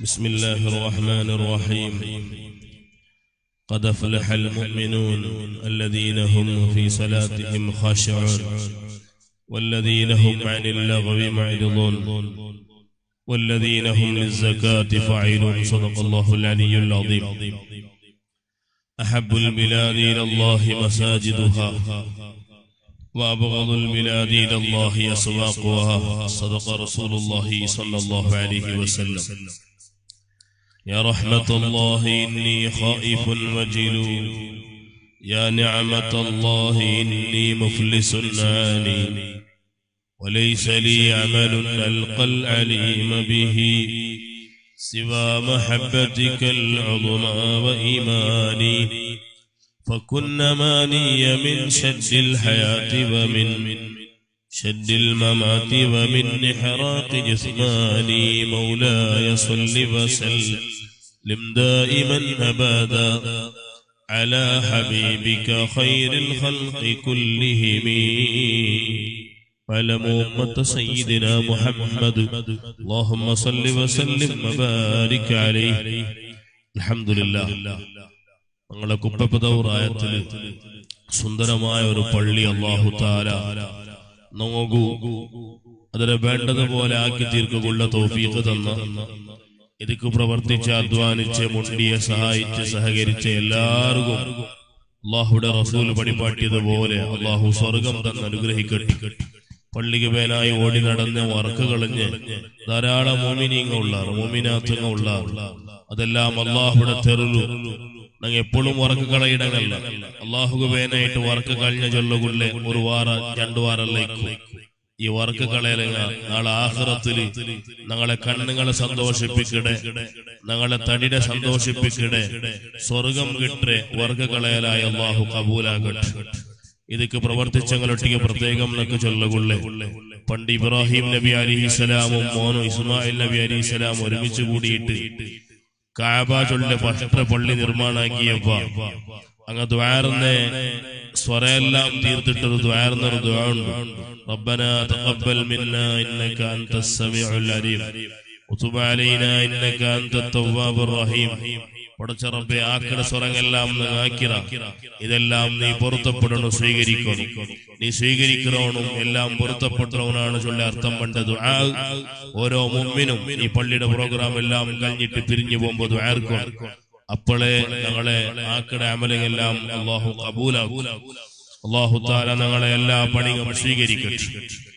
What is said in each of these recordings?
بسم الله الرحمن الرحيم. قد أفلح المؤمنون الذين هم في صلاتهم خاشعون والذين هم عن اللغو معرضون والذين هم للزكاة فاعلون. صدق الله العلي العظيم. أحب البلاد إلى الله مساجدها وأبغض البلاد إلى الله أسواقها. صدق رسول الله صلى الله عليه وسلم. يا رحمة الله إني خائف وجلول، يا نعمة الله إني مفلس عاني، وليس لي عمل ألقى العليم به سوى محبتك العظمى وإيماني، فكن ماني من شد الحياة ومن شد الممات ومن إحراق جسماني. مولاي صل وسلم دائما أبدا على حبيبك خير الخلق كلهم وعلى أمة سيدنا محمد. اللهم صل وسلم وبارك عليه. الحمد لله. ഞങ്ങളെ കുപ്പപ്പതൗറായത്തിൽ സുന്ദരമായ ഒരു പള്ളി അല്ലാഹു തആല നോക്കൂ അതിനെ വേണ്ടതുപോലെ ആക്കി തീർക്കുള്ള തൗഫീഖ് തന്ന, ഇതിക്ക് പ്രവർത്തിച്ച് അധ്വാനിച്ച് മുണ്ടിയെ സഹായിച്ച് സഹകരിച്ച എല്ലാവർക്കും അല്ലാഹുവിന്റെ റസൂൽ പടിപാട്ടിയതുപോലെ അല്ലാഹു സ്വർഗം തന്ന് അനുഗ്രഹിക്കട്ടെ. പള്ളിക്ക് പേനായി ഓടി നടന്ന് വർക്ക് കളഞ്ഞ് ധാരാളം മോമിനാത്തുള്ള അതെല്ലാം അല്ലാഹുവിന്റെ തെരുലു ഞങ്ങൾ എപ്പോഴും വർക്ക് കളയിടങ്ങല്ല. അള്ളാഹുക്ക് വേനായിട്ട് വർക്ക് കഴിഞ്ഞ ചൊല്ലുകൊള്ളെ ഒരു വാറ രണ്ടു വാറല്ലേക്കും ഈ വർക്ക് കളയലങ്ങ നാളെ ആഖിറത്തില് ഞങ്ങളെ കണ്ണുങ്ങളെ സന്തോഷിപ്പിക്കടെ, ഞങ്ങളെ തടിയുടെ സന്തോഷിപ്പിക്കടെ, സ്വർഗം കിട്ടേ വർക്ക് കളയലായി അള്ളാഹു കബൂലാകട്ടെ. ഇതൊക്കെ പ്രവർത്തിച്ചങ്ങളൊട്ടിക്ക് പ്രത്യേകം എന്നൊക്കെ ചൊല്ലുകൊള്ളെ. പണ്ട് ഇബ്രാഹിം നബി അലിഹിസ്സലാമും മോനും ഇസ്മായിൽ നബി അലിഹിസ്സലാം ഒരുമിച്ച് കൂടിയിട്ട് കാബ ചൊല്ലിന്റെ ഫസ്റ്റ് പള്ളി നിർമ്മാണാക്കിയപ്പോ അങ്ങ് ദ്വാരന്നെ സ്വരെല്ലാം തീർത്തിട്ടൊരു ദ്വാരന്നൊരു ദ്വാ ഉണ്ട്. റബ്ബനാ തഖബ്ബൽ മിന്നാ ഇന്നക അൻതസ് സമീഉൽ അലീം വതുബ് അലൈനാ ഇന്നക അൻതത് തവ്വാബുർ റഹീം. പടച്ച റബ്ബേ ആക്കട സ്വരങ്ങളെല്ലാം ആക്കിറ, ഇതെല്ലാം നീ പൊരുത്തപ്പെടണം, സ്വീകരിക്കണം. നീ സ്വീകരിക്കണോണും എല്ലാം പൊരുത്തപ്പെട്ടവനാണ് ചൊല്ലി അർത്ഥം പണ്ട ദുആ. ഓരോ മുഅ്മിനും ഈ പള്ളിയുടെ പ്രോഗ്രാം എല്ലാം കഴിഞ്ഞിട്ട് പിരിഞ്ഞു പോകുമ്പോ ദുആർക്കും അപ്പോളെ ഞങ്ങളെ ആക്കട അമലെല്ലാം അല്ലാഹു കബൂലാക്കും. അല്ലാഹു തആല ഞങ്ങളെ എല്ലാ പണിയും സ്വീകരിക്കട്ടെ.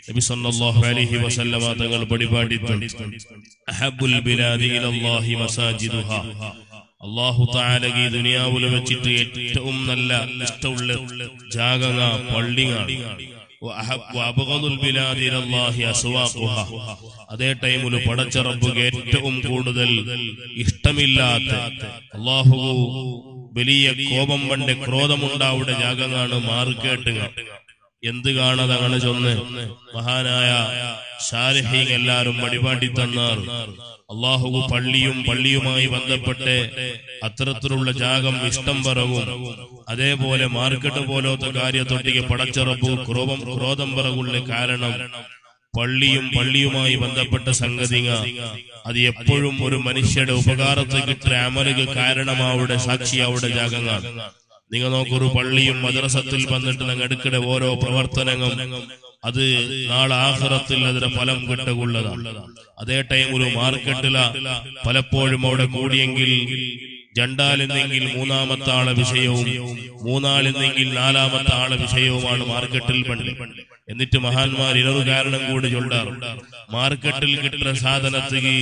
നബി സല്ലല്ലാഹു അലൈഹി വസല്ലമ തങ്ങൾ പരിപാടിയിട്ടുണ്ട് അഹബ്ബുൽ ബിലാദി ഇലല്ലാഹി മസാജിദുഹാ. അല്ലാഹു തആല ഈ ദുനിയാവിൽ വെച്ചിട്ട് ഏറ്റവും നല്ല ഇഷ്ടമുള്ള ജാഗങ്ങ പള്ളിയാണ്. വഅബ്ഗദുൽ ബിലാദി ഇലല്ലാഹി അസ്വാഖുഹാ. അതേ ടൈമിൽ പടച്ച റബ്ബുക്ക് ഏറ്റവും കൂടുതൽ ഇഷ്ടമില്ലാത്ത അല്ലാഹു വലിയ കോപം പണ്ട് ക്രോധമുണ്ടാവുടെ ജാഗങ്ങാണ് മാർക്കേട്ടുക. എന്ത് കാണതങ്ങനെ ചൊന്ന് മഹാനായ ശാരിഹീൻ എല്ലാരും വഴിപാടി തന്നാർ. അല്ലാഹു പള്ളിയും പള്ളിയുമായി ബന്ധപ്പെട്ട് അത്തരത്തിലുള്ള ജാഗം ഇഷ്ടം പറവും. അതേപോലെ മാർക്കറ്റ് പോലത്തെ കാര്യത്തൊട്ടിക്ക് പടച്ച റബ്ബു ക്രോധം പറവുള്ള കാരണം പള്ളിയും പള്ളിയുമായി ബന്ധപ്പെട്ട സംഗതിക അത് എപ്പോഴും ഒരു മനുഷ്യരുടെ ഉപകാരത്തെ കിട്ടുന്ന അമലുക കാരണമാവുടെ സാക്ഷി അവിടെ ജാഗങ്ങാണ്. നിങ്ങൾ നോക്കൊരു പള്ളിയും മദ്രസത്തിൽ വന്നിട്ട് നിങ്ങൾ എടുക്കടെ ഓരോ പ്രവർത്തനങ്ങൾ അത് നാളെ ആഖിറത്തിൽ അതിന്റെ ഫലം കിട്ടുകയുള്ളതാണ്. അതേ ടൈമിൽ മാർക്കറ്റില പലപ്പോഴും അവിടെ കൂടിയെങ്കിൽ രണ്ടാലെന്നെങ്കിൽ മൂന്നാമത്തെ ആളെ വിഷയവും മൂന്നാലെന്നെങ്കിൽ നാലാമത്തെ ആളെ വിഷയവുമാണ് മാർക്കറ്റിൽ പണ്ട്. എന്നിട്ട് മഹാന്മാർ ഇതൊരു കാരണം കൂടി ചൊല്ലാറുണ്ട്. മാർക്കറ്റിൽ കിട്ടുന്ന സാധനത്തിന്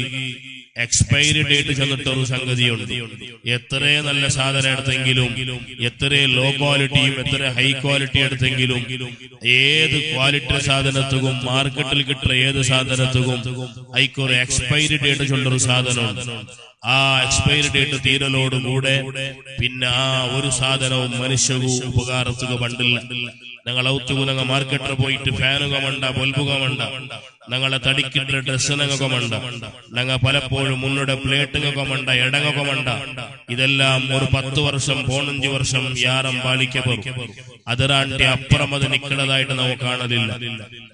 എക്സ്പയറി ഡേറ്റ് ചെന്നിട്ടൊരു സംഗതിയുണ്ട്. എത്ര നല്ല സാധനം എടുത്തെങ്കിലും, എത്ര ലോ ക്വാളിറ്റിയും എത്ര ഹൈ ക്വാളിറ്റി എടുത്തെങ്കിലും, ഏത് ക്വാളിറ്റി സാധനത്തും മാർക്കറ്റിൽ കിട്ടുന്ന ഏത് സാധനത്തും അതിക്കൊരു എക്സ്പയറി ഡേറ്റ് ചൊല്ലൊരു സാധനമുണ്ട്. ആ എക്സ്പയറി ഡേറ്റ് തീരലോടുകൂടെ പിന്നെ ആ ഒരു സാധനവും മനുഷ്യവും ഉപകാരത്തുക പണ്ടില്ല. ഞങ്ങൾ ഔത്തുക ഞങ്ങൾ മാർക്കറ്റിൽ പോയിട്ട് ഫാനുക മണ്ട ബൾബുക മണ്ട ഞങ്ങളെ തടിക്കിട്ട ഡ്രസ്സനക മണ്ട ഞങ്ങൾ പലപ്പോഴും മുന്നോടെ പ്ലേറ്റുക മണ്ട എടങ്ങക മണ്ട. ഇതെല്ലാം ഒരു 10 വർഷം 15 വർഷം യാരം പാലിക്കപ്പെടും. അതിരാണ്ടി അപ്പുറം അത് നിൽക്കുന്നതായിട്ട് നമുക്ക് കാണലില്ല.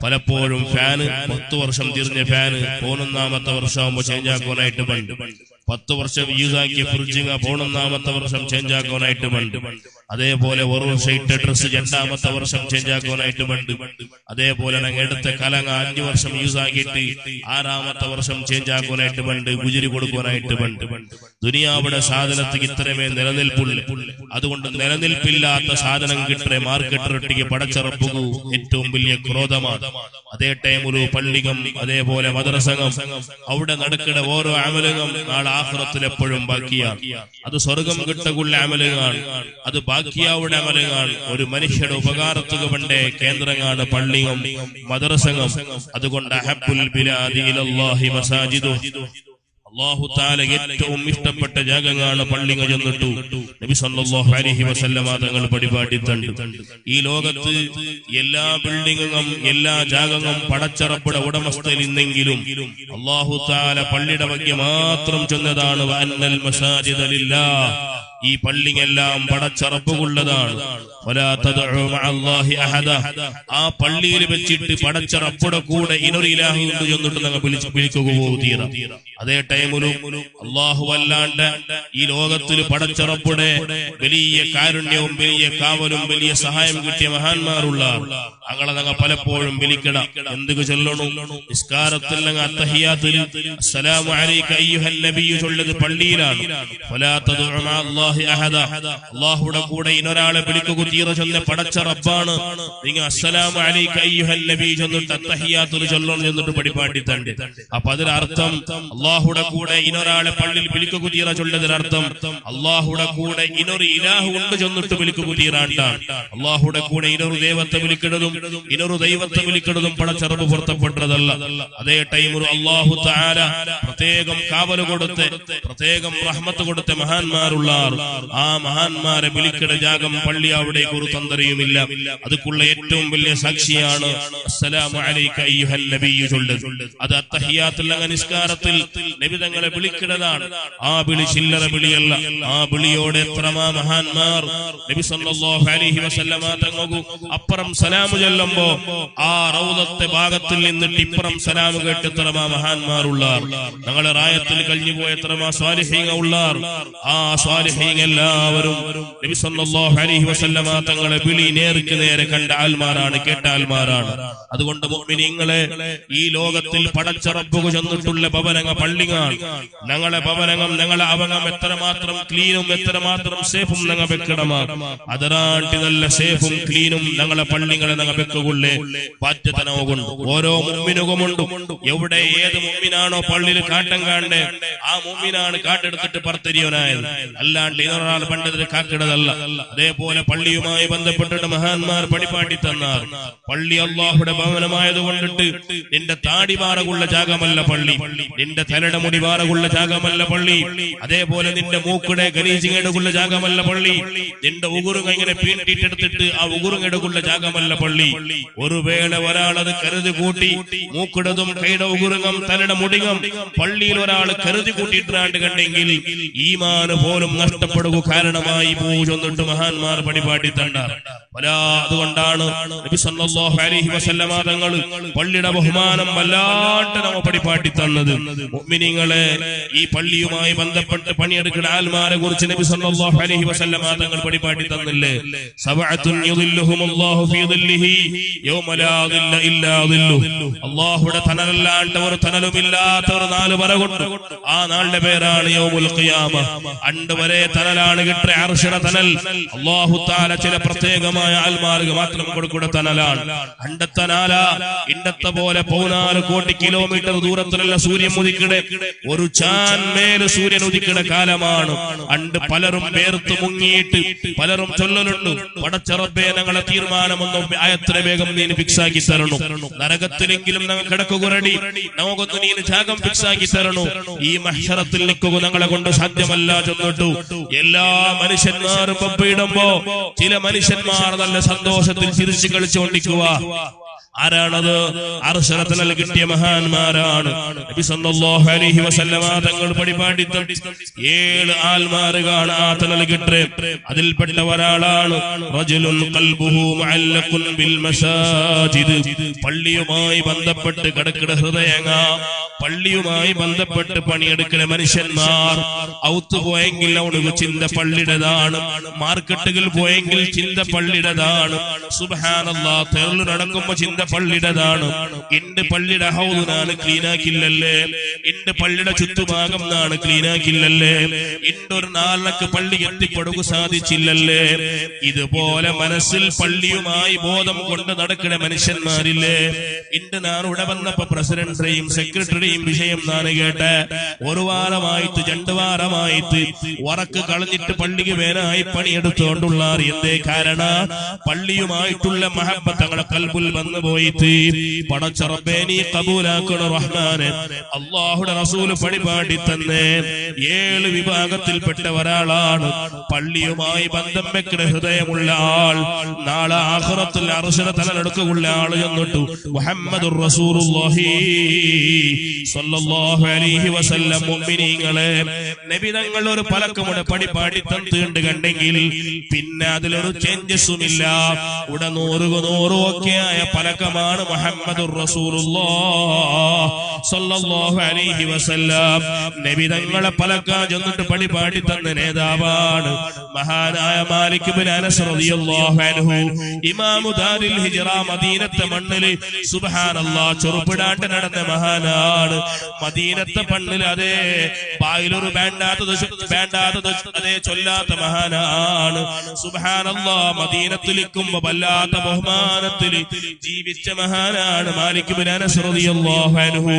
പലപ്പോഴും ഫാന് 10 വർഷം തിരിഞ്ഞ ഫാന് 11ാമത്തെ വർഷമാകുമ്പോ ചേഞ്ച് ആക്കുവാനായിട്ട് പണ്ട് 10 വർഷം യൂസാക്കിയ ഫ്രിഡ്ജിങ് 11ാമത്തെ വർഷം ചേഞ്ച് ആക്കാനായിട്ട് വേണ്ട. അതേപോലെ ഒരു വർഷം ഇട്ട ഡ്രസ് 2ാമത്തെ വർഷം ചേഞ്ച് ആക്കാനായിട്ട് വേണ്ട. അതേപോലെ ഞങ്ങൾ എടുത്ത കലങ്ങ 5 വർഷം യൂസ് ആക്കിയിട്ട് 6ാമത്തെ വർഷം ചേഞ്ച് ആക്കാനായിട്ട് വേണ്ട, ഗുജരി കൊടുക്കാനായിട്ട് വേണ്ട. ദുനിയാവിടെ സാധനത്തിന് ഇത്രമേ നിലനിൽപ്പുള്ളൂ. അതുകൊണ്ട് നിലനിൽപ്പില്ലാത്ത സാധനം കിട്ടേ മാർക്കറ്റ് പടച്ചറപ്പുകു ഏറ്റവും വലിയ ക്രോധമാണ്. അതേ ടൈമിൽ പള്ളികം അതേപോലെ മദ്രസകം അവിടെ നടക്കുന്ന ഓരോ അമലുകം നാളെ ആഖിറത്തിൽ എപ്പോഴും ബാക്കിയാണ്. അത് സ്വർഗം കിട്ടുള്ള അമലുകാണ്, അത് ബാക്കിയാവുടെ അമലുകാണ്. ഒരു മനുഷ്യരുടെ ഉപകാരത്തുക വേണ്ടേ കേന്ദ്രങ്ങളാണ് പള്ളികം മദ്രസകം. അതുകൊണ്ട് അഹബ്ബുൽ ബിലാദി ഇലല്ലാഹി മസാജിദുഹു, അല്ലാഹു തആല ഏറ്റവും ഇഷ്ടപ്പെട്ട ജാഗങ്ങളാണ് പള്ളികൾ ചെന്നിട്ടു നബി സല്ലല്ലാഹു അലൈഹി വസല്ലമ തങ്ങൾ പരിപാടി തണ്ടു. ഈ ലോകത്ത് എല്ലാ ബിൽഡിങ്ങും എല്ലാ ജാഗങ്ങളും പടച്ചറപ്പുടെ ഉടമസ്ഥയിൽ ഇന്നെങ്കിലും അല്ലാഹു തആല പള്ളിയുടെ ಬಗ್ಗೆ മാത്രം ചെന്നതാണ്. വഅന്നൽ മസാജിദ ലില്ലാഹ്, ഈ പള്ളിയെല്ലാം പടച്ചറപ്പുള്ളതാണ്. ആ പള്ളിയിൽ വെച്ചിട്ട് പടച്ചറപ്പുടെ കൂടെ ഇനൊരു ഇലാഹ് കൊണ്ട് ചെന്നിട്ട് ഞങ്ങൾ വിളിക്കുക തീര. അതേ ടൈമിലും അള്ളാഹു അല്ലാണ്ട് ഈ ലോകത്തിൽ പടച്ചറപ്പുടെ വലിയ കാരുണ്യവും വലിയ കാവലും വലിയ സഹായം കിട്ടിയ മഹാന്മാരുള്ള ഞങ്ങളെ ഞങ്ങൾ പലപ്പോഴും വിളിക്കണം. എന്തൊക്കെ ചൊല്ലണം? നിസ്കാരത്തിൽ ഞങ്ങൾ അത്തഹിയാത്തിൽ അസ്സലാമു അലൈക അയ്യുഹൻ നബിയ്യു ചൊല്ലത് പള്ളിയിലാണ്. ഫലാ തദ്ഉ മഅല്ലാഹി അഹദ, അല്ലാഹുവിന്റെ കൂടെ ഇനൊരാളെ വിളിക്കുക തീരെ ചൊല്ല പടച്ച റബ്ബാണ്. നിങ്ങൾ അസ്സലാമു അലൈക അയ്യുഹൻ നബി ചൊല്ലിട്ട് അത്തഹിയാത്തുൽ ചൊല്ലണം എന്നിട്ട് പരിപാടി തണ്ട്. അപ്പൊ അതിനർത്ഥം അല്ലാഹുവിന്റെ കൂടെ ഇനൊരാളെ പള്ളിയിൽ വിളിക്കുക തീരെ ചൊല്ലതിനർത്ഥം അല്ലാഹുവിന്റെ കൂടെ ഇനൊരു ഇലാഹു ഉണ്ട് ചൊന്നിട്ട് വിളിക്കുക തീരാണ്ടാണ്. അല്ലാഹുവിന്റെ കൂടെ ഇനൊരു ദൈവത്തെ വിളിക്കുന്നതും ഇനൊരു ദൈവത്തെ വിളിക്കുന്നതും പടച്ചറബ് പുറത്തപ്പെട്ടതല്ല. അതേ ടൈമിൽ അല്ലാഹു തആല പ്രത്യേകം കാവൽ കൊടുത്ത് പ്രത്യേകം റഹ്മത്ത് കൊടുത്ത മഹാന്മാരുള്ള ആ മഹാന്മാരെ വിളിക്കുന്ന ജാഗം പള്ളി അവിടേക്ക് ഒരു തന്തരയുമില്ല. അതുക്കുള്ള ഏറ്റവും വലിയ സാക്ഷിയാണ് അസ്സലാമു അലൈക അയ്യുഹൻ നബിയ്യു ചൊല്ലത്. അത് അത്തഹിയാത്തുൽ നിസ്കാരത്തിൽ നബി തങ്ങളെ വിളിക്കുന്നതാണ്. ആ വിളി ചില്ലറ വിളിയല്ല. ആ വിളിയോടെ എത്രമാ മഹാന്മാർ നബി സല്ലല്ലാഹു അലൈഹി വസല്ലമ തങ്ങൾക്കു അപ്പുറം സലാം ചൊല്ലുമ്പോ ആ റൗദത്തെ ഭാഗത്തിൽ നിന്നിട്ട് ഇപ്പുറം സലാം കേട്ട് എത്രമാ മഹാന്മാരുള്ള ഞങ്ങളെ റായത്തിൽ കഴിഞ്ഞുപോയ എത്രമാ സ്വാലിഹീങ്ങൾ ഉള്ളാർ. ആ സ്വാലിഹീങ്ങൾ എല്ലാവരും നബി സല്ലല്ലാഹു അലൈഹി വസല്ലമ തങ്ങളെ വിളി നേർക്ക് നേരെ കണ്ട ആൽമാരാണ്, കേട്ട ആൽമാരാണ്. അതുകൊണ്ട് മുഅ്മിനീങ്ങളെ ഈ ലോകത്തിൽ പടച്ച റബ്ബുക ചെന്നിട്ടുള്ള ഭവനങ്ങൾ പള്ളികൾ ഞങ്ങളെ ഭവനങ്ങൾ ഞങ്ങളെ അവങ്ങം എത്രമാത്രം ക്ലീനും എത്രമാത്രം സേഫും ഞങ്ങൾ വെക്കണമാ. അതരാണ്ടി നല്ല സേഫും ക്ലീനും ഞങ്ങളെ പള്ളികളെ ഞങ്ങൾ വെക്കുകൊള്ളേ ബാധ്യതനവുകൊണ്ട് ഓരോ മുഅ്മിനുകളുമുണ്ട്. എവിടെ ഏത് മുഅ്മിനാണോ പള്ളിയിൽ കാട്ടം കാണണ്ടേ ആ മുഅ്മിനാണ് കാട്ടെടുത്തിട്ട് പർത്തരിയനായത്, അല്ലാണ്ട് ഇതൊരാൾ പണ്ടതിന് കാക്കിടതല്ല. അതേപോലെ പള്ളിയുമായി ബന്ധപ്പെട്ടിട്ട് മഹാന്മാർ പടിപാട്ടി തന്നാർ. പള്ളി അല്ലാഹുവിന്റെ ഭവനമായത് കൊണ്ടിട്ട് നിന്റെ താടി പാറകുള്ള ജാഗമല്ല പള്ളി, നിന്റെ തലയുടെ മുടി പാറകുള്ള ജാഗമല്ല പള്ളി, അതേപോലെ നിന്റെ മൂക്കുടെ ഗനീജിങ്ങെടുക്കുള്ള ജാഗമല്ല പള്ളി, നിന്റെ ഉകുറുങ്ങ ഇങ്ങനെ പീണ്ടിട്ടെടുത്തിട്ട് ആ ഉകുറുങ്ങെടുക്കുള്ള ജാഗമല്ല പള്ളി. ഒരു വേള ഒരാളത് കരുതി കൂട്ടി മൂക്കിടതും കൈയുടെ ഉകുറുങ്ങം തലയുടെ മുടികം പള്ളിയിൽ ഒരാൾ കരുതി കൂട്ടിയിട്ടാണ്ട് കണ്ടെങ്കിൽ ഈമാന് പോലും നഷ്ടപ്പെടുക കാരണമായി പൂജൊന്നിട്ട് മഹാന്മാർ പടിപാടി തണ്ടാർ. അതുകൊണ്ടാണ് നബി സല്ലല്ലാഹു അലൈഹി വസല്ലമ തങ്ങൾ പള്ളിയുടെ ബഹുമാനം വല്ലാണ്ട് നമ്മ പടിപാടി തന്നത്. മുഅ്മിനീങ്ങളെ ഈ പള്ളിയുമായി ബന്ധപ്പെട്ട് പണിയെടുക്കുന്ന ആൽമാരെ കുറിച്ച് നബി സല്ലല്ലാഹു അലൈഹി വസല്ലമ തങ്ങൾ പടിപാടി തന്നില്ലേ? സബഅത്തുൻ യുദില്ലുഹുമുല്ലാഹു ഫീ ദില്ലിഹി യൗമ ലാ ദില്ല ഇല്ലാ ദില്ലു. അല്ലാഹുവിന്റെ തണലല്ലാണ്ട് ഒരു തണലുമില്ലാത്ത ഒരു 4 വരകൊണ്ട് ആ നാളിന്റെ പേരാണ് യൗമുൽ ഖിയാമ. അണ്ട് വരെ തണലാണ് കിട്ടിയ അർശിന്റെ തണൽ. അല്ലാഹു തആല ചില പ്രത്യേകമായ ആൽമാർക്ക് മാത്രം കൊടുക്കുന്ന തണലാണ്. അണ്ടത്തെ നാല ഇണ്ടത്തെ പോലെ 14 കോടി കിലോമീറ്റർ ദൂരത്തിലുള്ള സൂര്യൻ ഉദിക്കടെ ഒരു ചാൻ മേല് സൂര്യൻ ഉദിക്കണ കാലമാണ്. അണ്ട് പലരും വേർത്ത് മുങ്ങിയിട്ട് പലരും ചൊല്ലലുണ്ട്, പടച്ച റബ്ബേ ഞങ്ങളെ തീരുമാനമൊന്നും എത്ര വേഗം നീ ഫിക്സാക്കി തരണു, നരകത്തിലെങ്കിലും ഞങ്ങൾ കിടക്കുകറടി നമുക്കൊന്ന് നീ ജാഗം ഫിക്സാക്കി തരണു. ഈ മഹ്ശറത്തിൽ നിൽക്കുക ഞങ്ങളെ കൊണ്ട് സാധ്യമല്ല ചെന്നിട്ടു എല്ലാ മനുഷ്യന്മാരും പമ്പയിടുമ്പോ ചില മനുഷ്യന്മാർ നല്ല സന്തോഷത്തിൽ ചിരിച്ചു കളിച്ചുകൊണ്ടിരിക്കുക. ആരാണത്? അർശനത്തിൽ കിട്ടിയ മഹാന്മാരാണ്. നബി സല്ലല്ലാഹു അലൈഹി വസല്ലമ തങ്ങൾ പടിപാടി 7 ആൽമാറുകാണ് ആ തണൽ കിട്ടേ. അതിൽപ്പെട്ട ഒരാളാണ് റജുലുൻ ഖൽബുഹു മുഅല്ലഖുൻ ബിൽ മസാജിദ്. പള്ളിയുമായി ബന്ധപ്പെട്ട് കിടക്കുന്ന ഹൃദയങ്ങൾ പള്ളിയുമായി ബന്ധപ്പെട്ട് പണിയെടുക്കുന്ന മനുഷ്യന്മാർ ഔത്ത് പോയെങ്കിൽ അവനക്ക് ചിന്ത പള്ളിയുടേതാണ്, മാർക്കറ്റുകൾ പോയെങ്കിൽ ചിന്ത പള്ളിയുടേതാണ്. സുബ്ഹാനല്ലാഹ്, തെരുള് നടക്കുമ്പോ ചിന്ത പള്ളിയുടേതാണ്. ഇണ്ട് പള്ളിയുടെ ഹൗദിനാണ് ക്ലീനാക്കില്ലല്ലേ, ഇണ്ട് പള്ളിയുടെ ചുറ്റുഭാഗം നാണ് ക്ലീനാക്കില്ലല്ലേ, ഇണ്ടൊരു നാളക്ക് പള്ളി എത്തിപ്പെടുക സാധിച്ചില്ലല്ലേ. ഇതുപോലെ മനസ്സിൽ പള്ളിയുമായി ബോധം കൊണ്ട് നടക്കുന്ന മനുഷ്യന്മാരില്ലേ. ഇണ്ട് ഞാൻ ഇവിടെ വന്നപ്പോ പ്രസിഡന്റിന്റെയും സെക്രട്ടറിയും വിഷയം നാണ് കേട്ട് ഒരു വാരമായിട്ട് 2 വാരമായിട്ട് ഉറക്ക് കളഞ്ഞിട്ട് പള്ളിക്ക് വേനായി പണിയെടുത്തുകൊണ്ടുള്ള എന്തേ കാരണം? പള്ളിയുമായിട്ടുള്ള മഹബ്ബത്ത് തങ്ങളെ കൽബിൽ വന്നു പോയിട്ട് പടച്ച റബ്ബേ നീ കബൂലാക്കണ റഹ്മാനെ. അല്ലാഹുവിന്റെ റസൂൽ പടിപാടി തന്നെ 7 വിഭാഗത്തിൽപ്പെട്ട ഒരാളാണ് പള്ളിയുമായി ബന്ധം വെക്കുന്ന ഹൃദയമുള്ള ആൾ. നാളെ ആഖിറത്തിൽ അർശിലെ തലയെടുക്കുള്ള ആൾ എന്നിട്ടു മുഹമ്മദുർ റസൂലുള്ളാഹി സ്വല്ലല്ലാഹു അലൈഹി വസല്ലം. മുഅ്മിനീങ്ങളെ, നബി തങ്ങൾ ഒരു പലക്കമുടെ പടിപാടി തന്നിട്ടുണ്ട് കണ്ടെങ്കിൽ പിന്നെ അതിലൊരു ചേഞ്ചസും ഇല്ല. ഇവിടെ 100 ഒക്കെയായ പലക്കമാണ് മുഹമ്മദുർ റസൂലുള്ളാഹി സ്വല്ലല്ലാഹു അലൈഹി വസല്ലം. നബി തങ്ങളെ പലക്ക ചെന്നിട്ട് പടിപാടി തന്ന നേതാവാണ് മഹാനായ മാലിക് ഇബ്നു അനസ് റളിയല്ലാഹു അൻഹു. ഇമാമു ദാരിൽ ഹിജ്റ മദീനത്തെ മണ്ണില് സുബ്ഹാനല്ലാഹ് ചെറുപ്പിടാണ്ട് നടന്ന മഹാനാണ്. മദീനത്തെ മണ്ണിൽ അതേ ബായിലൊരു വേണ്ടാത്തത് അതേ ചൊല്ലാത്ത മഹാനാണ്. സുബ്ഹാനല്ലാഹ്, മദീനത്തിലിരിക്കുമ്പോ വല്ലാത്ത ബഹുമാനത്തിൽ ജീവിച്ച മഹാനാണ് മാലിക് ഇബ്നു അനസ് റളിയല്ലാഹു അൻഹു.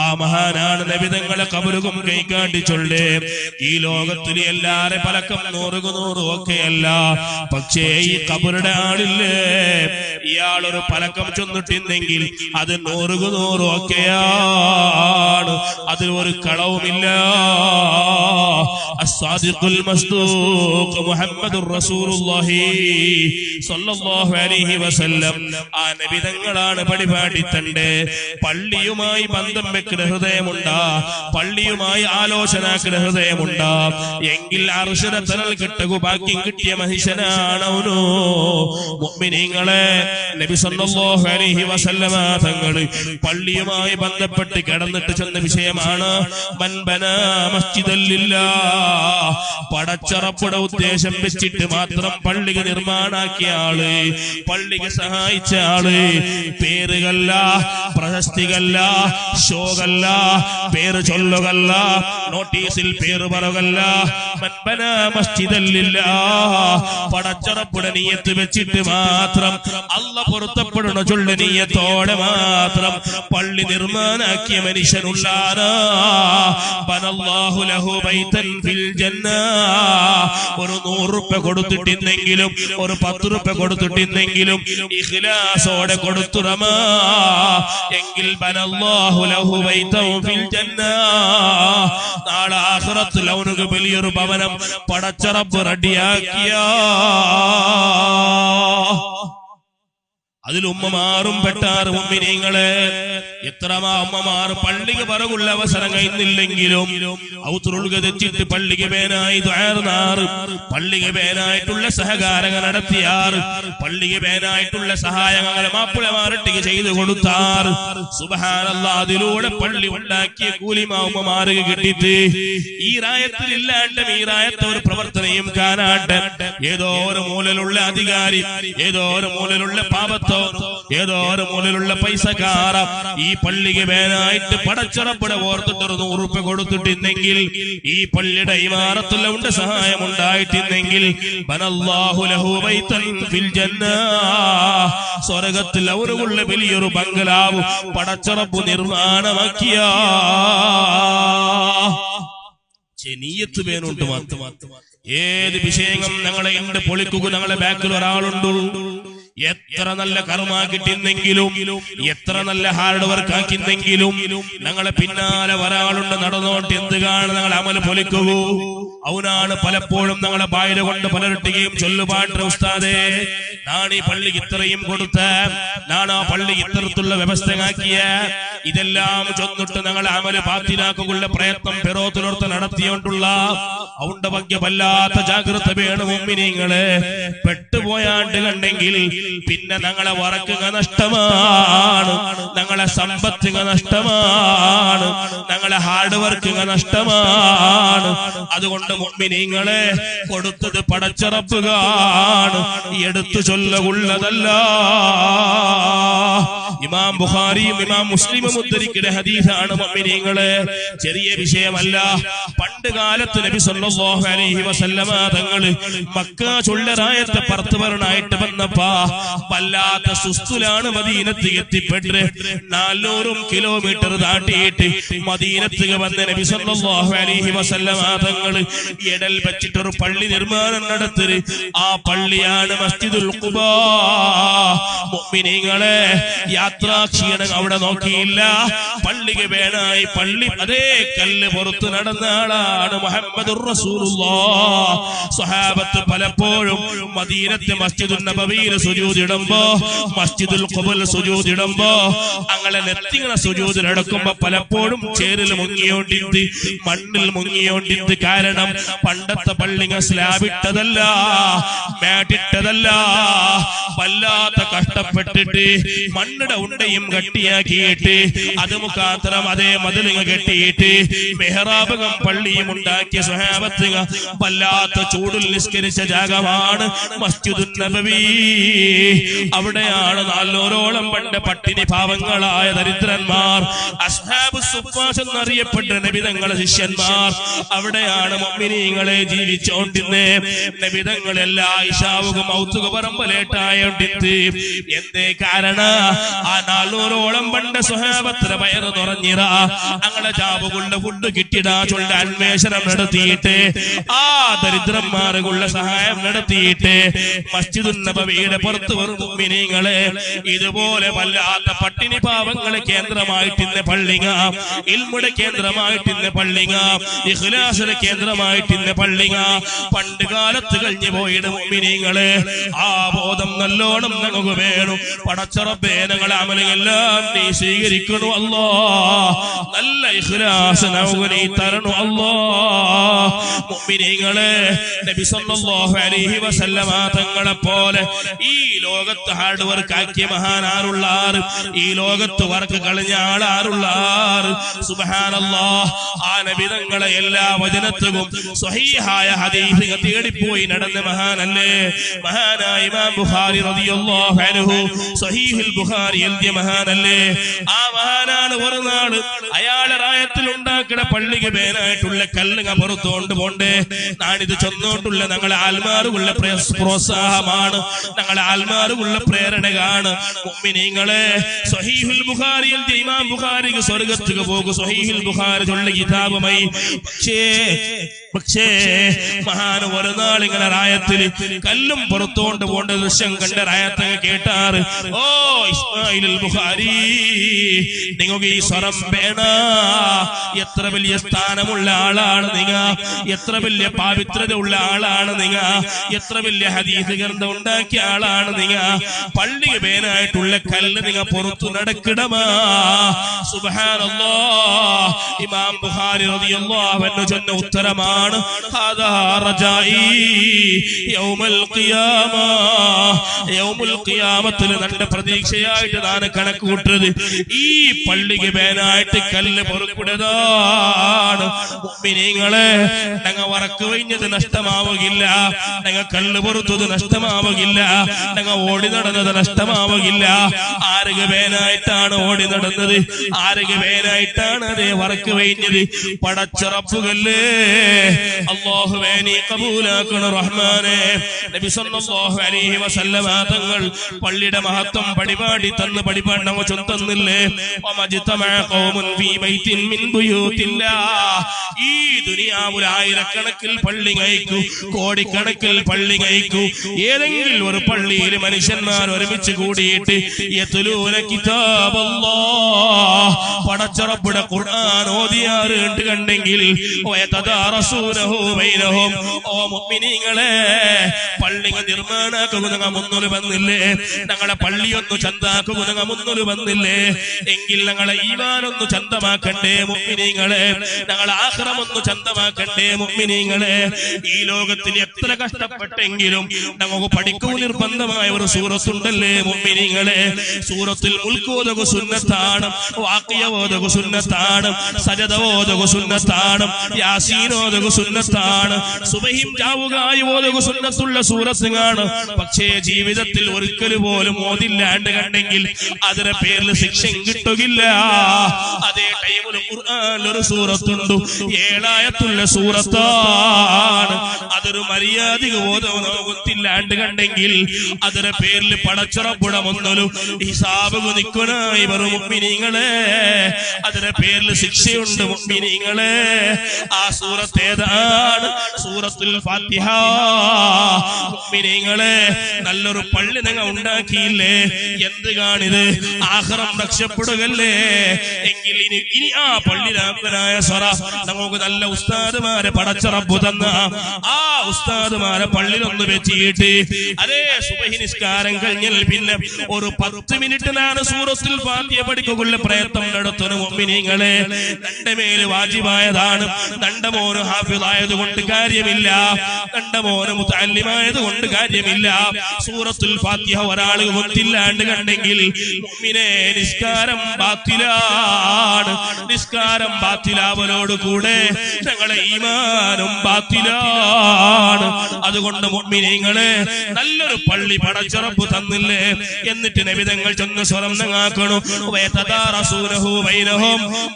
ആ മഹാനാണ് നബി തങ്ങളെ ഖബറും കൈകാട്ടി ചൊല്ലേ. ഈ ലോകത്തിൽ എല്ലാരെ പലക്കം 100 ഒക്കെയല്ല, പക്ഷേ ഈ ഖബറുടെ ആളില്ലേ, ഇയാളൊരു പലക്കം ചൊന്നിട്ടില്ലെങ്കിൽ അത് 100 ഒക്കെയാണ്. അതിൽ ഒരു കളവുമില്ല. അസ്സാദിഖുൽ മസ്ദൂഖ് മുഹമ്മദുർ റസൂലുള്ളാഹി സ്വല്ലല്ലാഹു അലൈഹി വസല്ലം. ആ നബി തങ്ങളാണ് പടിപാടി തന്റെ പള്ളിയുമായി ബന്ധം വെക്കുന്ന ഹൃദയമുണ്ടാ, പള്ളിയുമായി ആലോചനാക്കുന്ന ഹൃദയമുണ്ടാ എങ്കിൽ അർശിലെ തലൽ കിട്ടുക ഭാഗ്യം കിട്ടിയ മനുഷ്യനാണവനോ. മുഅ്മിനീങ്ങളെ, നബി സല്ലല്ലാഹു അലൈഹി വസല്ലമ തങ്ങൾ പള്ളിയുമായി ബന്ധപ്പെട്ട് കിടന്നിട്ട് ചെന്ന വിഷയമാണ് മൻ ബനാ മസ്ജിദൻ ലില്ലാഹ്. പടച്ചറപ്പുടെ ഉദ്ദേശം വെച്ചിട്ട് മാത്രം പള്ളിക്ക് നിർമ്മാണാക്കിയ ആള്, പള്ളിക്ക് സഹായിച്ച ആള്, പേരുകല്ല, പ്രശസ്തികല്ല, ഷോകല്ല, പേര് ചൊല്ലുകല്ല, നോട്ടീസിൽ പേര് പറകല്ല. മൻ ബനാ മസ്ജിദൻ ലില്ലാഹ്, പടച്ചറപ്പുടെ നിയ്യത്ത് വെച്ചിട്ട് മാത്രം, അല്ലാഹ് പൊരുത്തപ്പെടുന്ന ചൊല്ല നിയ്യത്തോടെ മാത്രം പള്ളി നിർമ്മാണാക്കിയ മനുഷ്യനുള്ളാണ്. ബനല്ലാഹു ലഹു ബൈതൻ ഫിൽ ജന്ന. ഒരു 100 രൂപ കൊടുത്തിട്ടില്ലെങ്കിലും, ഒരു 10 രൂപ കൊടുത്തിട്ടില്ലെങ്കിലും ഇഖ്ലാസോടെ കൊടുത്തുറമാ എങ്കിൽ ബനല്ലാഹു ലഹു ബൈതൻ ഫിൽ ജന്ന. നാളെ ആഖിറത്തിൽ അവനക്ക് വലിയൊരു ഭവനം പടച്ച റബ്ബ് റെഡിയാക്കിയ. അതിൽ ഉമ്മമാറും പെട്ടാറ്. മുഅ്മിനീങ്ങളെ, എത്ര ഉമ്മമാർ പള്ളിക്ക് പറകുള്ള അവസരം കഴിയുന്നില്ലെങ്കിലും ഔത്തുറുക തെച്ചിട്ട് പള്ളിക്ക് പേനായി ദുആർനാറ്, പള്ളിക്ക് പേനായിട്ടുള്ള സഹകാരങ്ങൾ നടത്തിയാറ്, പള്ളിക്ക് പേനായിട്ടുള്ള സഹായങ്ങൾ മാപ്പിളമാരട്ടിക്ക് ചെയ്തു കൊടുത്താറ്. സുബ്ഹാനല്ലാഹ്, അതിലൂടെ പള്ളി ഉണ്ടാക്കിയ കൂലിമാ ഉമ്മമാർക്ക് കിട്ടിയിട്ട് ഈ റായത്തിൽ ഇല്ലാണ്ട് ഈ റായത്തെ ഒരു പ്രവർത്തനയും കാണാണ്ട് ഏതോ ഒരു മൂലയിലുള്ള അധികാരി, ഏതോ ഒരു മൂലയിലുള്ള പാപത്തോ, ഏതോ ഒരു മൂലയിലുള്ള പൈസക്കാര ഈ പള്ളിക്ക് പേനായിട്ട് പടച്ചറപ്പുടെ ഓർത്തിട്ട് 100 രൂപ കൊടുത്തിട്ടില്ലെങ്കിൽ, ഈ പള്ളിയുടെ ഇമാറത്തുള്ള സഹായം ഉണ്ടായിട്ടില്ലെങ്കിൽ ബനല്ലാഹു ലഹു ബൈതൻ ഫിൽ ജന്ന. സ്വർഗ്ഗത്തിൽ അവരുള്ള വലിയൊരു ബംഗ്ലാവ് പടച്ചറപ്പ് നിർമ്മാണമാക്കിയ. നീയത്ത് വേനുണ്ട് മാത്രം. ഏത് വിഷയങ്ങളും ഞങ്ങളെ ഉണ്ട് പൊളിക്കുക, ഞങ്ങളെ ബാക്കിൽ ഒരാളുണ്ട്. എത്ര നല്ല കർമാക്കിട്ടിന്നെങ്കിലും, എത്ര നല്ല ഹാർഡ് വർക്ക് ആക്കിന്നെങ്കിലും ഞങ്ങളെ പിന്നാലെ ഒരാളുണ്ട് നടന്നോട്ട് എന്ത് കാണും ഞങ്ങൾ അമൽ പൊലിക്കൂ. അവനാണ് പലപ്പോഴും ഞങ്ങളെ ബായിര കൊണ്ട് പലരുടെയും ചൊല്ലുപാട്ട് ഉസ്താദേ നാണ് ഈ പള്ളിക്ക് ഇത്രയും കൊടുത്ത, നാണ് ആ പള്ളിക്ക് ഇത്തരത്തിലുള്ള വ്യവസ്ഥയാക്കിയ, ഇതെല്ലാം ചൊന്നിട്ട് ഞങ്ങളെ അമല് പാത്തിലാക്കുള്ള പ്രയത്നം പെറോത്തിലോർത്ത് നടത്തിയോണ്ടുള്ള അവന്റെ ഭാഗ്യ വല്ലാത്ത ജാഗ്രത വേണം മുഅ്മിനീങ്ങളെ. പെട്ടുപോയാണ്ട് കണ്ടെങ്കിൽ പിന്നെ ഞങ്ങളെ വറക്കുക നഷ്ടമാണ്, ഞങ്ങളെ സമ്പത്തുക നഷ്ടമാണ്, ഞങ്ങളെ ഹാർഡ് വർക്കുക നഷ്ടമാണ്. അതുകൊണ്ട് മുഅ്മിനീങ്ങളെ കൊടുത്തത് പടച്ച റബ്ബാണ്, എടുത്തു ചൊല്ലുള്ളതല്ല. ഇമാം ബുഖാരിയും ഇമാം മുസ്ലിമും ഉദ്ധരിക്കുന്ന ഹദീസാണ് മുഅ്മിനീങ്ങളെ, ചെറിയ വിഷയമല്ല. പണ്ട് കാലത്ത് നബി സല്ലല്ലാഹു അലൈഹി വസല്ലമ തങ്ങൾ മക്ക ചൊല്ലറായത്തെ പറത്തുവരനായിട്ട് വന്നപ്പോ വല്ലാത്ത സുസ്തുലാണ് മദീനത്ത് എത്തിപ്പെട്ട് 400 കിലോമീറ്റർ താണ്ടിയിട്ട് മദീനത്ത് വന്ന നബി സല്ലല്ലാഹു അലൈഹി വസല്ലമ തങ്ങൾ ഇടൽ വെച്ചിട്ടൊരു പള്ളി നിർമ്മാണം നടത്തി. ആ പള്ളിയാണ് മസ്ജിദുൽ ഖുബാ. മുഅ്മിനീങ്ങളെ യാത്രാക്ഷീണം അവിടെ നോക്കിയില്ല, പള്ളിക്ക് വേണായി പള്ളി അതേ കല്ല് പുറത്ത് നടന്ന ആളാണ് മുഹമ്മദുർ റസൂലുള്ളാഹ്. സ്വഹാബത്ത് പലപ്പോഴും മദീനത്തെ മസ്ജിദുൻ നബവിയിൽ സുജൂദിടുമ്പോ മസ്ജിദുൽ ഖുബൽ സുജൂദിടുമ്പോ അങ്ങനെ നെത്തിങ്ങനെ സുജൂദിലടക്കുമ്പോ പലപ്പോഴും ചേരിൽ മുങ്ങിയോണ്ടിട്ട് മണ്ണിൽ മുങ്ങിയോണ്ടിട്ട്. കാരണം പണ്ടത്തെ പള്ളിങ്ങ സ്ലാബിട്ടതല്ല, മാറ്റിട്ടതല്ല, വല്ലാത്ത കഷ്ടപ്പെട്ടിട്ട് മണ്ണിടെ ഉണ്ടയും കട്ടിയാക്കിയിട്ട് അത് മുഖാന്തരം അതേ മതിലിങ്ങ കെട്ടിയിട്ട് മെഹ്റാബും പള്ളിയും ഉണ്ടാക്കിയ സ്വഹാബത്തുക വല്ലാത്ത ചൂടിൽ നിസ്കരിച്ച ജാഗമാണ് മസ്ജിദുൻ നബവി. അവിടെയാണ് 400ഓളം പണ്ട് പട്ടിണി പാവങ്ങളായ ദരിദ്രന്മാർ അസ്ഹാബു സുഫ്ഫാസ് എന്നറിയപ്പെട്ട നബിതങ്ങളെ ശിഷ്യന്മാർ അവിടെയാണ് മുഅ്മിനീങ്ങളെ ജീവിച്ചോണ്ടിരുന്നേ. നബിതങ്ങളെല്ലാ ഇശാവുക മൗത്തുക പറമ്പലേട്ടായോണ്ടിട്ട്. എന്തേ കാരണ ആ 400ഓളം പണ്ട് സ്വഹാബത്തിന്റെ വയറ് നിറഞ്ഞിറ അങ്ങനെ ജാബുകളുടെ ഫുഡ് കിട്ടിടാ ചൊല്ല അന്വേഷണം നടത്തിയിട്ട് ആ ദരിദ്രന്മാർക്കുള്ള സഹായം നടത്തിയിട്ട് മസ്ജിദുൻ നബവിയുടെ പുറത്ത് വരും മുഅ്മിനീങ്ങളെ ഇതുപോലെ വല്ലാത്ത പട്ടിണി പാവങ്ങളെ കേന്ദ്രമായിട്ടിന്ന പള്ളിക, ഇൽമുടെ കേന്ദ്രമായിട്ടിന്ന പള്ളിക, ഇഖ്ലാസിന്റെ കേന്ദ്രമായിട്ടിന്ന പള്ളിക പണ്ട് കാലത്ത് കഴിഞ്ഞു പോയിട്ട് മുഅ്മിനീങ്ങളെ ആ ബോധം നല്ലോണം നമുക്ക് വേണം. പടച്ച റബ്ബേ ഞങ്ങളെ അമലുകളെല്ലാം നീ സ്വീകരിക്കണു അല്ലാ, നല്ല ഇഖ്ലാസ് നമുക്ക് നീ തരണു അല്ലാ. മുഅ്മിനീങ്ങളെ നബി സല്ലല്ലാഹു അലൈഹി വസല്ലമ തങ്ങളെ പോലെ ഈ ലോകത്ത് ഹാർഡ് വർക്ക് ആക്കിയ മഹാനാറുള്ളാർ, ഈ ലോകത്ത് വർക്ക് കളഞ്ഞ ആളാറുള്ളാർ. സുബ്ഹാനല്ലാഹ്, ആ നബി തങ്ങളെ എല്ലാ വചനത്തിലും സ്വഹീഹായ ഹദീസ് തേടിപ്പോയി നടന്ന മഹാനല്ലേ മഹാനായ ഇമാം ബുഖാരി റളിയല്ലാഹു അൻഹു. സ്വഹീഹുൽ ബുഖാരി എഴുതിയ മഹാനല്ലേ. ആ മഹാനാണ് ഒരു നാട് അയാളെ റായത്തിൽ ഉണ്ടാക്കുന്ന പള്ളിക്ക് പേരായിട്ടുള്ള കല്ലുക പുറത്തോണ്ട് പോണ്ടേ. നാണിത് ചൊന്നോണ്ടുള്ള ഞങ്ങളെ ആൽമാറുള്ള പ്രോത്സാഹമാണ്, ഞങ്ങളെ ആൽമാറുള്ള പ്രേരണയാണ്. മുഅ്മിനീങ്ങളെ സ്വഹീഹുൽ ബുഖാരി എഴുതിയ ഇമാം ബുഖാരിക്ക് സ്വർഗ്ഗത്തിലേക്ക് പോകും. സ്വഹീഹുൽ ബുഖാരി ചൊല്ല കിതാബുമായി. പക്ഷേ മഹാൻ ഒരു നാൾ ഇങ്ങനെ റായത്തിൽ കല്ലും പുറത്തോണ്ട് പോണ്ട ദൃശ്യം കണ്ട റായത്ത് കേട്ടാറ്. ഓ ഇസ്മായിലുൽ ബുഖാരി, നിങ്ങൾക്ക് ഈ സ്വരം വേണ, എത്ര വലിയ സ്ഥാനമുള്ള ആളാണ് നിങ്ങ, എത്ര വലിയ പാവിത്രത ഉള്ള ആളാണ് നിങ്ങ, എത്ര വലിയ ഹദീസ് ഗ്രന്ഥം ഉണ്ടാക്കിയ ആളാണ് നിങ്ങ. പള്ളിക്ക് പേനായിട്ടുള്ള കല്ല് നിങ്ങ പുറത്തു നടക്കിടമാ. സുബ്ഹാനല്ലാഹ്, ഇമാം ബുഖാരി റളിയല്ലാഹു അൻഹു ചൊന്ന ഉത്തരമാണ് ഹാദാ റജാഇ യൗമുൽ ഖിയാമ. യൗമുൽ ഖിയാമത്തിൽ നല്ല പ്രതീക്ഷയായിട്ട് ഞാൻ കണക്ക് കൂട്ടരുത് ഈ പള്ളിക്ക് പേനായിട്ട് കല്ല് പൊറുക്കിടതാണ്. മുഅ്മിനീങ്ങളെ ഞങ്ങൾ വറക്ക് കഴിഞ്ഞത് നഷ്ടമാവുകയില്ല, ഞങ്ങൾ കല്ല് പൊറുത്തത് നഷ്ടമാവുകയില്ല, ഞങ്ങൾ ഓടി നടന്നത് നഷ്ടമാവുകയില്ല. ആരുക പേനായിട്ടാണ് ഓടി നടന്നത്, ആരുക പേനായിട്ടാണ് അതേ വറക്ക് കഴിഞ്ഞത്. പടച്ചറപ്പുകല്ലേ അല്ലാഹുവേ നീ കബൂലാക്കണ റഹ്മാനെ. നബി സല്ലല്ലാഹു അലൈഹി വസല്ലമ തങ്ങൾ പള്ളിയുടെ മഹത്വം പരിപാടി തന്ന് പരിപാടി നമ്മ ചൊല്ലുന്നില്ലേ. വമജ്തമഅ ഖൗമുൻ ഫീ ബൈത്തിൻ മിൻ ബുയൂത്തില്ലാഹ്. ഈ ദുനിയാവിൽ ആയിരക്കണക്കിൽ പള്ളി കഴിക്കൂ, കോടിക്കണക്കിൽ പള്ളി കഴിക്കൂ. ഏതെങ്കിലും ഒരു പള്ളിയിൽ മനുഷ്യന്മാർ ഒരുമിച്ച് കൂടിയിട്ട് യത്ലൂന കിതാബല്ലാഹ്, പടച്ച റബ്ബുടെ ഖുർആൻ ഓതിയാറുണ്ട് കണ്ടെങ്കിൽ വയതദാറസൂനഹു ബൈനഹും. ഓ മുഅ്മിനീങ്ങളെ, പള്ളിക നിർമ്മാണാക്കുക നിങ്ങൾ മുന്നോട്ട് വന്നില്ലേ, ഞങ്ങളെ പള്ളിയൊന്നു ചന്താക്കുക നിങ്ങൾ മുന്നോട്ട് വന്നില്ലേ, എങ്കിൽ ഞങ്ങളെ ഈമാനൊന്നു ചന്തമാക്കണ്ടേ മുഅ്മിനീങ്ങളെ, ഞങ്ങളെ ആഖിറമൊന്നു ചന്തമാക്കണ്ടേ മുഅ്മിനീങ്ങളെ. ഈ ലോകത്തിൽ എത്ര കഷ്ടപ്പെട്ടെങ്കിലും നമുക്ക് പഠിക്കൂ നിർബന്ധമായ ഒരു സൂറത്തുണ്ടല്ലേ മുഅ്മിനീങ്ങളെ. സൂറത്തുൽ മുൽക്ക് ഓതുക സുന്നത്താണ്, വാഖിയ ഓതുക സുന്നത്താണ്, സജദ ഓതുക സുന്നത്താണ്, യാസീൻ ഓതുക സുന്നത്താണ്, സുബഹിം ജാവുകായി ഓതുക സുന്നത്തുള്ള സൂറത്തുകളാണ്. പക്ഷേ ജീവിതത്തിൽ ഒരിക്കൽ പോലും ഓതില്ലാണ്ട് കണ്ടെങ്കിൽ അതിന്റെ പേരിൽ ശിക്ഷ കിട്ടുകയില്ല. അതേ ടൈമിൽ ഖുർആനിൽ ഒരു സൂറത്തുണ്ട്, 7 ആയത്തുള്ള സൂറത്താണ്. അതൊരു മര്യാദ ഓതില്ലാണ്ട് കണ്ടെങ്കിൽ അതിന്റെ പേരിൽ പടച്ചറപ്പുടമൊന്നൊരു ഹിസാബ് നിൽക്കണായി വരും മുഅ്മിനീങ്ങളെ. അതിന്റെ പേരിൽ ശിക്ഷയുണ്ട് മുഅ്മിനീങ്ങളെ. ആ സൂറത്ത് ഏതാണ്? സൂറത്തുൽ ഫാത്തിഹ. മുഅ്മിനീങ്ങളെ, നല്ലൊരു പള്ളി നിങ്ങൾ ഉണ്ടാക്കിയില്ലേ, എന്ത് കാണിത്? ആഖിറം രക്ഷപ്പെടുകല്ലേ. എങ്കിൽ ഇനി ആ പള്ളിരാമനായ സ്വറ നമുക്ക് നല്ല ഉസ്താദുമാരെ പടച്ച റബ്ബ് തന്ന ആ ഉസ്താദുമാരെ പള്ളിയിലൊന്ന് വെച്ചിട്ട് അതേ സുബഹി നിസ്കാരം കഴിഞ്ഞാൽ പിന്നെ ഒരു 10 മിനിറ്റിനാണ് സൂറത്തുൽ ഫാത്തിഹ പഠിക്കുള്ള പ്രയത്നം നടത്തുന്ന മുഅ്മിനീങ്ങളെ. തന്റെ മേല് വാജിബായതാണ്. തന്റെ മോന് ഹാഫിളായത് കൊണ്ട് കാര്യമില്ല, തന്റെ മോന് മുതഅല്ലിമായത് കൊണ്ട് കാര്യമില്ല. സൂറത്തുൽ ഫാത്തിഹ ഒരാൾ ഒത്തില്ലാണ്ട് കണ്ടെങ്കിൽ മുഅ്മിനെ നിസ്കാരം ബാത്തിലാണ്. നിസ്കാരം ബാത്തിലാവലോട് കൂടെ ഞങ്ങളെ ഈമാനും ബാത്തിലാണ്. അതുകൊണ്ട് മുഅ്മിനീങ്ങളെ, നല്ലൊരു പള്ളി പടച്ച റബ്ബ് തന്നില്ലേ, എന്നിട്ട് നബി തങ്ങൾ ചെന്ന് സ്വരം നങ്ങാക്കണു.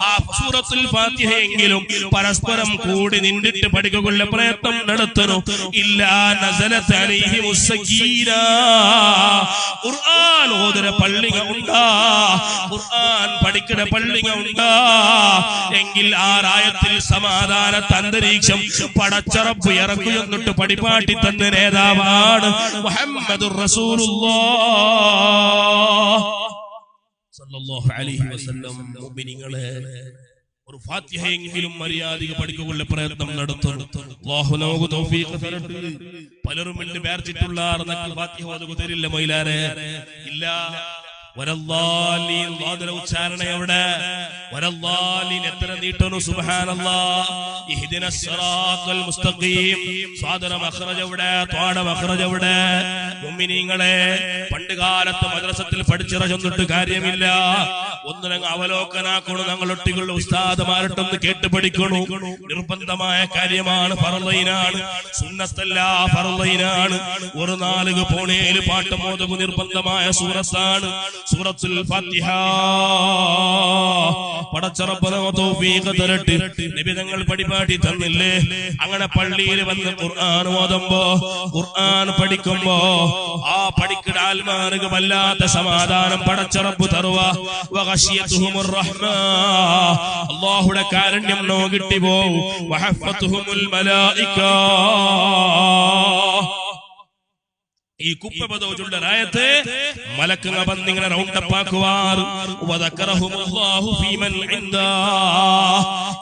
ആ സൂറത്തുൽ ഫാത്തിഹ എങ്കിലും പരസ്പരം കൂടി നിന്നിട്ട് പഠിക്കുള്ള പ്രയത്നം നടത്തണം. ഇല്ലാ നസലത് അലൈഹിമുസ് സകീന. ഖുർആൻ ഓതുന്ന പള്ളിക ഉണ്ടാ, ഖുർആൻ പഠിക്കുന്ന പള്ളിക ഉണ്ടാ എങ്കിൽ ആ ആയത്തിൽ സമാധാനത്തെ അന്തരീക്ഷം പടച്ച റബ്ബ് ഇറക്കു എന്നിട്ട് പഠിപ്പാട്ടി തന്ന നേതാവാണ് മുഹമ്മദുർ റസൂലുള്ളാഹ് സല്ലല്ലാഹു അലൈഹി വസല്ലം. മുഅ്മിനീങ്ങളെ, ഒരു ഫാത്തിഹയെങ്കിലും മര്യാദയ്ക്ക് പഠിക്കുള്ള പ്രയത്നം നടത്തുന്നു. അല്ലാഹു നമുക്ക് തൗഫീഖ് തരട്ടെ. പലരും ഇന്ന് ബേർച്ചിട്ടുള്ള ഫാത്തിഹ ഓതുക തരില്ല മൊയിലാരെ. ഇല്ല, വരല്ലാലീൻ വാദന ഉച്ചാരണ എവിടെ? വരല്ലാലീൻ എത്ര നീട്ടുന്നു? സുബ്ഹാനല്ലാഹ്. ഇഹ്ദിനസ് സിറാത്തൽ മുസ്തഖീം. സ്വാദന മഖ്റജ് എവിടെ? ത്വാട മഖ്റജ് എവിടെ? മുഅ്മിനീങ്ങളെ, പണ്ട് കാലത്ത് മദ്രസത്തിൽ പഠിച്ചിറങ്ങിട്ട് കാര്യമില്ല. ഒന്നിനങ്ങ് അവലോകനാക്കണം. ഞങ്ങളൊട്ടികളുടെ ഉസ്താദുമാരട്ടൊന്ന് കേട്ട് പഠിക്കണു. നിർബന്ധമായ കാര്യമാണ്, ഫർളൈനാണ്. സുന്നത്തല്ല, ഫർളൈനാണ്. ഒരു നാലുക പോണേല് പാട്ട് മോദക നിർബന്ധമായ സൂറത്താണ് സൂറത്തുൽ ഫാത്തിഹ. പടച്ച റബ്ബ് തൗഫീഖ് തരട്ടെ. നബി തങ്ങൾ പഠിപ്പാട്ടി തന്നില്ലേ? അങ്ങനെ പള്ളിയിൽ വന്ന് ഖുർആൻ ഓതുമ്പോ, ഖുർആൻ പഠിക്കുമ്പോ ആ പഠിക്കുന്ന ആൽമാർക്ക് വല്ലാത്ത സമാധാനം പടച്ച റബ്ബ് തരുവാ. വഗശിയതുഹുമുർ റഹ്മാ. അല്ലാഹുവിന്റെ കാരുണ്യം നോക്കിട്ടി പോവും. വഹഫത്തുഹുമുൽ മലായിക. ഈ കുപ്പബദോജുള്ള രായത്തെ മലക്കുകൾ വന്നിങ്ങനെ റൗണ്ടപ്പാക്കുവാർ. വദക്കറഹുമുല്ലാഹു ഫീമൻ ഇൻദാ.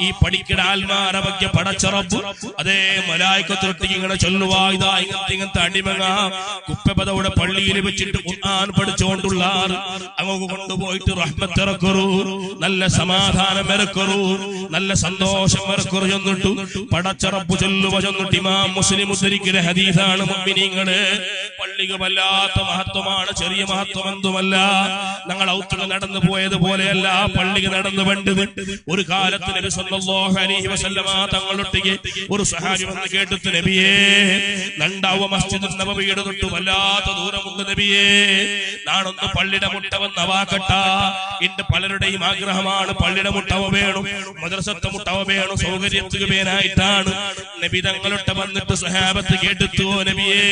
ഈ പഠിക്കുന്ന ആൽമാരെ ಬಗ್ಗೆ പടച്ച റബ്ബ് അതേ മലായികത്തൊട്ട് ഇങ്ങനെ ചൊല്ലുവാ. ഇതാ ഇങ്ങനത്തെ അടിമങ്ങ കുപ്പബദോടെ പള്ളിയിൽ വെച്ചിട്ട് ഖുർആൻ പഠിച്ചുകൊണ്ടുള്ള അങ്ങ് കൊണ്ടുപോയിട്ട് റഹ്മത്ത് ഇറക്കറൂ, നല്ല സമാധാനം ഇറക്കറൂ, നല്ല സന്തോഷം ഇറക്കറൂ എന്നിട്ടു പടച്ച റബ്ബ് ചൊല്ലുവ. ചെന്നിട്ട് ഇമാം മുസ്ലിം ഉദ്ധരിക്കുന്ന ഹദീസാണ്. മുഅ്മിനീങ്ങളെ, പള്ളിക്ക് വല്ലാത്ത മഹത്വമാണ്, ചെറിയ മഹത്വം എന്തുമല്ല. ഞങ്ങൾ ഔത്തുകൾ നടന്നു പോയതുപോലെയല്ല പള്ളിക്ക് നടന്നു വേണ്ടത്. ഒരു കാലത്ത് നബി സല്ലല്ലാഹു അലൈഹി വസല്ലമ തങ്ങളൊട്ടിಗೆ ഒരു സഹാബി വന്ന് കേട്ടിട്ട്, നബിയേ, നണ്ടാവ മസ്ജിദ് നബവിയുടെ തൊട്ട് വല്ലാത്ത ദൂരമുണ്ട് നബിയേ, നാണൊന്ന് പള്ളിയുടെ മുട്ട വന്നവാക്കട്ട. എന്റെ പലരുടെയും ആഗ്രഹമാണ് പള്ളിയുടെ മുട്ടവ വേണം, മദ്രസത്തെ മുട്ടവ വേണം, സൗകര്യത്തിന് വേനായിട്ടാണ്. നബി തങ്ങളൊട്ട വന്നിട്ട് സഹാബത്ത് കേട്ടിട്ടോ, നബിയേ,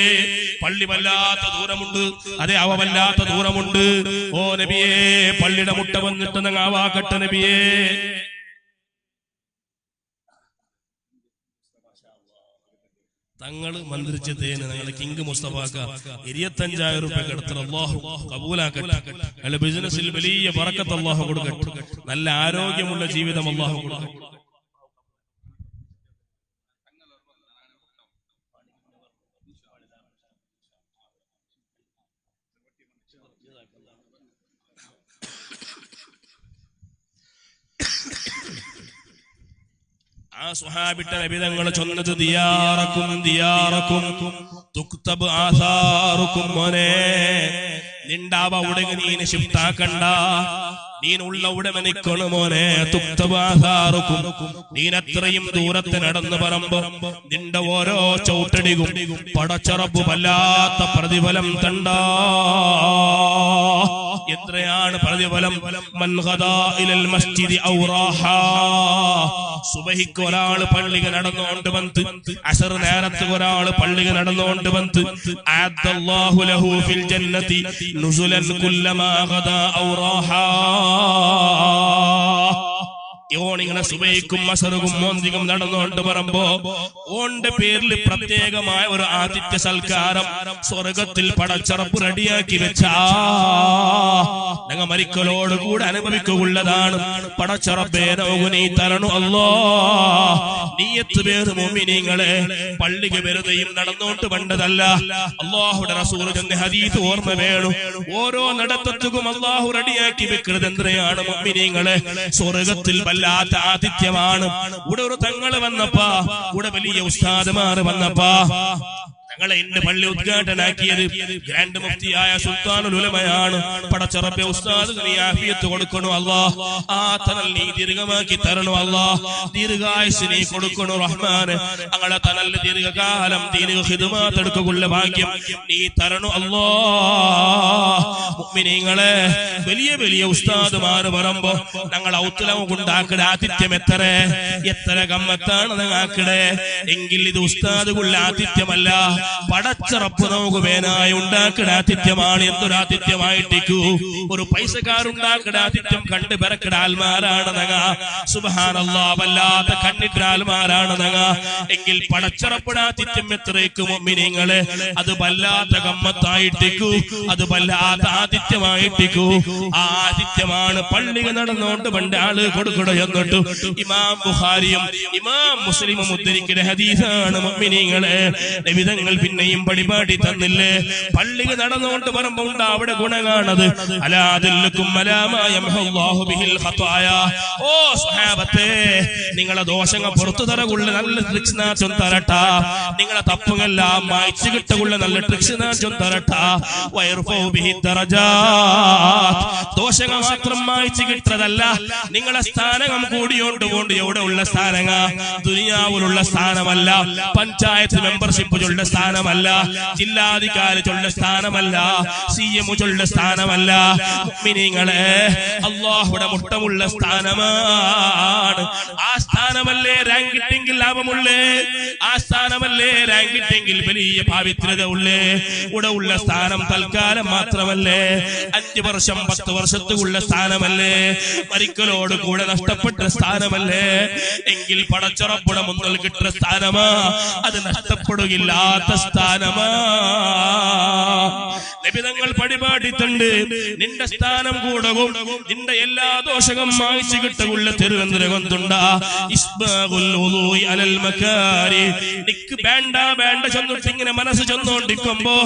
പള്ളി വല്ലാത്ത ദൂരമുണ്ട്, അതെ അവ വല്ലാത്ത ദൂരമുണ്ട്. ഓ നബിയേ, പള്ളിയുടെ മുട്ട വന്നിട്ട് നങ്ങാവാക്കട്ടെ നബിയേ. തങ്ങൾ മന്ത്രിച്ചതേന് ഞങ്ങളെ കിങ് മുസ്തഫാക്ക 25,000 രൂപ എടുത്ത് അല്ലാഹു കബൂലാക്കട്ടെ. അയാളുടെ ബിസിനസ്സിൽ വലിയ ബറക്കത്ത് അല്ലാഹു കൊടുക്കട്ടെ. നല്ല ആരോഗ്യമുള്ള ജീവിതം അല്ലാഹു കൊടുക്കട്ടെ. ആ സ്വഹാബിയുടെ നബി തങ്ങൾ ചൊന്നത് ദിയാറക്കും ദിയാറക്കും തുക്തബ് ആസാറുക്കും മോനെ നിണ്ടാവ ഉടനെ നീന് ഷിഫ്റ്റാക്കണ്ട നീനുള്ള ഉടമ നിൽക്കണു മോനെ തുക്തബ് ആസാറുക്കും നീനത്രയും ദൂരത്ത് നടന്നു പറമ്പോ നിന്റെ ഓരോ ചവിട്ടടികും പടച്ചറപ്പ് വല്ലാത്ത പ്രതിഫലം തണ്ടാ എത്രയാണ് പ്രതിഫലം മൻ ഗദാ ഇലൽ മസ്ജിദി ഔ റാഹാ സുബഹിക്ക് ഒരാൾ പള്ളിക നടന്നുകൊണ്ട് വന്ന് അസർ നേരത്ത് ഒരാൾ പള്ളിക നടന്നുകൊണ്ട് വന്ന് അഅദ്ദല്ലാഹു ലഹു ഫിൽ ജന്നതി നുസുലൻ കുല്ലമാ ഗദാ ഔ റാഹാ ഓണിങ്ങനെ സുബൈക്കും അസറും മോന്തികം നടന്നുകൊണ്ട് പറയുമ്പോ ഓന്റെ പേരിൽ പ്രത്യേകമായ ഒരു ആതിഥ്യ സൽക്കാരം സ്വർഗത്തിൽ പടച്ചറപ്പ് റെഡിയാക്കി വെച്ചാ ഞങ്ങൾ മരിക്കലോട് കൂടെ അനുഭവിക്കുള്ളതാണ്. പടച്ചറപ്പേ നമുക്ക് നീ തരണു അല്ലാ. നീയത്ത് പേര് മുഅ്മിനീങ്ങളെ പള്ളിക്ക് വെറുതെയും നടന്നോണ്ട് വേണ്ടതല്ല. അല്ലാഹുവിന്റെ റസൂൽ ചെന്ന ഹദീസ് ഓർമ്മ വേണം. ഓരോ നടത്തത്തും അല്ലാഹു റെഡിയാക്കി വെക്കുന്നത് എന്തിനാണ് മുഅ്മിനീങ്ങളെ? സ്വർഗത്തിൽ വല്ലാത്ത ആതിഥ്യമാണ്. ഇവിടെ ഒരു തങ്ങള് വന്നപ്പാ, ഇവിടെ വലിയ ഉസ്താദുമാർ വന്നപ്പാ, ഞങ്ങളെ ഇന്ന് പള്ളി ഉദ്ഘാടനാക്കിയത് ഗ്രാൻഡ് മുഫ്തിയായ സുൽത്താനുൽ ഉലമയാണ്. പടച്ചറപ്പെ ഉസ്താദ് നീ ആഫിയത്ത് കൊടുക്കണു അല്ലാ. ആ തണൽ നീ ദീർഘമാക്കി തരണു അല്ലാ. ദീർഘായുസ് നീ കൊടുക്കണു റഹ്മാന്. ഞങ്ങളെ തണൽ ദീർഘകാലം ദീർഘ ഖിദ്മത്ത് എടുക്കുള്ള ഭാഗ്യം നീ തരണു അല്ലാ. മുഅ്മിനീങ്ങളെ വലിയ വലിയ ഉസ്താദുമാർ പറയുമ്പോ ഞങ്ങൾ ഔത്തലം കൊണ്ടാക്കട ആതിഥ്യം എത്ര ഗമ്മത്താണ് ഞങ്ങാക്കടെ. എങ്കിൽ ഇത് ഉസ്താദുള്ള ആതിഥ്യമല്ല, പടച്ചറപ്പ് നമുക്ക് വേനായി ഉണ്ടാക്കട ആതിഥ്യമാണ്. എന്തൊരു ആതിഥ്യമായിട്ടേക്കു ഒരു പൈസക്കാരുണ്ടാക്കട ആതിഥ്യം കണ്ട് പിറക്കട ആൽമാരാണ് നങ്ങ. സുബ്ഹാനല്ലാഹ് വല്ലാത്ത കണ്ണിട്ട ആൽമാരാണ് നങ്ങ. എങ്കിൽ പടച്ചറപ്പട ആതിഥ്യം എത്രയ്ക്കും മുഅ്മിനീങ്ങളെ അത് വല്ലാത്ത ഗമ്മത്തായിട്ടേക്കു, അത് വല്ലാത്ത ആതിഥ്യമായിട്ടേക്കു. ആ ആതിഥ്യമാണ് പള്ളിക നടന്നുകൊണ്ട് പണ്ട് ആള് കൊടുക്കട എന്നിട്ട് ഇമാം ബുഖാരിയും ഇമാം മുസ്ലിമും ഉദ്ധരിക്കുന്ന ഹദീസാണ്. മുഅ്മിനീങ്ങളെ നബിതങ്ങൾ പിന്നെയും പരിപാടി തന്നില്ലേ? പള്ളിക നടന്നുകൊണ്ട് പറയുമ്പോ ഉണ്ട് അവിടെ ഗുണകാണത്. അലാ അദുല്ലുക്കും അലാ മാ യംഹുല്ലാഹു ബിഹിൽ ഖതായ. ഓ സ്വഹാബത്തെ, നിങ്ങളെ ദോഷങ്ങൾ പുറത്തു തരകുള്ള നല്ല ട്രിക്സ് നാ ചൊന്തരട്ട. നിങ്ങളെ തപ്പുകളെല്ലാം മായ്ച്ചു കിട്ടുള്ള നല്ല ട്രിക്സ് നാ ചൊന്തരട്ട. വയർഫു ബിഹി ദറജാത്ത്. ദോഷങ്ങൾ മാത്രം മായ്ച്ചു കിട്ടതല്ല, നിങ്ങളെ സ്ഥാനം കൂടിയോണ്ട് കൊണ്ട് എവിടെ ഉള്ള സ്ഥാനങ്ങ? ദുനിയാവിലുള്ള സ്ഥാനമല്ല, പഞ്ചായത്ത് മെമ്പർഷിപ്പ് ചൊല്ല സ്ഥാനമല്ല, ജില്ലാധികാരി ചൊല്ല സ്ഥാനമല്ല, CM ചൊല്ല സ്ഥാനമല്ല. മുഅ്മിനീങ്ങളെ അല്ലാഹുവിന്റെ മുട്ടമുള്ള സ്ഥാനമാണ്. ആ സ്ഥാനമല്ലേ റാങ്ക് കിട്ടെങ്കിൽ ലാഭമുള്ളേ? ആ സ്ഥാനമല്ലേ റാങ്ക് കിട്ടെങ്കിൽ വലിയ പവിത്രത ഉള്ളേ? ഇവിടെ ഉള്ള സ്ഥാനം തൽക്കാലം മാത്രമല്ലേ? 5 വർഷം 10 വർഷത്തുള്ള സ്ഥാനമല്ലേ? മരിക്കലോട് കൂടെ നഷ്ടപ്പെട്ട സ്ഥാനമല്ലേ? എങ്കിൽ പടച്ചറപ്പുടെ മുന്നിൽ കിട്ടുന്ന സ്ഥാനമാ, അത് നഷ്ടപ്പെടുകയില്ലാത്ത സ്ഥാനമാ. നബിതങ്ങൾ പരിപാടിത്തുണ്ട്. നിന്റെ സ്ഥാനം കൂടവും നിന്റെ എല്ലാ ദോഷവും മായ്ച്ചു കിട്ടുള്ള തിരുവനന്തപുരത്തുണ്ട നിക്ക് വേണ്ട വേണ്ട ചെന്നിട്ട് ഇങ്ങനെ മനസ്സ് ചെന്നോണ്ടിരിക്കുമ്പോ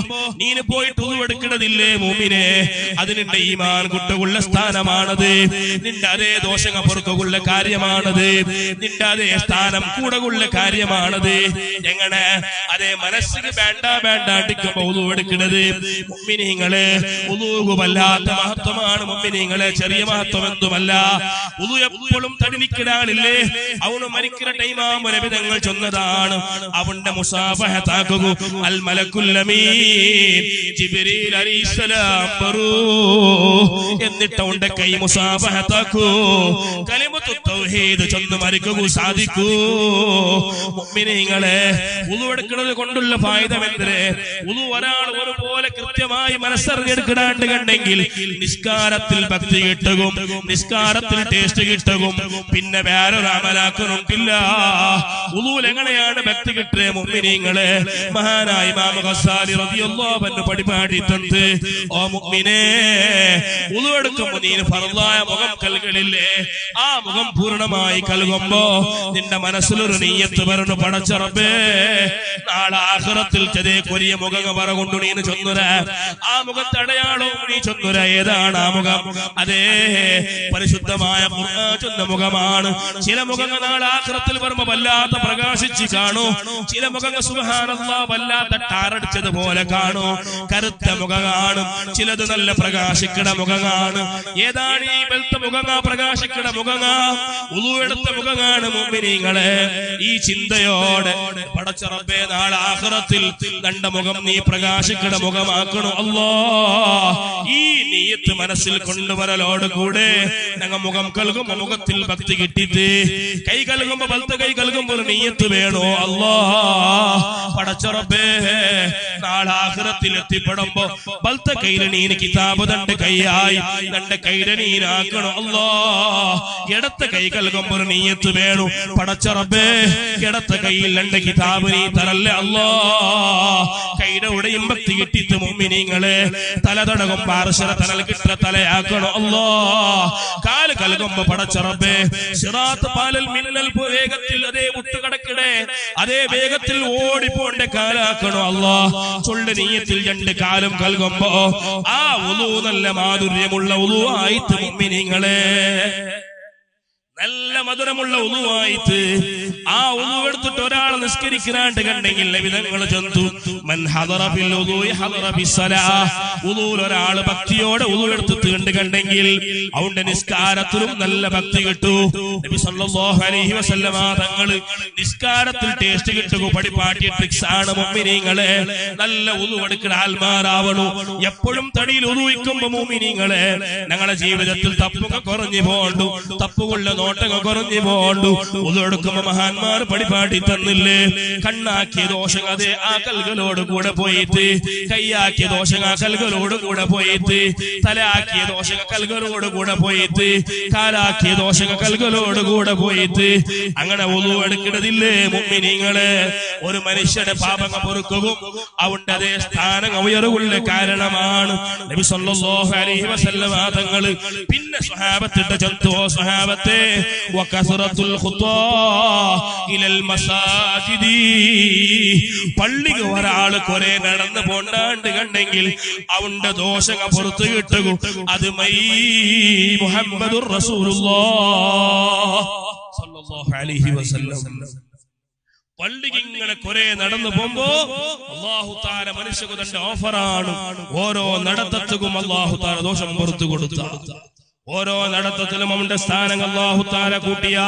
നീന് പോയിട്ട് ഉരുവെടുക്കണതില്ലേ മൂമിനെ? അത് നിന്റെ ഈമാൻ കുട്ടുള്ള സ്ഥാനമാണത്. നിന്റെ അതേ ദോഷങ്ങൾ പൊറുക്കുള്ള കാര്യമാണത്. നിന്റെ അതേ സ്ഥാനം കൂടകുള്ള കാര്യമാണത്. എങ്ങനെ അതേ മനസ്സിന് വേണ്ട വേണ്ട അടിക്കുമ്പോ ഉരുവെടുക്കുന്നത്? മുഅ്മിനീങ്ങളെ ഉളൂഹ് വല്ലാത്ത മഹത്വമാണ്. മുഅ്മിനീങ്ങളെ ചെറിയ മഹത്വം എന്തുമല്ല. ഉളൂ എപ്പോഴും തടിനിക്കലാണില്ലേ? അവന് മരിക്കുന്ന ടൈമാകുമ്പോൾ നബി തങ്ങൾ ചൊന്നതാണ്, അവന്റെ മുസാഫഹത്താക്കു അൽ മലക്കുൽ അമീൻ ജിബ്രീൽ അലൈഹിസ്സലാം വരൂ. എന്നിട്ട് അവന്റെ കൈ മുസാഫഹത്താക്കു കലിമത്തു തൗഹീദ് ചൊന്ന് മരിക്കൂ സാധിക്കൂ. മുഅ്മിനീങ്ങളെ ഉളൂ എടുക്കുന്നത് കൊണ്ടുള്ള ഫായിദ എന്തിനെ? ഉളൂ ഒരാൾ ഒരുപോലെ കൃത്യമായി മനസ്സറിഞ്ഞെടുക്കിടാണ്ട് കണ്ടെങ്കിൽ നിസ്കാരത്തിൽ ഭക്തി കിട്ടും, നിസ്കാരത്തിൽ ടേസ്റ്റ് കിട്ടും, പിന്നെ വേറൊരു അമലാക്കുന്നുണ്ടില്ല. ഉളൂൽ എങ്ങനെയാണ് ഭക്തി കിട്ടുക? മുഅ്മിനീങ്ങളെ മഹാനായ ഇമാം ഗസ്സാലി റളിയല്ലാഹു അൻഹു പരിപാടി തന്ന്, ഓ മുഅ്മിനേ, ഉളൂ എടുക്കുമ്പോൾ നീ ഫർളായ മുഖം കൽകളില്ലേ? ആ മുഖം പൂർണ്ണമായി കൽകുമ്പോ നിന്റെ മനസ്സിലൊരു നിയ്യത്ത് പറഞ്ഞു, പടച്ച റബ്ബേ നാളെ ആഖിറ ആഖിറത്തിൽ ചെതേ കൊരിയ മുഖം പറകൊണ്ടു നീ ചൊന്നുര ആ മുഖത്തെ അടയാളവും നീ ചൊന്നുര ഏതാണ് ആ മുഖം അതേ പരിശുദ്ധമായ ഖുർആൻ ചൊന്ന മുഖമാണ് ചില മുഖങ്ങൾ നാളെ ആഖിറത്തിൽ വരുമ്പോൾ വല്ലാത്ത പ്രകാശിച്ച് കാണൂ ചില മുഖങ്ങൾ സുബ്ഹാനല്ലാഹ് വല്ലാത്ത ടാറടിച്ചതുപോലെ കാണൂ കറുത്ത മുഖമാണ് ചിലത് നല്ല പ്രകാശിക്കണ മുഖമാണ് ഏതാണ് ഈ വെളുത്ത മുഖങ്ങ പ്രകാശിക്കണ മുഖങ്ങ ഉളു എടുത്ത മുഖമാണ് മുഅ്മിനീങ്ങളെ ഈ ചിന്തയോടെ പടച്ച റബ്ബേ നാളെ ആഖിറത്തിൽ തന്റെ മുഖം നീ പ്രകാശിക്കണ മുഖമാക്കണോ അല്ലാഹ് ഈ നിയ്യത്ത് മനസ്സിൽ കൊണ്ടുവരലോട് കൂടെ ഞങ്ങൾ മുഖം കൽകുമ്പോ മുഖത്തിൽ ഭക്തി കിട്ടിയിട്ട് കൈ കൽകുമ്പോ വലത്തെ കൈ കൽകുമ്പോ ഒരു നിയ്യത്ത് വേണോ അല്ലാഹ് പടച്ച റബ്ബേ നാളെ ആഖിറത്തിൽ എത്തിപ്പെടുമ്പോ വലത്തെ കൈയിൽ നീ കിതാബ് തന്റെ കൈയായി തന്റെ കൈയിലെ നീനാക്കണോ അല്ലാഹ് ഇടത്തെ കൈ കൽകുമ്പോ ഒരു നിയ്യത്ത് വേണു പടച്ച റബ്ബേ ഇടത്തെ കൈയിൽ രണ്ട് കിതാബ് നീ തരല്ലേ അല്ലാഹ് കൈയുടെ ഉടയും ഭക്തി കിട്ടിയിട്ട് മുഅ്മിനീങ്ങളെ തല തടകുമ്പോ അർശന തലൽ കിട്ട തലയാക്കണോ അല്ലാഹ് കാല് കൽകുമ്പോ പടച്ച റബ്ബേ സിറാത്ത് പാലൽ മിന്നൽ വേഗത്തിൽ അതേ മുട്ടുകടക്കിടെ അതേ വേഗത്തിൽ ഓടിപ്പോണ്ട കാലാക്കണോ അല്ലാഹ് ചൊല്ല് നീയത്തിൽ രണ്ട് കാലും കൽകുമ്പോ ആ ഉളു നല്ല മാധുര്യമുള്ള ഉളു ആയിട്ട് മുഅ്മിനീങ്ങളെ നല്ല മധുരമുള്ള ഉളുവായിട്ട് ആ ഉളു എടുത്തിട്ട് ഒരാൾ നിസ്കരിക്കാണ്ട് കണ്ടെങ്കിൽ വിധങ്ങൾ ചൊന്തു മൻ ഹദറ ബിൽ ഉളൂഇ ഹദറ ബിസ്സലാഹ് ഉളൂൽ ഒരാൾ ഭക്തിയോടെ ഉളു എടുത്തിട്ട് കണ്ടെങ്കിൽ അവന്റെ നിസ്കാരത്തിലും നല്ല ഭക്തി കിട്ടൂ നബി സല്ലല്ലാഹു അലൈഹി വസല്ലമ തങ്ങൾ നിസ്കാരത്തിൽ ടേസ്റ്റ് കിട്ടുക പടിപാട്ടിയ ട്രിക്സ് ആണ് മുഅ്മിനീങ്ങളെ നല്ല ഉളു എടുക്കുന്ന ആൽമാരാവണു എപ്പോഴും തടിയിൽ ഉളുവിക്കുമ്പോ മുഅ്മിനീങ്ങളെ ഞങ്ങളുടെ ജീവിതത്തിൽ തപ്പുക കുറഞ്ഞു പോണ്ടു തപ്പുകൊള്ള നോട്ടങ്ങൾ കുറഞ്ഞു പോണ്ടു ഉളെടുക്കുമ്പോ മഹാന്മാർ പടിപാടി തന്നില്ലേ കണ്ണാക്കിയ ദോഷം അതേ ആ കൽകളോട് കൂടെ പോയിട്ട് കൈയാക്കിയ ദോഷം ആ കൽകളോട് കൂടെ പോയിട്ട് തലയാക്കിയ ദോഷം കൽകളോട് കൂടെ പോയിട്ട് കാലാക്കിയ ദോഷം കൽകളോട് കൂടെ പോയിട്ട് അങ്ങനെ ഉളു എടുക്കുന്നതില്ലേ മുഅ്മിനീങ്ങളെ ഒരു മനുഷ്യന്റെ പാപങ്ങൾ പൊറുക്കുകയും അവന്റെ അതേ സ്ഥാനം ഉയർവുള്ള കാരണമാണ് നബി സല്ലല്ലാഹു അലൈഹി വസല്ലം തങ്ങൾ പിന്നെ സ്വഹാബത്തിന്റെ ചന്തോ സ്വഹാബത്തെ വകസറത്തുൽ ഖുത്താ ഇലൽ മസാജിദി പള്ളിക്ക് ഒരാൾ കുറെ നടന്നു പോണ്ടാണ്ട് കണ്ടെങ്കിൽ അവന്റെ ദോഷങ്ങൾ പുറത്തു കിട്ടുക അത് മൈ മുഹമ്മദുർ റസൂലുള്ളാഹ് സല്ലല്ലാഹു അലൈഹി വസല്ലം പള്ളിക്ക് ഇങ്ങനെ കുറെ നടന്നു പോകുമ്പോ അല്ലാഹു തആല മനുഷ്യക്ക് തന്റെ ഓഫറാണ് ഓരോ നടത്തത്തും അല്ലാഹു തആല ദോഷം പുറത്തു കൊടുത്ത ഓരോ നടത്തത്തിലും അവന്റെ സ്ഥാനം അല്ലാഹു തആല കൂട്ടിയ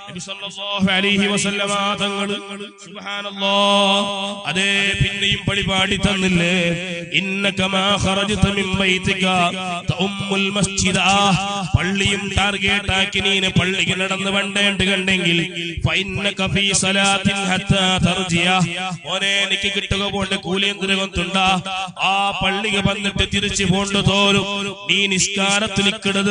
നബി സല്ലല്ലാഹു അലൈഹി വസല്ലമ തങ്ങൾ സുബ്ഹാനല്ലാഹ് അതേ പിന്നെയും പടിപാടി തന്നില്ലേ ഇന്നക മാ ഖറജത മിൻ ബൈതിക തഉമ്മുൽ മസ്ജിദ പള്ളിയും ടാർഗറ്റ് ആക്കി നീ പള്ളിക്ക് നടന്നു വണ്ടേണ്ട് കണ്ടെങ്കിൽ ഫഇന്നക ഫീ സലാത്തിൻ ഹത്താ തർജിയ ഓനെ എനിക്ക് കിട്ടുക പോണ്ട് കൂലി എന്തിനുകൊണ്ടുണ്ടാ ആ പള്ളിക്ക് വന്നിട്ട് തിരിച്ചു പോണ്ട് തോരും നീ നിസ്കാരത്തിൽ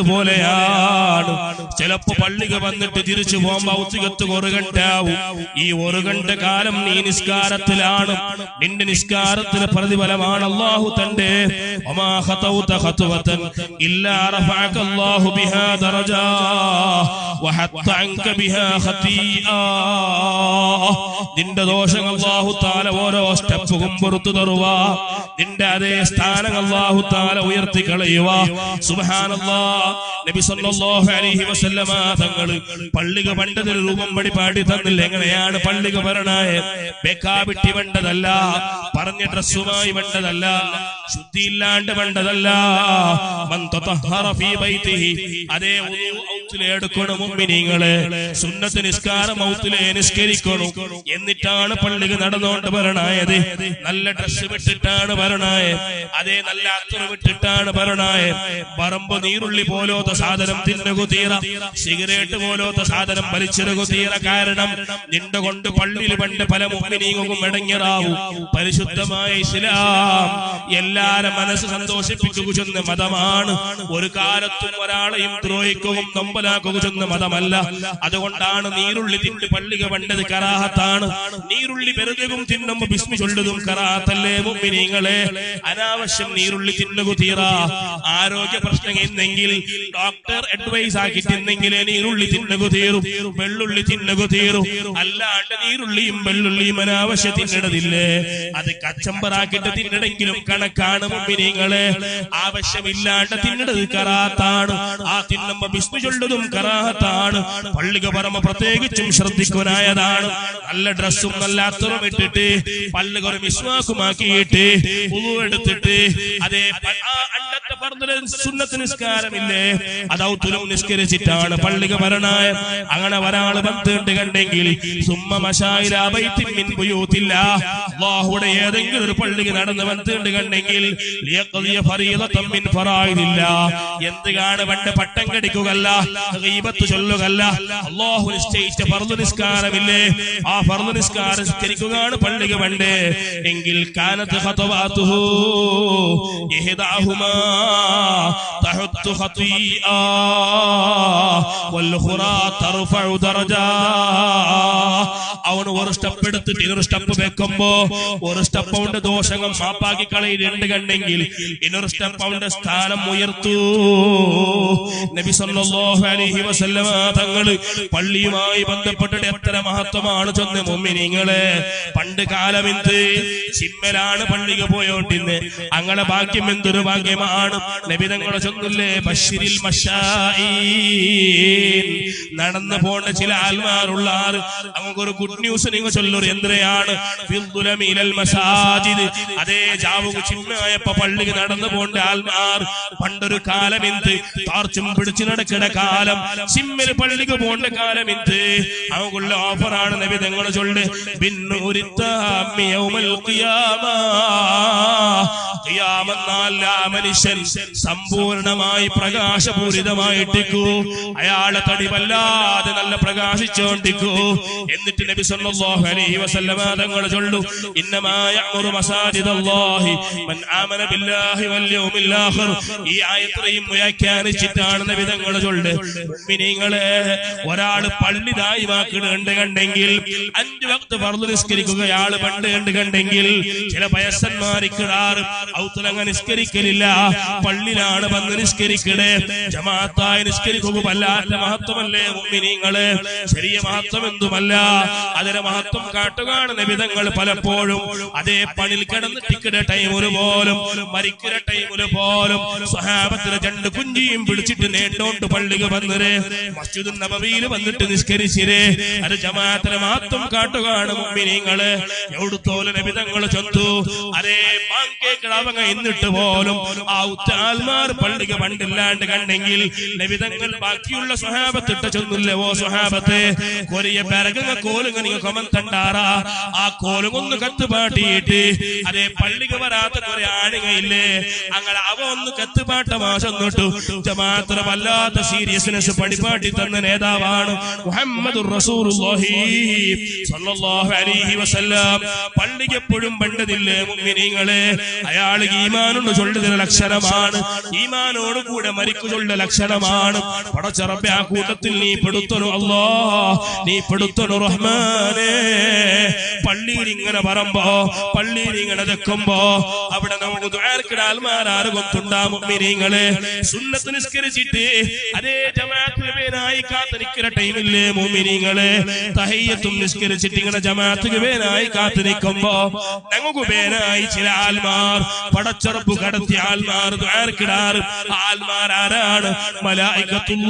പോലെയാണ് ചിലപ്പോ പള്ളിക്ക് വന്നിട്ട് തിരിച്ചു പോകുമ്പോ ഔത്തികത്ത് ഒരു ഗണ്ടാവും ഈ ഒരു ഗണ്ട കാലം നീ നിസ്കാരത്തിലാണ് നിന്റെ നിസ്കാരത്തിന് പ്രതിഫലമാണ് അല്ലാഹു തന്റെ വമാ ഖതൗത ഖത്വതൻ ഇല്ലാ റഫഅക അല്ലാഹു ബിഹാ ദറജാ വഹത്ത അൻക ബിഹാ ഖതീആ നിന്റെ ദോഷങ്ങൾ അല്ലാഹു തആല ഓരോ സ്റ്റെപ്പും പുറത്തു തരുവാ നിന്റെ അതേ സ്ഥാനം അല്ലാഹു തആല ഉയർത്തി കളയുക സുബ്ഹാനല്ലാഹ് നബി സല്ലല്ലാഹു അലൈഹി വസല്ലമ തങ്ങൾ പള്ളിക പണ്ടതിൽ രൂപം പടിപാടി തന്നില്ല എങ്ങനെയാണ് പള്ളിക വരണായ ബേക്കാബിട്ടി വേണ്ടതല്ല പറഞ്ഞ ഡ്രസ്സുമായി വേണ്ടതല്ല ശുദ്ധിയില്ലാണ്ട് വേണ്ടതല്ല മൻ തതഹറ ഫീ ബൈതിഹി അതേ ഔത്തിലെ എടുക്കണം മുഅ്മിനീങ്ങളെ സുന്നത്ത് നിസ്കാരം ഔത്തിലെ നിസ്കരിക്കണം എന്നിട്ടാണ് പള്ളിക നടന്നുകൊണ്ട് വരണായത് നല്ല ഡ്രസ്സ് വിട്ടിട്ടാണ് വരണായ അതേ നല്ല അത്തർ വിട്ടിട്ടാണ് വരണായ പറമ്പ് നീരുള്ളി പോലോത്ത സാധനം തിന്നുകു തീറ സിഗരറ്റ് പോലോത്ത സാധനം വലിച്ചെറുകു തീറ കാരണം നിന്റെ കൊണ്ട് പള്ളിയിൽ പണ്ട് പല മുഅ്മിനീങ്ങും മടങ്ങിയറാവൂ പരിശുദ്ധമായ ഇസ്ലാം എല്ലാരെ മനസ്സ് സന്തോഷിപ്പിക്കുക ചെന്ന മതമാണ് ഒരു കാലത്തും ഒരാളെയും ദ്രോഹിക്കുകയും നൊമ്പ തൊമ്പലാക്കുക ചെന്ന മതമല്ല. അതുകൊണ്ടാണ് നീരുള്ളി തിന്ന് പള്ളിക വേണ്ടത് കറാഹത്താണ്. നീരുള്ളി വെറുതെയും തിന്നുമ്പോ ബിസ്മി ചൊല്ലുന്നതും കറാഹത്തല്ലേ മുഅ്മിനീങ്ങളെ? അനാവശ്യം നീരുള്ളി തിന്നുക തീറ. ആരോഗ്യ പ്രശ്നം എന്നെങ്കിൽ ഡോക്ടർ അഡ്വൈസ് ആക്കി തിന്നെങ്കിലേ നീരുള്ളി തിന്നുക തീരും, വെള്ളുള്ളി തിന്നുക തീരും. അല്ലാണ്ട് നീരുള്ളിയും വെള്ളുള്ളിയും അനാവശ്യം തിന്നിടതില്ലേ? അത് കച്ചമ്പറാക്കിട്ട് തിന്നിടെങ്കിലും കണക്കാണ് മുഅ്മിനീങ്ങളെ. ആവശ്യമില്ലാണ്ട് തിന്നിടത് കറാഹത്താണ്. ആ തിന്നുമ്പോ ബിസ്മി ചൊല്ലുന്നതും കറാഹത്താണ്. പള്ളിക പറമ്പ പ്രത്യേകിച്ചും ശ്രദ്ധിക്കുവാനായതാണ്. നല്ല ഡ്രസ്സും നല്ല അത്തറും ഇട്ടിട്ട് പള്ളിക ഒരു വിശ്വാസമാക്കിയിട്ട് വുളു എടുത്തിട്ട് അതേ അണ്ടത്തെ പറഞ്ഞ സുന്നത്ത് നിസ്കാരമില്ലേ, അതൗത്തുലും നിസ്കരിച്ചിട്ടാണ് പള്ളിക വരണായ. അങ്ങനെ ഒരാള് ബന്ധുണ്ട് കണ്ടെങ്കിൽ സുമ്മ മശായില ബൈത്തിൻ മിൻ ബുയൂത്തില്ലാഹ്, അല്ലാഹുവിന്റെ ഏതെങ്കിലും ഒരു പള്ളിക്ക് നടന്ന് ബന്ധുണ്ട് കണ്ടെങ്കിൽ ലിയഖദിയ ഫരീദതൻ മിൻ ഫറായിദില്ലാഹ്, എന്താണ് പണ്ട് പട്ടം കടിക്കുകയല്ല, ഗീബത്ത് ചൊല്ലുകയല്ല, അല്ലാഹു നിശ്ചയിച്ച ഫർദ് നിസ്കാരമില്ലേ, ആ ഫർദ് നിസ്കാരം നിസ്കരിക്കുകയാണ് പള്ളിക്ക് വേണ്ടേ എങ്കിൽ കാനത്ത് ഖതവാതുഹു ഇഹ്ദാഹുമാ തഹത്തു ഖതീആ വൽഖുറാ തർഫഉ ദറജാ. അവന് ഒരു സ്റ്റെപ്പ് എടുത്തിട്ട് ഇനൊരു സ്റ്റെപ്പ് വെക്കുമ്പോ ഒരു സ്റ്റെപ്പ് അവന്റെ ദോഷങ്ങൾ മാപ്പാക്കി കളയുന്നുണ്ട് കണ്ടെങ്കിൽ ഇനൊരു സ്റ്റെപ്പ് അവന്റെ സ്ഥാനം ഉയർത്തു. നബി സല്ലല്ലാഹു അലൈഹി വസല്ലമ തങ്ങള് പള്ളിയുമായി ബന്ധപ്പെട്ടിട്ട് എത്ര മഹത്വമാണ് ചൊന്ന മുഅ്മിനീങ്ങളെ. പണ്ട് കാലം എന്ത് ചിമ്മലാണ് പള്ളിക്ക് പോയോണ്ടിന്ന്. അങ്ങനെ ഭാഗ്യം എന്തൊരു ഭാഗ്യമാണ്. നബി തങ്ങളെ ചൊന്നില്ലേ ബശ്ശിരിൽ മശാഈൻ, നടന്നു പോണ്ട ചില ആൽമാരുള്ള ആറ് നമുക്കൊരു ഗുഡ് ന്യൂസ് നിങ്ങൾ ചൊല്ലൊരു എന്തരയാണ് ഫിദ്ദുലമിലൽ മസാജിദ്. അതേ ജാവുക ചിമ്മയായപ്പോ പള്ളിക്ക് നടന്നു പോണ്ട ആൽമാർ പണ്ടൊരു കാലം എന്ത് ടാർച്ചും പിടിച്ചു നടക്കുന്ന കാലം, ചിമ്മൽ പള്ളിക്ക് പോണ്ട കാലം എന്ത് അവക്കുള്ള ഓഫറാണ്. നബി തങ്ങളെ ചൊല്ല് ബിന്നൂരിത്താമി യൗമൽ ഖിയാമ, ഖിയാമത്ത് മനുഷ്യൻ സമ്പൂർണമായി പ്രകാശപൂരിതമായിട്ടിക്കൂ, അയാളെ തടി വല്ലാതെ നല്ല പ്രകാശിച്ചോണ്ടിക്കൂ. എന്നിട്ട് നബി സല്ലല്ലാഹു അലൈഹി വസല്ലമ തങ്ങൾ ചൊല്ലു ഇന്നമാ യഅ്മുറു മസാജിദല്ലാഹി മൻ ആമന ബില്ലാഹി വൽ യൗമിൽ ആഖിർ. ഈ ആയത്തെയും വ്യാഖ്യാനിച്ചിട്ടാണ് നബി തങ്ങൾ ചൊല്ല് മുഅ്മിനീങ്ങളെ, ഒരാൾ പള്ളി ദായിമാക്കുന്നുണ്ട് കണ്ടെങ്കിൽ 5 വക്ത് ഫർദ് നിസ്കരിക്കുകയാൾ പണ്ട് കണ്ടെങ്കിൽ ചില വയസ്സന്മാരിക്കിടാറ് ഔത്തുലങ്ങ നിസ്കരിക്കലില്ല, പള്ളിയിലാണ് വന്ന് നിസ്കരിക്കണേ, ജമാഅത്തായി നിസ്കരിക്കുക വല്ലാത്ത മഹത്വമല്ലേ മുഅ്മിനീങ്ങളെ? ചെറിയ മഹത്വം എന്തുമല്ല, അതിന്റെ മഹത്വം കാട്ടുകയാണ് നബി തങ്ങൾ പലപ്പോഴും. അതേ പണിൽ കിടന്ന് ടിക്കറ്റ് ടൈമില് പോലും മരിക്കുന്ന ടൈമില് പോലും സ്വഹാബത്തിലെ 2 കുഞ്ചിയും പിടിച്ചിട്ട് നേട്ടോണ്ട് പള്ളിക്ക് വന്നേ മസ്ജിദുൻ നബവിയിൽ വന്നിട്ട് നിസ്കരിച്ചിരേ. അത് ജമാഅത്തിലെ മഹത്വം കാട്ടുകയാണ് മുഅ്മിനീങ്ങളെ. എവിടുത്തോലെ നബി തങ്ങൾ ചൊന്തു അതേ പാങ്കേക്കടവങ്ങ എന്നിട്ട് പോലും ആ ഉത്താൽമാർ പള്ളിക്ക് പണ്ടില്ലാണ്ട് കണ്ടെങ്കിൽ നബി തങ്ങൾ ബാക്കിയുള്ള സ്വഹാബത്തിട്ട് ചൊന്നില്ലേ, ഓ സ്വഹാബത്തെ കൊറിയ പെരകങ്ങ കോലുങ്ങ നിങ്ങൾ കൊമന്തണ്ടാറാ, ആ കോലുകൊന്ന് കത്തുപാട്ടിയിട്ട് അതേ പള്ളിക്ക് വരാത്ത കുറെ ആണുങ്ങയില്ലേ, അങ്ങനെ അവ ഒന്ന് കത്തുപാട്ട മാസം തൊട്ടു ജമാഅത്ത് വല്ലാത്ത സീരിയസ്നെസ് പടിപാട്ടി തന്ന നേതാവാണ് മുഹമ്മദുർ റസൂലുള്ളാഹി സ്വല്ലല്ലാഹു അലൈഹി വസല്ലം. പള്ളിക്ക് എപ്പോഴും പണ്ടതില്ലേ മുഅ്മിനീങ്ങളെ? അയാൾ ഈമാനോട് ചൊല്ലുന്ന ലക്ഷണമാണ്, ഈമാനോട് കൂടെ മരിക്കു ചൊല്ലുന്ന ലക്ഷണമാണ്. പടച്ച റബ്ബേ ആ കൂട്ടത്തിൽ നീ പെടുത്തണു അല്ലാഹ്, നീ പെടുത്തണു റഹ്മാനേ. പള്ളിയിൽ ഇങ്ങനെ പറമ്പോ പള്ളിയിൽ ഇങ്ങനെ വെക്കുമ്പോ അവിടെ നമുക്ക് ദുആർക്കിട ആൽമാരാറ് കൊത്തുണ്ടാ മുഅ്മിനീങ്ങളെ. സുന്നത്ത് നിസ്കരിച്ചിട്ട് അതേ ജമാഅത്തിന് പേരായി കാത്തിരിക്കുന്ന ടൈമില്ലേ മുഅ്മിനീങ്ങളെ? തഹയ്യത്തും നിസ്കരിച്ചിട്ട് ഇങ്ങനെ ജമാഅത്തിന് പേരായി കാത്തിരിക്കുമ്പോ ഞങ്ങൾക്ക് പേരായി ചില ആൽമാർ പടച്ചറപ്പ് കടത്തിയ ആൽമാർ ദുആർക്കിടാറ്. ആൽമാർ ആരാണ്? മലായികത്തുല്ലാഹ്.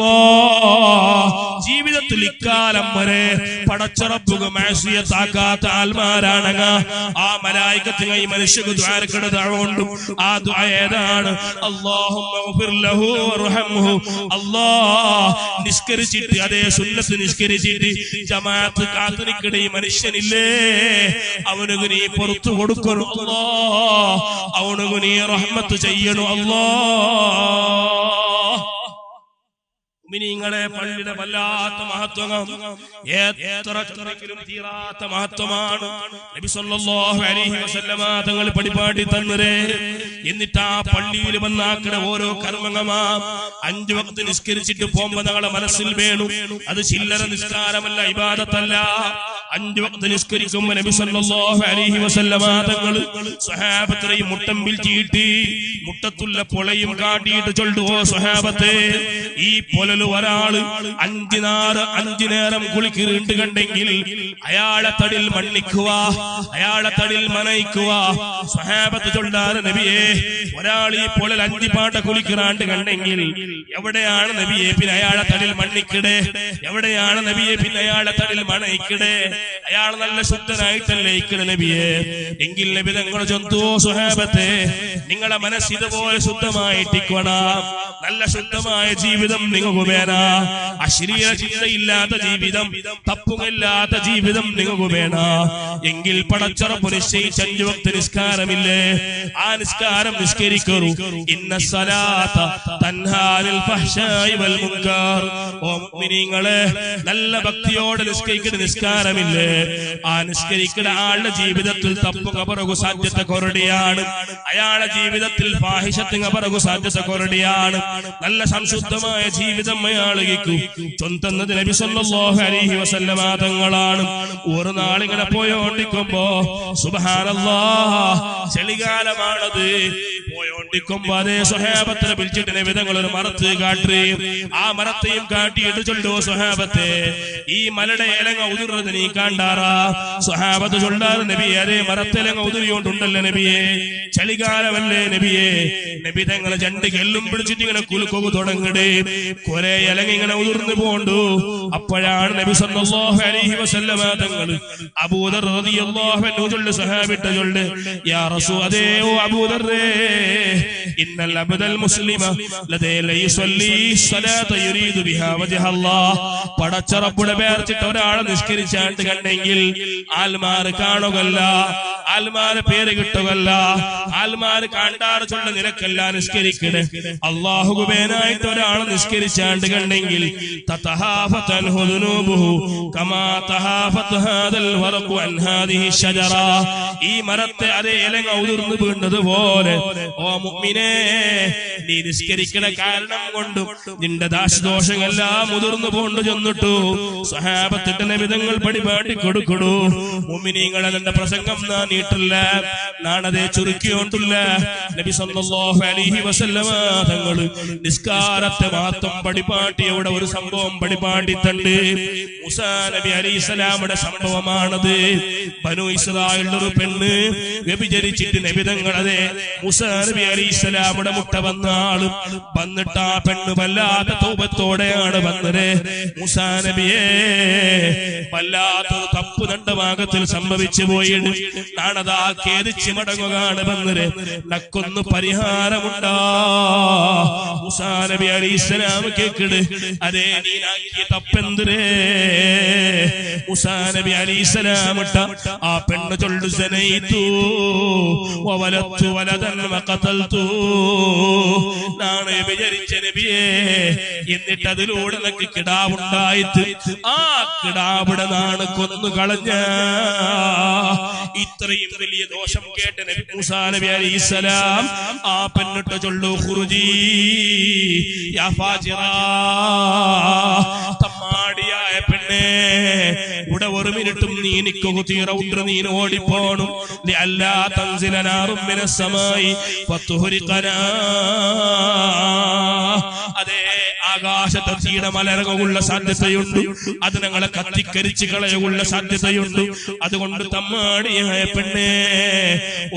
ജീവിതത്തിൽ ഇക്കാലം വരെ പടച്ചറപ്പുക മാസിയത്താക്കാത്ത ആൽമാരാണ്. ആ മലായികത്തിന് ഈ മനുഷ്യക്ക് ദുആർക്കിടതുകൊണ്ടും ആ ദുആ ഏതാണ്? അല്ലാഹുമ്മ ഗ്ഫിർ ലഹു വർഹംഹു. അല്ലാഹ് നിസ്കരിച്ചിട്ട് അതേ സുന്നത്ത് നിസ്കരിച്ചിട്ട് ജമാഅത്ത് കാത്തിരിക്കണ ഈ മനുഷ്യനില്ലേ, അവനുക്ക് നീ പുറത്തു കൊടുക്കണു അല്ലാഹ്, അവനുക്ക് നീ റഹ്മത്ത് ചെയ്യണു അല്ലാഹ്. മുഅ്മിനീങ്ങളെ, പള്ളിയുടെ വല്ലാത്ത മഹത്വം എത്രയും തീരാത്ത മഹത്വമാണ്. നബി സല്ലല്ലാഹു അലൈഹി വസല്ലമ തങ്ങൾ പടിപാടി തന്നേ എന്നിട്ട് ആ പള്ളിയിൽ വന്നാക്കണ ഓരോ കർമ്മങ്ങമാ 5 വക്ത് നിസ്കരിച്ചിട്ട് പോകുമ്പോ ഞങ്ങളെ മനസ്സിൽ വേണം അത് ചില്ലറ നിസ്കാരമല്ല, ഇബാദത്തല്ല. 5 വക്ത് നിസ്കരിക്കുമ്പോ നബി സല്ലല്ലാഹു അലൈഹി വസല്ലമ തങ്ങൾ സ്വഹാബത്തെയും മുട്ടം പിടിച്ചിട്ട് മുട്ടത്തുള്ള പൊളയും കാട്ടിയിട്ട് ചൊല്ലു, ഓ സ്വഹാബത്തെ, ഈ പൊലല് ഒരാള് 5 നേരം കുളിക്കിട്ട് കണ്ടെങ്കിൽ അയാളെ തടിൽ മണ്ണിക്കുക, അയാളെ തടിൽ മനയിക്കുക. സ്വഹാബത്ത് ചൊല്ലാറ്, നബിയെ, ഒരാൾ ഈ പൊലൽ 5 പാട്ട കുളിക്കിറാണ്ട് കണ്ടെങ്കിൽ എവിടെയാണ് നബിയെ പിന്നെ അയാളെ തടിൽ മണ്ണിക്കിടെ? എവിടെയാണ് നബിയെ പിന്നെ അയാളെ തടിൽ മണയിക്കിടെ? അയാൾ നല്ല ശുദ്ധനായിട്ടല്ലേ ഇക്കടെ നബിയെ? എങ്കിൽ നബി തങ്ങൾ ചൊല്ലുവോ, സ്വഹാബത്തെ, നിങ്ങളെ മനസ്സ് ഇതുപോലെ ശുദ്ധമായിട്ടിക്കണം. നല്ല ശുദ്ധമായ ജീവിതം നിങ്ങൾക്ക് വേണം. അശ്ലീല ചിന്തയില്ലാത്ത ജീവിതം, തപ്പുമില്ലാത്ത ജീവിതം നിങ്ങൾക്ക് വേണം. എങ്കിൽ പടച്ചറപ്പ് നിശ്ചയിച്ച 5 വക്ത് നിസ്കാരമില്ലേ, ആ നിസ്കാരം നിസ്കരിക്കൂ. ഇന്ന സ്വലാത്ത തൻഹാ അനിൽ ഫഹ്ശാഇ വൽ മുൻകർ. ഓ മുഅ്മിനീങ്ങളെ, നല്ല ഭക്തിയോടെ നിസ്കരിക്കുന്ന നിസ്കാരമില്ലേ, ആ നിസ്കരിക്കുന്ന ആളുടെ ജീവിതത്തിൽ തപ്പുക പറകു സാധ്യത കൊറടിയാണ്. അയാളുടെ ജീവിതത്തിൽ ഫാഹിഷത്തുക പറകു സാധ്യത കൊറടിയാണ്. നല്ല സംശുദ്ധമായ ജീവിതം അയാളിക്കും ചൊന്തുന്നത് നബി സല്ലല്ലാഹു അലൈഹി വസല്ലമ തങ്ങളാണ്. ഒരു നാളിങ്ങനെ പോയോണ്ടിക്കുമ്പോ സുബ്ഹാനല്ലാഹ്, ചളികാലമാണത്, പോയോണ്ടിക്കുമ്പോ അതേ സ്വഹാബത്തിനെ വിളിച്ചിട്ട് നബി തങ്ങൾ ഒരു മരത്ത് കാട്ടി. ആ മരത്തെയും കാട്ടിയിട്ട് ചൊല്ലോ, സ്വഹാബത്തെ, ഈ മലയുടെ ഇലങ്ങ ഉതിർന്നത് നീ കണ്ടാറാ? സ്വഹാബത്ത് ചൊല്ലാറ്, നബിയെ, അതേ മരത്തിലങ്ങ ഉതിരിയോണ്ടുണ്ടല്ലോ നബിയെ, ചളികാലമല്ലേ നബിയെ? നബി തങ്ങളെ 2 കെല്ലും പിടിച്ചിട്ട് ഇങ്ങനെ കുലുക്കൊക്കെ തുടങ്ങടേ, കുറെ ഇലങ്ങ ഇങ്ങനെ ഉതിർന്നു പോണ്ടു. അപ്പോഴാണ് നബി സല്ലല്ലാഹു അലൈഹി വസല്ലമ തങ്ങൾ അബൂദർ റളിയല്ലാഹു അൻഹു ചൊല്ല്, സ്വഹാബിട്ട ചൊല്ല്, യാ റസൂൽ, അതേ ഓ അബൂദർറേ, ഇന്നൽ അബ്ദൽ മുസ്ലിമ ലദൈ ലയുസല്ലി സ്വലാത യുരീദു ബിഹാ വജ്ഹല്ലാഹ്. പടച്ച റബ്ബുടെ പേർച്ചിട്ട് ഒരാളെ നിസ്കരിച്ചാണ്ട് കണ്ടെങ്കിൽ ആൽമാര് കാണുകല്ല, ആൽമാര് പേര് കിട്ടുകല്ല, ആൽമാര് കാണ്ടാറ് ചൊല്ല നിരക്കല്ല നിസ്കരിക്കണേ. അല്ലാഹു ബേനായിട്ട് ഒരാളെ നിസ്കരിച്ചാണ്ട് കണ്ടെങ്കിൽ തതഹാഫത അൻഹു ദുനൂബുഹു കമാ തഹാഫത ഹാദൽ വറഖു അൻ ഹാദിഹി ഷജറ. ഈ മരത്തെ അതേ ഇലങ്ങ ഉതിർന്നു വീണതുപോലെ ഓ മുഅ്മിനേ, നീ നിസ്കരിക്കണ കാരണം കൊണ്ടും നിന്റെ ദോഷങ്ങളെല്ലാം മുതിർന്നു പോണ്ടു ചെന്നിട്ടു. സ്വഹാബത്തിന്റെ നബിതങ്ങൾ പടിപാടി കൊടുക്കടൂ. മുഅ്മിനീങ്ങളെ, നിന്റെ പ്രസംഗം നാ നീട്ടില്ല, നാണതേ ചുരുക്കിയോണ്ടില്ല. നബി സല്ലല്ലാഹു അലൈഹി വസല്ലമ തങ്ങൾ നിസ്കാരത്തെ മാത്രം പടിപാട്ടിയുടെ ഒരു സംഭവം പടിപാടിത്തണ്ട്. മൂസാ നബി അലൈഹിസ്സലാമുടെ സംഭവമാണത്. ബനു ഇസ്രായേലിന്റെ ഒരു പെണ്ണ് വ്യഭിചരിച്ചിട്ട് നബിതങ്ങൾ അതേ മൂസാ നബി അലൈഹിസ്സലാമുടെ മുട്ട വന്ന ആളും വന്നിട്ട് ആ പെണ്ണ് വല്ലാത്ത തൗബത്തോടെയാണ് വന്നത്. മൂസാ നബിയെ, വല്ലാത്തൊരു തപ്പ് തന്റെ ഭാഗത്തിൽ സംഭവിച്ചു പോയിട്ട് നാണതാ ഖേദിച്ച് മടങ്ങുകയാണ് വന്നത്. നക്കൊന്ന് പരിഹാരമുണ്ടാ? മൂസാ നബി അലൈഹിസ്സലാം കേക്കിട്, അതേ നീനാക്കിയ തപ്പെന്തരേ? മൂസാ നബി അലൈഹിസ്സലാം ഇട്ട ആ പെണ്ണ് ചൊല്ലു, സനൈതു വവലത്തു വലദൻ വഖതൽതു. നാണ് വിചരിച്ച നബിയെ, എന്നിട്ട് അതിലൂടെ നമുക്ക് കിടാവുണ്ടായിട്ട് ആ കിടാവിടെ നാണ് കൊന്നു കളഞ്ഞ. ഇത്രയും വലിയ ദോഷം കേട്ട നബി മൂസാ നബി അലൈഹിസ്സലാം ആ പെണ്ണിട്ട് ചൊല്ലു, ഖുർജി യാ ഫാജിറ, തമ്മാടിയായ പെണ്ണേ, ഇവിടെ ഒരു മിനിറ്റും നീ നിക്കു തീറ ഉണ്ട്ര നീ ഓടിപ്പോണം. അല്ലാ തൻസിലനാറും മിനസ്സമായി ഫതുഹ്രിഖനാ. അതേ ആകാശത്തെ തീടമലരകുള്ള സാധ്യതയുണ്ട്, അത് ഞങ്ങളെ കത്തിക്കരിച്ച് കളയുള്ള സാധ്യതയുണ്ട്. അതുകൊണ്ട് തമ്മാടിയായ പെണ്ണേ,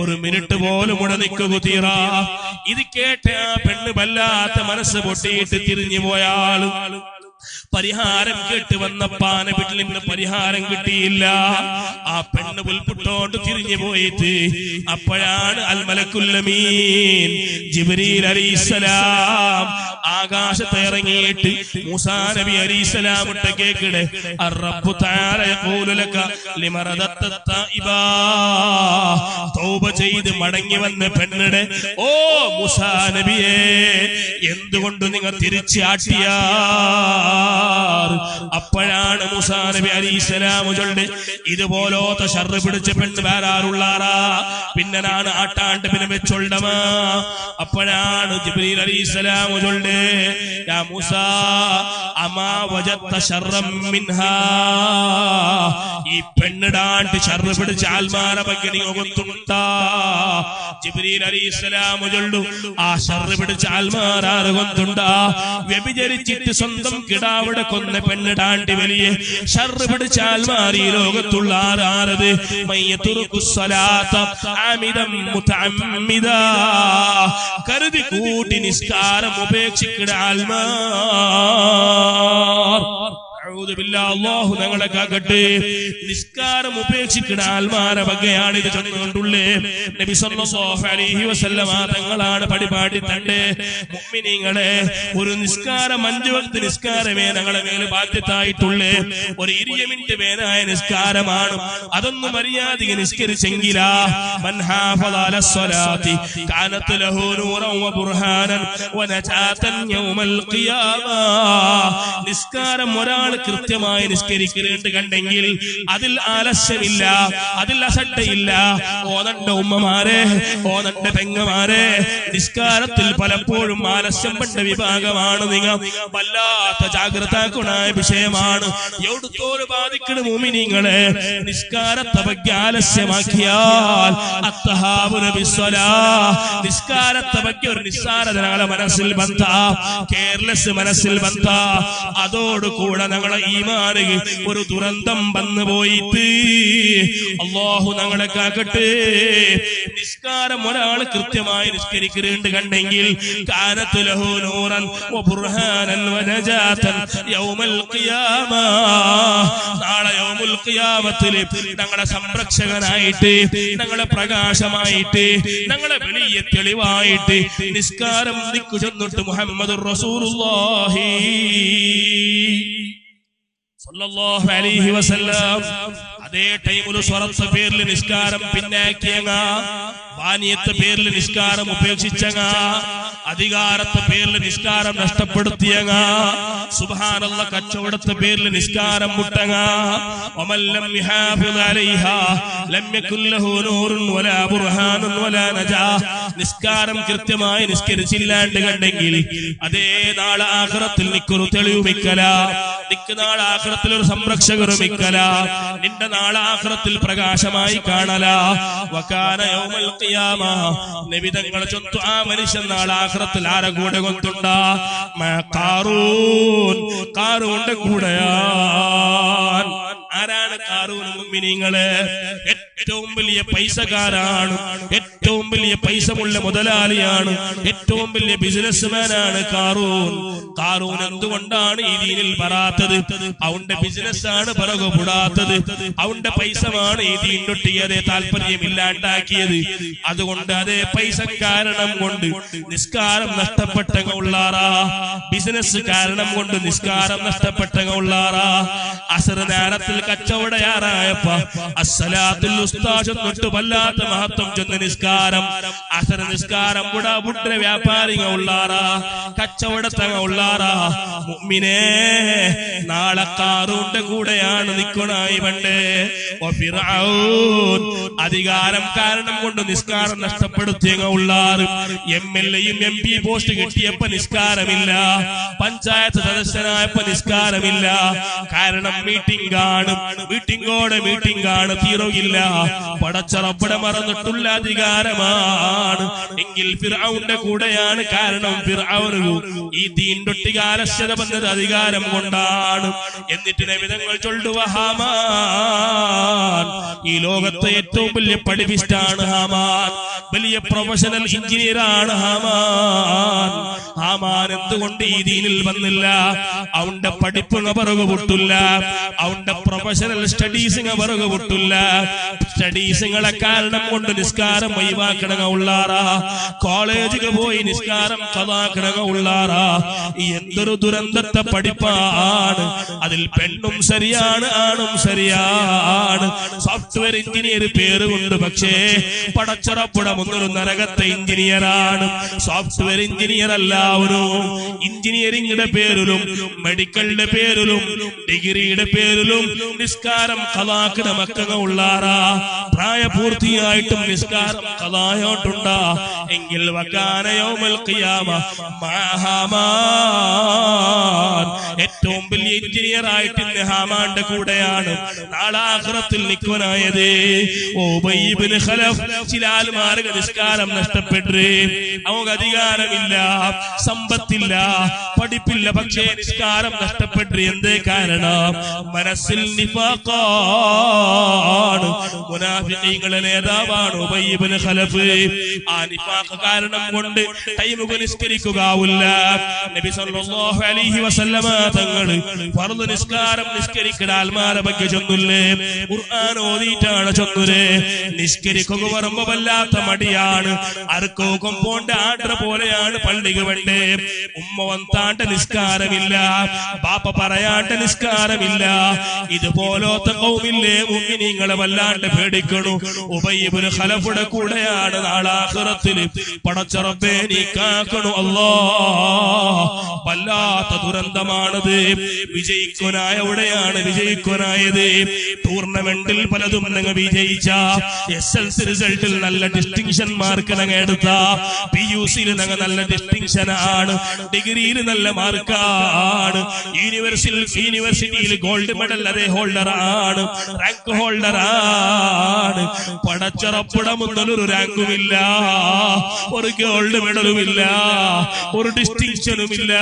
ഒരു മിനിറ്റ് പോലും ഇവിടെ നിൽക്കുക തീറ. ഇത് കേട്ട ആ പെണ്ണ് വല്ലാത്ത മനസ്സ് പൊട്ടിയിട്ട് തിരിഞ്ഞു പോയാൾ പരിഹാരം കേട്ട് വന്നപ്പാന വീട്ടിൽ നിന്ന് പരിഹാരം കിട്ടിയില്ല. ആ പെണ്ണ് പുൽപുട്ടോണ്ട് തിരിഞ്ഞു പോയിട്ട് അപ്പോഴാണ് അൽ മലക്കുൽ അമീൻ ജിബ്രീൽ അലൈഹിസ്സലാം ആകാശത്ത് ഇറങ്ങിയിട്ട് മൂസാ നബി അലൈഹിസ്സലാം കേൾക്കടെ അർറബ്ബു തആല യഖൂലു ലക ലിമറദത്ത തൈബാ തൗബ ചെയ്ത് മടങ്ങി വന്ന പെണ്ണിടെ ഓ മൂസാ നബിയേ എന്തുകൊണ്ട് നിങ്ങൾ തിരിച്ചാട്ടിയാർ? അപ്പോഴാണ് മൂസാ നബി അലൈഹിസ്സലാം ചൊല്ലുന്നത് ഇതുപോലത്തെ ഷർറ് പിടിച്ച പെണ്ണ് വേറെ ആരുള്ളാറാ പിന്നെ ഞാൻ ആട്ടാണ്ട് പിന്നെ വെച്ചൊള്ളമാ. അപ്പോഴാണ് ജിബ്രീൽ അലൈഹിസ്സലാം ചൊല്ലുന്നത് യാ മൂസാ അമാ വജത്ത ശർറം മിൻഹാ ഈ പെണ്ണിടാണ്ട് ഷർറ് പിടിച്ച ആൽമാര ಬಗ್ಗೆ ನೀವು ಗೊತ್ತುಂಟಾ? ജിബ്രീൽ അലൈഹിസ്സലാം ചൊല്ലു ആ ഷർറ് പിടിച്ച ആൽമാരാറ് ಗೊತ್ತುಂಟಾ? വ്യഭിചരിച്ചിട്ട് സ്വന്തം കിടാവിടെ കൊന്ന പെണ്ണിടാണ്ട് വലിയ ഷർറ് പിടിച്ച ആൽമാർ ഈ ലോകത്തുള്ള ആരാരത്? മയ്യതുറുക്കുസ്സലാത്ത ആമിദം മുതഅമ്മിദാ കരുതി കൂട്ടി നിസ്കാരം ഉപേക്ഷിക്കുന്ന ആൽമാർ. അല്ലാഹു ഞങ്ങളെ കാക്കട്ടെ. നിസ്കാരം ഉപേക്ഷിക്കുന്ന ആൽമാരെ വകയാണ് ഇത് ചൊന്നുകൊണ്ടുള്ളേ. നബി സല്ലല്ലാഹു അലൈഹി വസല്ലമ തങ്ങളാണ് പടിപാടി തന്റെ മുഅ്മിനീങ്ങളെ ഒരു നിസ്കാരം 5 വക്ത് നിസ്കാരമേ ഞങ്ങളെ മേൽ ബാധ്യതയായിട്ടുള്ളേ. ഒരു 20 മിനിറ്റ് വേനായ നിസ്കാരമാണ്. അതൊന്നും മര്യാദയ്ക്ക് നിസ്കരിച്ചെങ്കിലാ മൻ ഹാഫള അലസ്സലാത്തി കാനത് ലഹു നൂറൻ വ ബുർഹാനൻ വ നജാതൻ യൗമൽ ഖിയാമ. നിസ്കാരം ഒരാൾ കൃത്യമായി നിസ്കരിക്കുന്നുണ്ട് കണ്ടെങ്കിൽ അതിൽ ആലസ്യമില്ല, അതിൽ അസട്ടയില്ല. ഓനണ്ട ഉമ്മമാരെ, ഓനണ്ട പെങ്ങമാരെ, നിസ്കാരത്തിൽ പലപ്പോഴും ആലസ്യം പെട്ട വിഭാഗമാണ്. നിങ്ങൾ വല്ലാത്ത ജാഗ്രതാക്കുണായ വിഷയമാണ്. എവിടുത്തോട് ബാധിക്കണ മുഅ്മിനീങ്ങളെ നിസ്കാരത്തെ ಬಗ್ಗೆ ആലസ്യമാക്കിയാൽ അത്തഹാബുന ബിസ്സലാ നിസ്കാരത്തെ ಬಗ್ಗೆ ഒരു നിസ്സാരത ഞങ്ങളെ മനസ്സിൽ ബന്ധ, കെയർലെസ് മനസ്സിൽ ബന്ധ, അതോടുകൂടെ ഞങ്ങളെ ഈമാനിൽ ഒരു ദുരന്തം വന്നു പോയിട്ട് അല്ലാഹു ഞങ്ങളെ കാക്കട്ടെ. നിസ്കാരം ഒരാൾ കൃത്യമായി നിസ്കരിക്കുന്നുണ്ട് കണ്ടെങ്കിൽ കാനത് ലഹു നൂറൻ വ ബുർഹാനൻ വ നജാതൻ യൗമൽ ഖിയാമ. നാളെ യൗമുൽ ഖിയാമത്തിൽ ഞങ്ങളുടെ സംരക്ഷകനായിട്ട്, ഞങ്ങളുടെ പ്രകാശമായിട്ട്, ഞങ്ങളുടെ വലിയ തെളിവായിട്ട് നിസ്കാരം നിക്കു ചെന്നിട്ട് മുഹമ്മദുർ റസൂലുള്ളാഹി സല്ലല്ലാഹു അലൈഹി വസല്ലം അതേ ടൈമിൽ സ്വറത്തെ പേരിൽ നിസ്കാരം പിന്നാക്കിയങ്ങ, ബാനിയത്തെ പേരിൽ നിസ്കാരം ഉപേക്ഷിച്ചങ്ങ, അധികാരത്തെ പേരിൽ നിസ്കാരം നഷ്ടപ്പെടുത്തിയങ്ങ, സുബ്ഹാനല്ലാഹ് കച്ചവടത്തെ പേരിൽ നിസ്കാരം മുട്ടങ്ങ. വമല്ലം യഹാഫിദ് അലൈഹാ ലം യകുൽ ലഹു നൂറുൻ വലാ ബുർഹാനുൻ വലാ നജാ. നിസ്കാരം കൃത്യമായി നിസ്കരിച്ചില്ലാണ്ട് കണ്ടെങ്കിൽ അതേ നാളെ ആഖിറത്തിൽ നിക്കൊരു തെളിവ് മിക്കല, നിക്ക് നാളെ ആഖിറത്തിൽ ഒരു സംരക്ഷകരും മിക്കല, നിന്റെ നാളെ ആഖിറത്തിൽ പ്രകാശമായി കാണല. വകാന യൗമൽ ഖിയാമ നബി തങ്ങൾ ചൊല്ലുന്നു ആ മനുഷ്യൻ നാളെ ആഖിറത്തിൽ ആരെ കൂടെ കൊണ്ടുണ്ടാ? ഖാറൂൻ, ഖാറൂന്റെ കൂടെയാണ്. ആരാണ് ഖാറൂൻ? മുഅ്മിനീങ്ങളെ ഏറ്റവും വലിയ പൈസക്കാരാണ്, ഏറ്റവും വലിയ പൈസമുള്ള മുതലാളിയാണ്, ഏറ്റവും വലിയ ബിസിനസ്മാനാണ് ഖാറൂൻ. ഖാറൂൻ എന്തുകൊണ്ടാണ് ഈ ദീനിൽ വരാത്തത്? അവന്റെ ബിസിനസ്സാണ് പിറകുപെടാത്തത്, അവന്റെ പൈസമാണ് ഈ ദീനൊട്ടിയതെ താല്പര്യമില്ലാണ്ടാക്കിയത്. അതുകൊണ്ട് അതേ പൈസ കാരണം കൊണ്ട് നിസ്കാരം നഷ്ടപ്പെട്ടങ്ങ ഉള്ളാറാ, ബിസിനസ് കാരണം കൊണ്ട് നിസ്കാരം നഷ്ടപ്പെട്ടങ്ങ ഉള്ളാറാ. അസർ നേരത്തിൽ കച്ചവടയാറായപ്പ അസ്സലാത്തുൽ ഉസ്താദ് തൊട്ട് വല്ലാത്ത മഹത്വം ചെന്ന നിസ്കാരം, അസർ നിസ്കാരം ബുഡ വ്യാപാരിക ഉള്ളാറാ, കച്ചവടത്തങ്ങ ഉള്ളാറാ. മുഅ്മിനേ നാളെ ഖാറൂന്റെ കൂടെയാണ് നിക്കണായി പണ്ട്. ഫിർഔൻ അധികാരം കാരണം കൊണ്ട് നിസ്കാരം നഷ്ടപ്പെടുത്തിയങ്ങ ഉള്ളാറ്. MLA-യും MP പോസ്റ്റ് കിട്ടിയപ്പോ നിസ്കാരമില്ല, പഞ്ചായത്ത് സദസ്യനായപ്പോ നിസ്കാരമില്ല. കാരണം മീറ്റിംഗ് ആണ്, മീറ്റിംഗോടെ മീറ്റിംഗ് ആണ്, തീരുകയില്ല. പടച്ച റബ്ബിനെ മറന്നിട്ടുള്ള അധികാരമാണ് എങ്കിൽ ഫിർഔന്റെ കൂടെയാണ്. കാരണം ഫിർഔന് ഈ ദീനൊട്ടിക ആലസ്യത വന്നത് അധികാരം കൊണ്ടാണ്. എന്നിട്ട് നബി തങ്ങൾ ചൊല്ലുന്നു ഹാമാൻ ഈ ലോകത്തെ ഏറ്റവും വലിയ പഠിപ്പിസ്റ്റാണ് ഹാമാൻ, വലിയ പ്രൊഫഷണൽ എഞ്ചിനീയറാണ് ഹാമാൻ എന്തുകൊണ്ട് ഈ ദീനിൽ വന്നില്ല? അവന്റെ പഠിപ്പ് പിറകു പൊട്ടില്ല, അവന്റെ പ്രൊഫഷണൽ സ്റ്റഡീസിങ് പിറകു പൊട്ടില്ല. സ്റ്റഡീസുകളെ കാരണം കൊണ്ട് നിസ്കാരം ഒഴിവാക്കണക ഉള്ളാറാ, കോളേജിൽ പോയി നിസ്കാരം കഥാക്കണക ഉള്ളാറാ. എന്തൊരു ദുരന്തത്തെ പഠിപ്പാണ്. അതിൽ പെണ്ണും ശരിയാണ്, ആണും ശരിയാണ്. സോഫ്റ്റ്വെയർ എഞ്ചിനീയർ പേരുകൊണ്ട്, പക്ഷേ പടച്ചറപ്പുടം ഒന്നൊരു നരകത്തെ എഞ്ചിനീയറാണ്. സോഫ്റ്റ്വെയർ എഞ്ചിനീയർ എല്ലാവരും എഞ്ചിനീയറിംഗിന്റെ പേരിലും മെഡിക്കലിന്റെ പേരിലും ഡിഗ്രിയുടെ പേരിലും നിസ്കാരം കലാക്കണ മക്ക ഉള്ളാറാ. പ്രായപൂർത്തിയായിട്ടും നിസ്കാരം കലായോട്ടുണ്ടാ എങ്കിൽ വകാന യൗമൽ ഖിയാമ ഹാമാൻ ഏറ്റവും വലിയ എഞ്ചിനീയർ ആയിട്ട് ഹാമാന്റെ കൂടെയാണ് നാളെ ആഖിറത്തിൽ നിൽക്കുവാനായത്. ഉബയ്യ് ഇബ്നു ഖലഫ് ചില ആൾമാർക്ക് നിസ്കാരം നഷ്ടപ്പെട്ടു. അവർക്ക് അധികാരമില്ല, സമ്പത്തില്ല, പഠിപ്പില്ല, പക്ഷേ നിസ്കാരം നഷ്ടപ്പെട്ടു. എന്തേ കാരണം? മനസ്സിൽ നിഫാഖാണ്. മുനാഫിഖീങ്ങളുടെ നേതാവാണ് ഉബയ്യ് ഇബ്നു ഖലഫ്. ആ നിഫാഖ് കാരണം കൊണ്ട് ടൈമുകൾ നിസ്കരിക്കുകയില്ല. നബി സല്ലല്ലാഹു അലൈഹി വസല്ലമ തങ്ങൾ ഫർദ് നിസ്കാരം നിസ്കരിക്കുന്ന ആൾമാരെ ಬಗ್ಗೆ ചൊല്ലുല്ലേ, ഖുർആൻ ഓതിയിട്ടാണ് ചൊല്ലുരേ. നിസ്കരിക്കുക പറയുമ്പോ വല്ലാത്ത മടിയാണ്. ആർക്കോ കൊമ്പോണ്ട് ആർഡർ പോലെയാണ് പള്ളിക്ക് വേണ്ടേ. ഉമ്മ വന്നാണ്ട് നിസ്കാരമില്ല, ബാപ്പ പറയാണ്ട് നിസ്കാരമില്ല. ഇതുപോലത്തെ ഖൗമില്ലേ മുഅ്മിനീങ്ങളെ വല്ലാണ്ട് പേടിക്കണു. ഉബയ്യ് ഇബ്നു ഖലഫുടെ കൂടെയാണ് നാളെ ആഖിറത്തിൽ. പടച്ച റബ്ബേ നീ കാക്കണു അല്ലാഹ്. വല്ലാത്ത ദുരന്തമാണത്. വിജയിക്കുനായ എവിടെയാണ് വിജയിക്കുനായത്? ടൂർണമെന്റിൽ പലതും നിങ്ങൾ വിജയിച്ച, SLC റിസൾട്ടിൽ നല്ല ഡിസ്റ്റിങ്ഷൻ മാർക്ക് നിങ്ങൾ എടുത്ത, PUCയിൽ നിങ്ങൾ നല്ല ഡിസ്റ്റിങ്ഷൻ ആണ്, ഡിഗ്രിയിൽ നല്ല മാർക്കാണ്, യൂണിവേഴ്സിറ്റിയിൽ ഗോൾഡ് മെഡൽ അതേ ഹോൾഡർ ആണ്, റാങ്ക് ഹോൾഡർ ആണ്. പടച്ചറപ്പിടമൊന്നൊരു റാങ്കുമില്ല, ഒരു ഗോൾഡ് മെഡലുമില്ല, ഒരു ഡിസ്റ്റിങ്ഷനുമില്ല.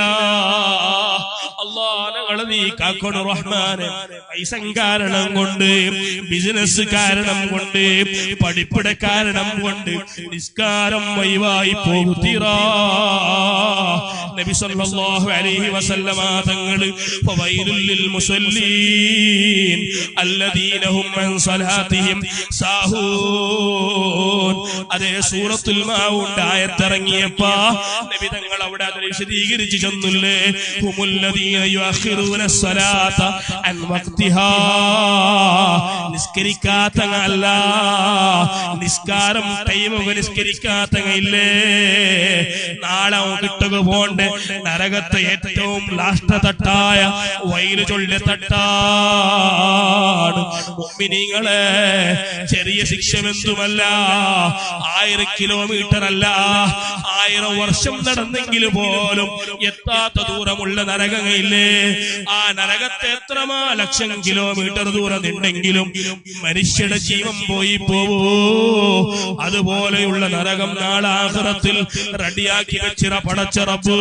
അല്ലാഹ് ഞങ്ങളെ നീ കാക്കണു റഹ്മാനെ. പൈസ കാരണം കൊണ്ട്, ബിസിനസ് കാരണം കൊണ്ട്, പഠിപ്പിടെ കാരണം കൊണ്ട് നിസ്കാരം വൈവായി പോകുതീറാ. നബി സല്ലല്ലാഹു അലൈഹി വസല്ലമ തങ്ങൾ ഫവൈലുൽ ലിൽ മുസല്ലീൻ അല്ലദീന ഹും അൻ സ്വലാത്തിഹിം സാഹൂൻ. അതേ സൂറത്തുൽ മാഊന്റെ ആയത്ത് ഇറങ്ങിയപ്പോൾ നബി തങ്ങൾ അവിടെ അത് വിശദീകരിച്ചു ചൊല്ലുല്ലേ, ഹുമുല്ലദീന യുഅഖിറൂന സ്വലാത്ത അൻ വഖ്തിഹാ. നിസ്കരിക്കാത്തങ്ങല്ല, നിസ്കാരം ടൈമുകൾ നിസ്കരിക്കാത്തങ്ങയില്ലേ, നാളെ കിട്ടുക പോണ്ട് നരകത്തെ ഏറ്റവും ലാസ്റ്റ് തട്ടായ വൈല് ചൊല്ലിയ തട്ടാണ്. മുഅ്മിനീങ്ങളെ ചെറിയ ശിക്ഷമെന്തുമല്ല, 1000 കിലോമീറ്റർ അല്ല, 1000 വർഷം നടന്നെങ്കിൽ പോലും എത്താത്ത ദൂരമുള്ള നരകങ്ങളില്ലേ. ആ നരകത്തെ എത്രമാ ലക്ഷം കിലോമീറ്റർ ദൂരം ഉണ്ടെങ്കിലും മനുഷ്യരുടെ ജീവൻ പോയി പോവോ. അതുപോലെയുള്ള നരകം നാളെ ആഖിറത്തിൽ റെഡിയാക്കി വെച്ചിറ പടച്ച റബ്ബ്.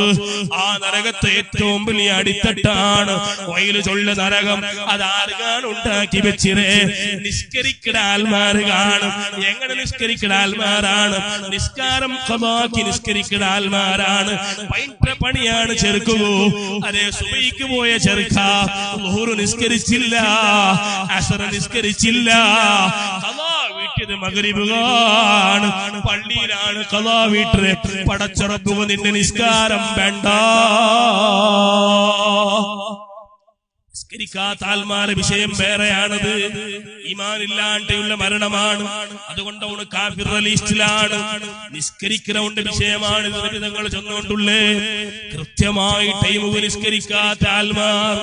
ആ നരകത്തെ ഏറ്റവും വലിയ അടിത്തട്ടാണ് വൈല് ചൊല്ല നരകം. അതാർക്കാണ് ഉണ്ടാക്കി വെച്ചിരേ? നിസ്കരിക്കുന്ന ആൾമാര് കാണും. എങ്ങനെ നിസ്കരിക്കുന്ന ആൾമാരാണ്? നിസ്കാരം ഖദാക്കി നിസ്കരിക്കുന്ന ആൾമാരാണ്. ഭയങ്കര പണിയാണ് ചെറുക്കൂ. അതേ സുബഹിക്ക് പോയ ചെറുക്ക ളുഹ്റ് നിസ്കരിച്ചില്ല, അസ്ർ നിസ്കരിച്ചില്ല, ഖദാ വീട്ടിയത് മഗ്രിബാണ്, പള്ളിയിലാണ് ഖദാ വീട്ടില്. പടച്ച റബ്ബ് നിന്റെ നിസ്കാരം വേണ്ട. നിസ്കരിക്കാത്ത ആൾമാരുടെ വിഷയം വേറെയാണത്. ഈമാനില്ലാണ്ടുള്ള മരണമാണ്. അതുകൊണ്ട് അവന് കാഫിർ ലിസ്റ്റിലാണ്. നിസ്കരിക്കുന്നവന്റെ വിഷയമാണ് നിങ്ങൾ ചെന്നുകൊണ്ടുള്ളേ. കൃത്യമായി ടൈമുകൾ നിസ്കരിക്കാത്ത ആൾമാർ,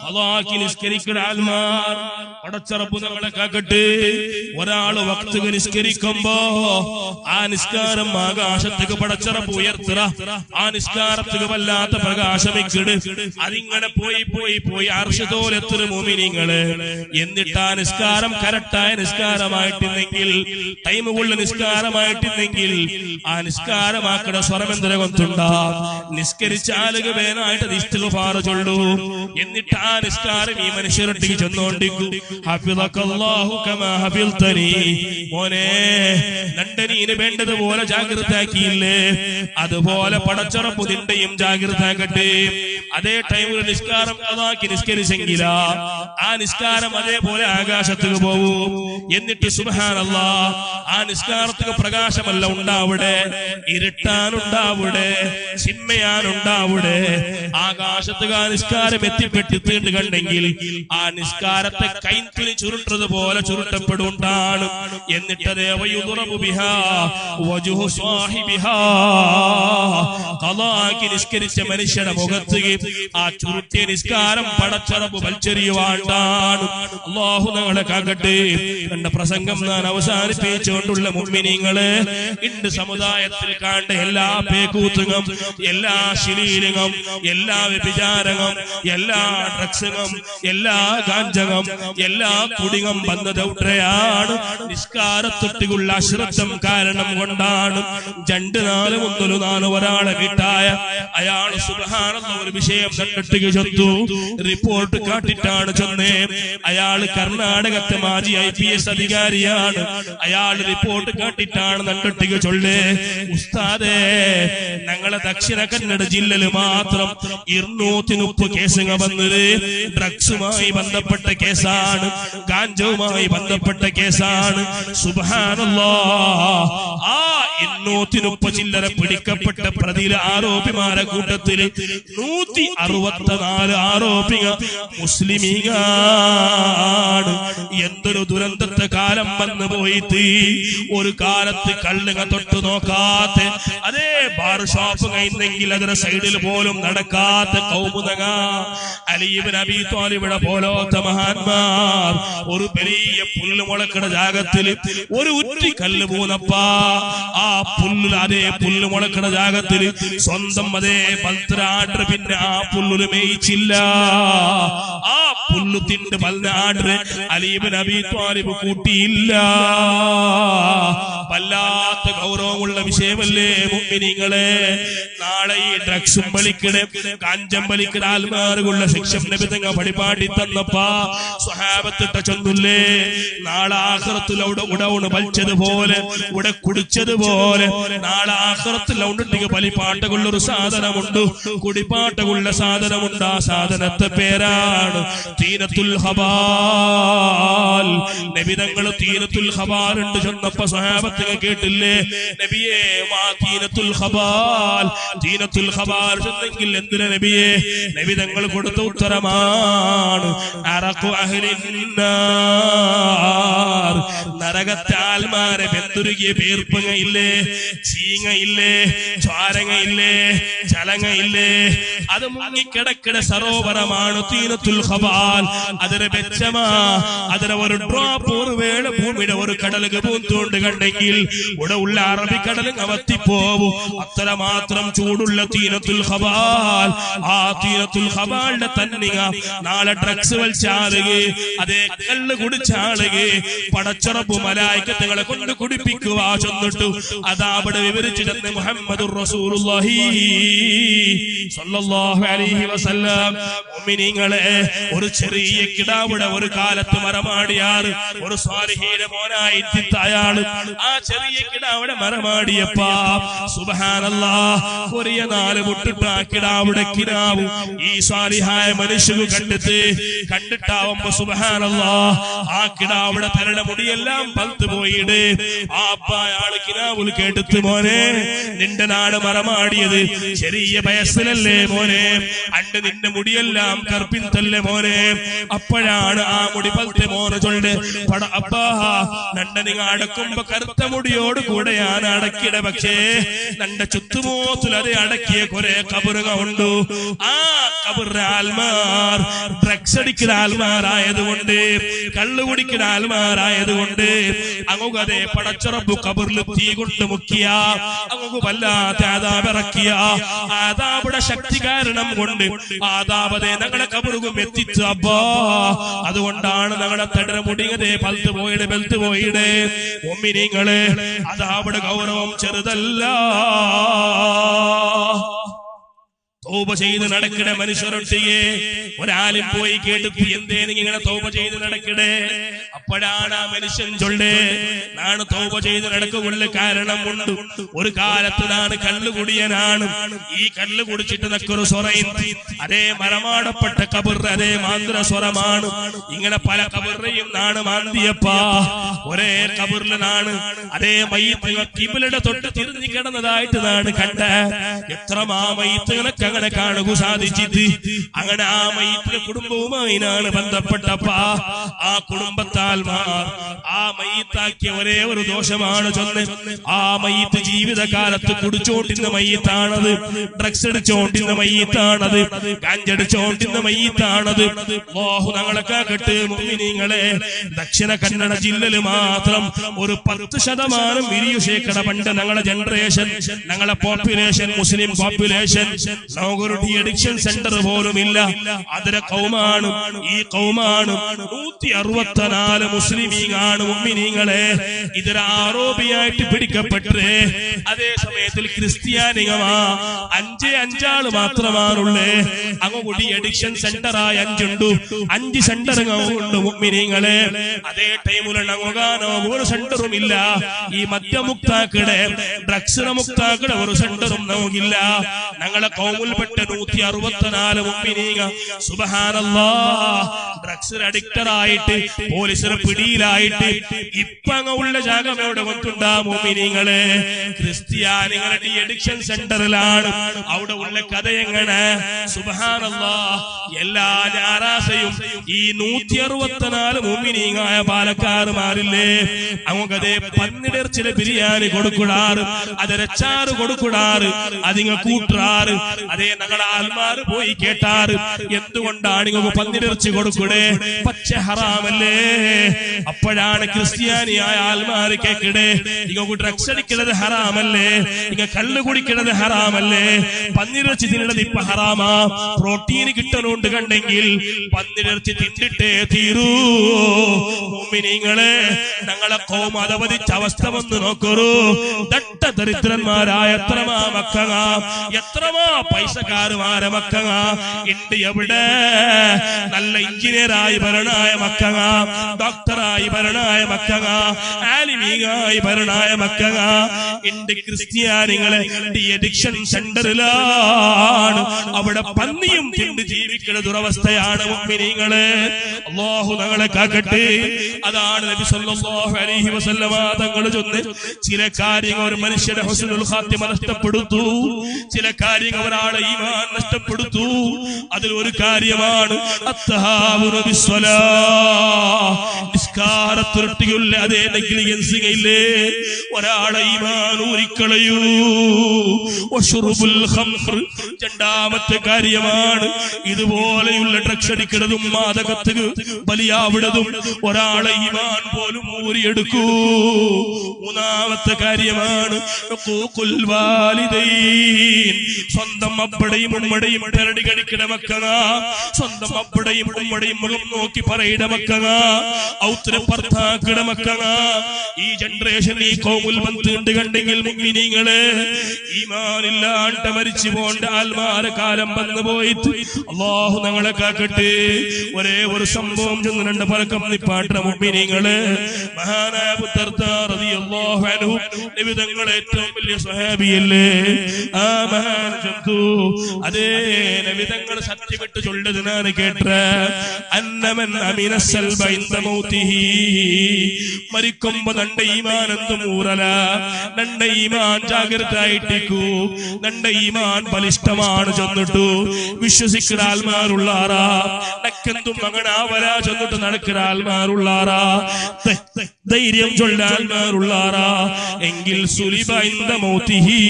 ഖദാക്കി നിസ്കരിക്കുന്ന ആൾമാർ, പടച്ചറപ്പ് നമ്മളെ കാക്കട്ടെ. ഒരാള് വക്ത് നിസ്കരിക്കുമ്പോ ആ നിസ്കാരം ആകാശത്തേക്ക് പടച്ചറപ്പ് ഉയർത്തുക. ആ നിസ്കാരത്തിന് വല്ലാത്ത പ്രകാശമിക്കിട്. അതിങ്ങനെ പോയി പോയി പോയി അർശത്തോലെത്തുന്ന മുഅ്മിനീങ്ങള്. എന്നിട്ട് ആ നിസ്കാരം കറക്റ്റായ നിസ്കാരമായിട്ടില്ലെങ്കിൽ, ടൈമുള്ള നിസ്കാരമായിട്ടില്ലെങ്കിൽ ആ നിസ്കാരമാക്കട സ്വരമെന്തരകൊണ്ടുണ്ടാ. നിസ്കരിച്ച ആളുകൾ വേനായിട്ട് ഇസ്തിഗ്ഫാർ ചൊല്ലൂ. എന്നിട്ട് ആ നിസ്കാരം ഈ മനുഷ്യരൊട്ടിക്ക് ചെന്നുകൊണ്ടിരിക്കും. ഹഫിളകല്ലാഹു കമാ ഹഫിൾതനി. മോനെ നണ്ടനീന് വേണ്ടതുപോലെ ജാഗ്രതയാക്കിയില്ലേ, അതുപോലെ പടച്ചറപ്പ് നിന്റെയും ജാഗ്രതയാക്കട്ടെ. അതേ ടൈമിൽ നിസ്കാരം അതാക്കി നിസ്കരിച്ചെങ്കില ആ നിസ്കാരം അതേപോലെ ആകാശത്തേക്ക് പോവും. എന്നിട്ട് സുബ്ഹാനല്ലാഹ് ആ നിസ്കാരത്തിന് പ്രകാശമല്ല ഉണ്ടാവിടെ, ഇരുട്ടാനുണ്ടാവിടെ, ചിന്മയാനുണ്ടാവിടെ. ആകാശത്ത് ആ നിസ്കാരം എത്തിപ്പെട്ടിട്ട് കണ്ടെങ്കിൽ ആ നിസ്കാരത്തെ കൈത്തുനി ചുരുട്ടത് പോലെ ചുരുട്ടപ്പെടുണ്ടാണ്. എന്നിട്ടതേ വയുദ്റബു ബിഹാ വജ്ഹു സ്വാഹിബിഹാ, ഖളാക്കി നിസ്കരിച്ച മനുഷ്യന്റെ മുഖത്ത് ആ ചുരുട്ടിയ നിസ്കാരം പടച്ചറബ് വലിച്ചെറിയുവാണ്ടാണ്. അല്ലാഹു ഞങ്ങളെ കാക്കട്ടെ. എന്റെ പ്രസംഗം ഞാൻ അവസാനിപ്പിച്ചുകൊണ്ടുള്ള മുഅ്മിനീങ്ങളെ, ഇന്ന് സമുദായത്തിൽ കാണേണ്ട എല്ലാ പേക്കൂത്തുകം, എല്ലാ ശിലീലകം, എല്ലാ വ്യഭിചാരകം, എല്ലാ ഡ്രഗ്സുകം, എല്ലാ ഗാഞ്ചകം, എല്ലാ കുടികം വന്നത് എവിടെയാണ്? നിസ്കാരത്തൊട്ടിയുള്ള അശ്രദ്ധം കാരണം കൊണ്ടാണ്. 2-4-3-4 ഒരാളെ വീട്ടായ അയാൾ സുബ്ഹാനല്ലാഹ് ഒരു വിഷയം കണ്ടിട്ട് ചൊന്നു, റിപ്പോർട്ട് കാട്ടിട്ടാണ് ചെന്നേ. അയാൾ കർണാടകത്തെ മാജി IPS അധികാരിയാണ്. അയാൾ റിപ്പോർട്ട് കാട്ടിട്ടാണ് നണ്ടിട്ട് ചൊല്ലേ, ഉസ്താദേ ഞങ്ങളെ ദക്ഷിണ കന്നഡ ജില്ലയിൽ മാത്രം 230 കേസുകൾ വന്നത് ഡ്രഗ്സുമായി ബന്ധപ്പെട്ട കേസാണ്, ഗാഞ്ചവുമായി ബന്ധപ്പെട്ട കേസാണ്. സുബ്ഹാനല്ലാഹ് ആ 230 ചില്ലറ പിടിക്കപ്പെട്ട പ്രതിയിലെ ആരോപിമാരെ കൂട്ടത്തിൽ 164 ആരോപികൾ മുസ്ലിമീങ്ങളാണ്. എന്തൊരു ദുരന്തത്തെ കാലം വന്നു പോയിട്ട്, ഒരു കാലത്ത് കള്ളുക തൊട്ട് നോക്കാത്ത, അതേ ബാർ ഷോപ്പ് കഴിഞ്ഞെങ്കിൽ അതിന്റെ സൈഡിൽ പോലും നടക്കാത്ത കൗമുദക അലി ഇബ്നു അബീ ത്വാലിബിനെ പോലത്തെ മഹാന്മാർ ഒരു വലിയ പുല്ല് മുളക്കണ ജാഗത്തിൽ ഒരു ഉറ്റി കല്ല് പോന്നപ്പാ ആ പുല്ലിൽ, അതേ പുല്ല് മുളക്കണ ജാഗത്തിൽ സ്വന്തം അതേ പൽത്രാട് പിന്നെ ആ പുല്ല് മേയിച്ചില്ല. ആ പുല്ല് തിണ്ട് പൽനാട് അലി ഇബ്നു അബീ ത്വാലിബ് കൂട്ടിയില്ല. വല്ലാത്ത ഗൗരവമുള്ള വിഷയമല്ലേ മുഅ്മിനീങ്ങളെ? നാളെ ഈ ഡ്രഗ്സും വലിക്കണേ, കാഞ്ചം വലിക്കണ ആൽമാറുള്ള ശിക്ഷ നബി തങ്ങൾ പരിപാടി തന്നപ്പാ സ്വഹാബത്തിട്ട ചൊല്ലില്ലേ, നാളെ ആഖിറത്തിൽ ഉടവുണ് വലിച്ചതുപോലെ, ഉട കുടിച്ചതുപോലെ നാളെ ആഖിറത്തിൽ ഉണ്ടെങ്കിൽ ബലിപ്പാട്ടകുള്ള ഒരു സാധനമുണ്ട്, കുടിപ്പാട്ടകുള്ള സാധനമുണ്ട്. ആ സാധനത്തെ പേരാണ് തീനത്തുൽ ഹബാൽ. നബി തങ്ങൾ തീനത്തുൽ ഹബാൽ ഉണ്ട് ചെന്നപ്പോ സ്വഹാബത്തുകൾ കേട്ടില്ലേ, നബിയെ മാ തീനത്തുൽ ഹബാൽ, തീനത്തുൽ ഹബാൽ ചെന്നെങ്കിൽ എന്തിനാ നബിയെ? നബി തങ്ങൾ കൊടുത്ത ഉത്തരമാണ് അറഖു അഹ്ലിന്നാർ, നരകത്തെ ആൽമാരെ ബന്ധുരുകിയ പേർപ്പങ്ങയില്ലേ, ചീങ്ങയില്ലേ, ജ്വാരങ്ങയില്ലേ, ചലങ്ങയില്ലേ, അത് മുങ്ങിക്കിടക്കിട സരോവരമാണ് തീനത്തുൽ ഹബാൽ. അതിനെ വെച്ചമാ, അതിനെ ഒരു ഡ്രോപ്പ് ഒരു വേള ഭൂമിയുടെ ഒരു കടലുക പൂന്തുകൊണ്ട് കണ്ടെങ്കിൽ ഇവിടെ ഉള്ള അറബിക്കടലും അവത്തിപ്പോവും. അത്രമാത്രം ചൂടുള്ള തീനത്തുൽ ഹബാൽ. ആ തീനത്തുൽ ഹബാലിന്റെ തന്നിക നാളെ ഡ്രഗ്സ് വലിച്ചാളുക, അതേ കല്ല് കുടിച്ചാളുക, പടച്ചറബ് മലായികത്തുകളെ കൊണ്ട് കുടിപ്പിക്കുക ചെന്നിട്ടു അതാ അവിടെ വിവരിച്ചു തന്നെ മുഹമ്മദുർ റസൂലുള്ളാഹി സ്വല്ലല്ലാഹു അലൈഹി വസല്ലം. മുഅ്മിനീങ്ങളെ, ഒരു ചെറിയ കിടാവിടെ ഒരു കാലത്ത് മരമാടിയാറ് ഒരു സ്വാലിഹീന്റെ മോനായി അയാള് ആ ചെറിയ കിടാവിടെ മരമാടിയപ്പാ സുബ്ഹാനല്ലാഹ് കൊറിയ 4 മുട്ടിട്ട് ആ കിടാവിടെ കിനാവ് ഈ സ്വാലിഹായ മനുഷ്യന് കണ്ടിട്ടാവുമ്പോ സുബ്ഹാനല്ലാഹ് ആ കിടാവിടെ തരുടെ മുടിയെല്ലാം പൽത്ത് പോയിട്. ആ അയാള് കിനാവുൽ കേട്ടിട്ട്, മോനെ നിന്റെ നാട് മരമാടിയത് ചെറിയ വയസ്സിലല്ലേ മോനെ, അണ്ട് നിന്റെ മുടിയെല്ലാം കർപ്പിന്തല്ലേ മോനെ. അപ്പോഴാണ് ആ മുടി പൽത്തെ മോനെ ചൊല്ല് പട അപ്പാ നണ്ട നിങ്ങ അടക്കുമ്പോ കറുത്ത മുടിയോട് കൂടെയാണ് അടക്കിട, പക്ഷേ നന്റെ ചുറ്റുമോത്തിൽ അത് അടക്കിയ കുറെ കബറുക ഉണ്ട്. ആ കബറിന്റെ ആൽമാർ ഡ്രഗ്സ് അടിക്കുന്ന ആൽമാരായതുകൊണ്ട്, കള്ളു കുടിക്കുന്ന ആൽമാരായതുകൊണ്ട് അങ്ങുകതെ പടച്ചറബു കബറിൽ തീ കൊണ്ട് മുക്കിയ അങ്ങു വല്ലാത്ത ആദാബിറക്കിയ ആദാബുടെ ശക്തി കാരണം കൊണ്ട് ആദാബതെ ഞങ്ങളെ കബറുകും എത്തിച്ചു. അബ്ബാ അതുകൊണ്ടാണ് ഞങ്ങളെ തടര മുടിയതേ പൽത്ത് പോയിടെ ബെൽത്ത് പോയിടെ. മുഅ്മിനീങ്ങളെ, അതാബുടെ ഗൗരവം ചെറുതല്ല. തൗബ ചെയ്ത് നടക്കണ മനുഷ്യരൊട്ടിയെ ഒരാളും പോയി കേട്ടു എന്തേ ഇങ്ങനെ തൗബ ചെയ്ത് നടക്കണേ. അപ്പോഴാണ് ആ മനുഷ്യൻ ചൊല്ലേ, നാണ് തൗബ ചെയ്ത് നടക്കുള്ള കാരണമുണ്ട്. ഒരു കാലത്ത് നാണ് കല്ലുകുടിയനാണ്. ഈ കല്ല് കുടിച്ചിട്ട് നക്കൊരു സ്വറയും അതേ മരമാടപ്പെട്ട കബർ, അതേ മാന്ത്ര സ്വരമാണ്. ഇങ്ങനെ പല കബറിയും നാണ് മാന്തിയപ്പാ ഒരേ കബറിലാണ് അതേ മയ്യത്ത് കിബിലയുടെ തൊട്ട് തിരിഞ്ഞു കിടന്നതായിട്ട് നാണ് കണ്ട. എത്ര മയ്യത്തുകളൊക്കെ അങ്ങനെ കാണുക സാധിച്ചിട്ട് അങ്ങനെ ആ മയ്യത്തിന്റെ കുടുംബവുമായി നാണ് ബന്ധപ്പെട്ടപ്പാ ആ കുടുംബത്താൽ ആ മയ്യത്താക്കിയ ഒരേ ഒരു ദോഷമാണ് ചൊല്ല്. ആ മയ്യത്ത് ജീവിതകാലത്ത് കുടിച്ചോണ്ടിരുന്ന മയ്യത്താണത്, ഡ്രഗ്സ് അടിച്ചോണ്ടിരുന്ന മയ്യത്താണത്, ഗാഞ്ചടിച്ചോണ്ടിരുന്ന മയ്യത്താണത്. അല്ലാഹു ഞങ്ങളെ കാക്കട്ടെ. മുഅ്മിനീങ്ങളെ, ദക്ഷിണ കന്നഡ ജില്ലയിൽ മാത്രം ഒരു 10% വിരിയുശേക്കട പണ്ട് ഞങ്ങളുടെ ജനറേഷൻ, ഞങ്ങളെ പോപ്പുലേഷൻ, മുസ്ലിം പോപ്പുലേഷൻ, നമുക്കൊരു ഡി അഡിക്ഷൻ സെന്റർ പോലും ഇല്ല. അതിലെ കൗമാണ് ഈ കൗമാണ് 164 മുസ്ലിമീങ്ങളാണ്. മുഅ്മിനീങ്ങളെ, ഇതൊരു ആരോപിയായിട്ട് പിടിക്കപ്പെട്ടേ. അതേ സമയത്തിൽ ക്രിസ്ത്യാനികളാ 5 മാത്രമാണുള്ളേ. അങ്ങോട്ട് അഡിക്ഷൻ സെന്ററായി 5 ഉണ്ട്, 5 സെന്ററുകളുണ്ട്. മുഅ്മിനീങ്ങളെ, അതേ ടൈമിലുള്ള ഒരു സെന്ററും ഇല്ല. ഈ മദ്യമുക്താക്കളുടെ, ഡ്രഗ്സിന് മുക്താക്കളുടെ ഒരു സെന്ററും നമുക്കില്ല. ഞങ്ങളെ കൗമിൽപ്പെട്ട 164 മുഅ്മിനീങ്ങൾ സുബ്ഹാനല്ലാഹ് ഡ്രഗ്സിന് അഡിക്റ്ററായിട്ട് പോലീസിന് പിടിയിലായിട്ട് ഇപ്പൊ ഉള്ള ജാഗം എവിടെ വന്നിട്ടുണ്ടാ മുഅ്മിനീങ്ങളെ? ക്രിസ്ത്യാനികളുടെ അഡിക്ഷൻ സെന്ററിലാണ്. അവിടെ ഉള്ള കഥ എങ്ങനെ? സുബ്ഹാനല്ലാഹ്, എല്ലാ ഞായറാഴ്ചയും ഈ 164 മുഅ്മിനീങ്ങളായ പാലക്കാരുമാരില്ലേ, അങ്ങതേ പന്നിടിർച്ചിലെ ബിരിയാണി കൊടുക്കൂടാറ്, അതരച്ചാറ് കൊടുക്കൂടാറ്, അതിങ്ങ കൂട്ടാറ്. അതേ ഞങ്ങളുടെ ആൽമാര് പോയി കേട്ടാറ്, എന്തുകൊണ്ടാണ് ഇങ്ങ പന്നിടിർച്ചി കൊടുക്കൂടെ? പച്ച ഹറാമല്ലേ? അപ്പോഴാണ് ക്രിസ്ത്യാനിയായ ആൽമാര് കേക്കിടെ, ഇങ്ങ ഡ്രഗ്സ് അടിക്കുന്നത് ഹറാമല്ലേ, ഇങ്ങ കള്ള് കുടിക്കുന്നത് ഹറാമല്ലേ, പന്നിറച്ചി തിന്നണത് ഇപ്പൊ ഹറാമാ, പ്രോട്ടീൻ കിട്ടണുണ്ട് കണ്ടെങ്കിൽ പന്നിറച്ചി തിന്നിട്ടേ തീരൂ. മുഅ്മിനീങ്ങളെ, ഞങ്ങളെ ഖൗം അധപതിച്ച അവസ്ഥ വന്ന് നോക്കൂ. ദട്ട ദരിദ്രന്മാരായ എത്രമാ മക്കങ്ങ, എത്രമാ പൈസക്കാരുമാരെ മക്കങ്ങ ഉണ്ട് എവിടെ? നല്ല എഞ്ചിനീയറായി ഭരണായ മക്കങ്ങ, ഡോക്ടറായി ഭരണായ മക്കങ്ങ, ആലിമീകായി ഭരണായ മക്കങ്ങ ഉണ്ട്. ക്രിസ്ത്യാനികളെ അഡിക്ഷൻ സെന്ററിലാണ്. അവിടെ പന്നിയും തിണ്ട് ജീവിക്കുന്ന ദുരവസ്ഥയാണ് മുഅ്മിനീങ്ങളെ. അല്ലാഹു ഞങ്ങളെ കാക്കട്ടെ. അതാണ് നബി സല്ലല്ലാഹു അലൈഹി വസല്ലമ തങ്ങൾ ചൊല്ല്, ചില കാര്യങ്ങൾ ഒരു മനുഷ്യന്റെ ഹുസ്നുൽ ഖാത്തിമ നഷ്ടപ്പെടുത്തു, ചില കാര്യങ്ങൾ ഒരാളെ ഈമാൻ നഷ്ടപ്പെടുത്തു. അതിൽ ഒരു കാര്യമാണ് അത്തഹാവുനു ബിസ്സലാഹ്, നിസ്കാരത്തുരട്ടിയുള്ള അതേ നെഗ്ലിജൻസ് ഇല്ലേ, ഒരാളെ ഈമാൻ ഊരിക്കളയൂ. വശുറുബുൽ ഖംർ, രണ്ടാമത്തെ കാര്യമാണ് ഇതുപോലെയുള്ള ഡ്രഗ്സ് അടിക്കുന്നതും മാദകത്തിന് ബലിയാവിടതും ഒരാളെ ഈമാൻ പോലും ഊരിയെടുക്കൂ. മൂന്നാമത്തെ കാര്യമാണ് ഹുഖൂഖുൽ വാലിദൈൻ, സ്വന്തം അപ്പടയും ഉമ്മടയും പെരടി കടിക്കണ മക്കള, സ്വന്തം അപ്പടയും ഉമ്മടയും മുഖം നോക്കി പറയണ മക്കള, ഔത്തര ഭർത്താക്കട മക്കള. ഈ ജനറേഷൻ ഈ കൗമുൽ ബന്ധുണ്ട് കണ്ടെങ്കിൽ മുഅ്മിനീങ്ങളെ, ഈമാനില്ലാണ്ട് മരിച്ചു പോണ്ട ആൽമാരെ കാലം വന്നു പോയിട്ട് അല്ലാഹു ഞങ്ങളെ കാക്കട്ടെ. ഒരേ ഒരു സംഭവം ചെന്നുണ്ട് പലക്കം നിപ്പാട്ട മുഅ്മിനീങ്ങളെ. മഹാനായ അബൂ ദർദാ റളിയല്ലാഹു അൻഹു, നബി തങ്ങളെ ഏറ്റവും വലിയ സ്വഹാബിയല്ലേ, ആ മഹാൻ ചന്തു അതേ നബി തങ്ങൾ സത്യമിട്ട് ചൊല്ലതിനാണ് കേട്ട, അന്നമൻ അമിന സൽബ ഇൻദ മൗതിഹി, മരിക്കുമ്പോ നണ്ട ഈമാൻ എന്തും ഊറല, നണ്ട ഈമാൻ ജാഗ്രതായിട്ടിക്കൂ, നണ്ട ഈമാൻ ബലിഷ്ഠമാണ് ചെന്നിട്ടു വിശ്വസിക്കുന്ന ആൽമാരുള്ളാറാ, നക്കെന്തും മകനാവല ചെന്നിട്ട് നടക്കുന്ന ആൽമാരുള്ളാറാ, ധൈര്യം ചൊല്ല ആൽമാരുള്ളാറാ എങ്കിൽ സുലിബ ഇൻദ മൗതിഹി,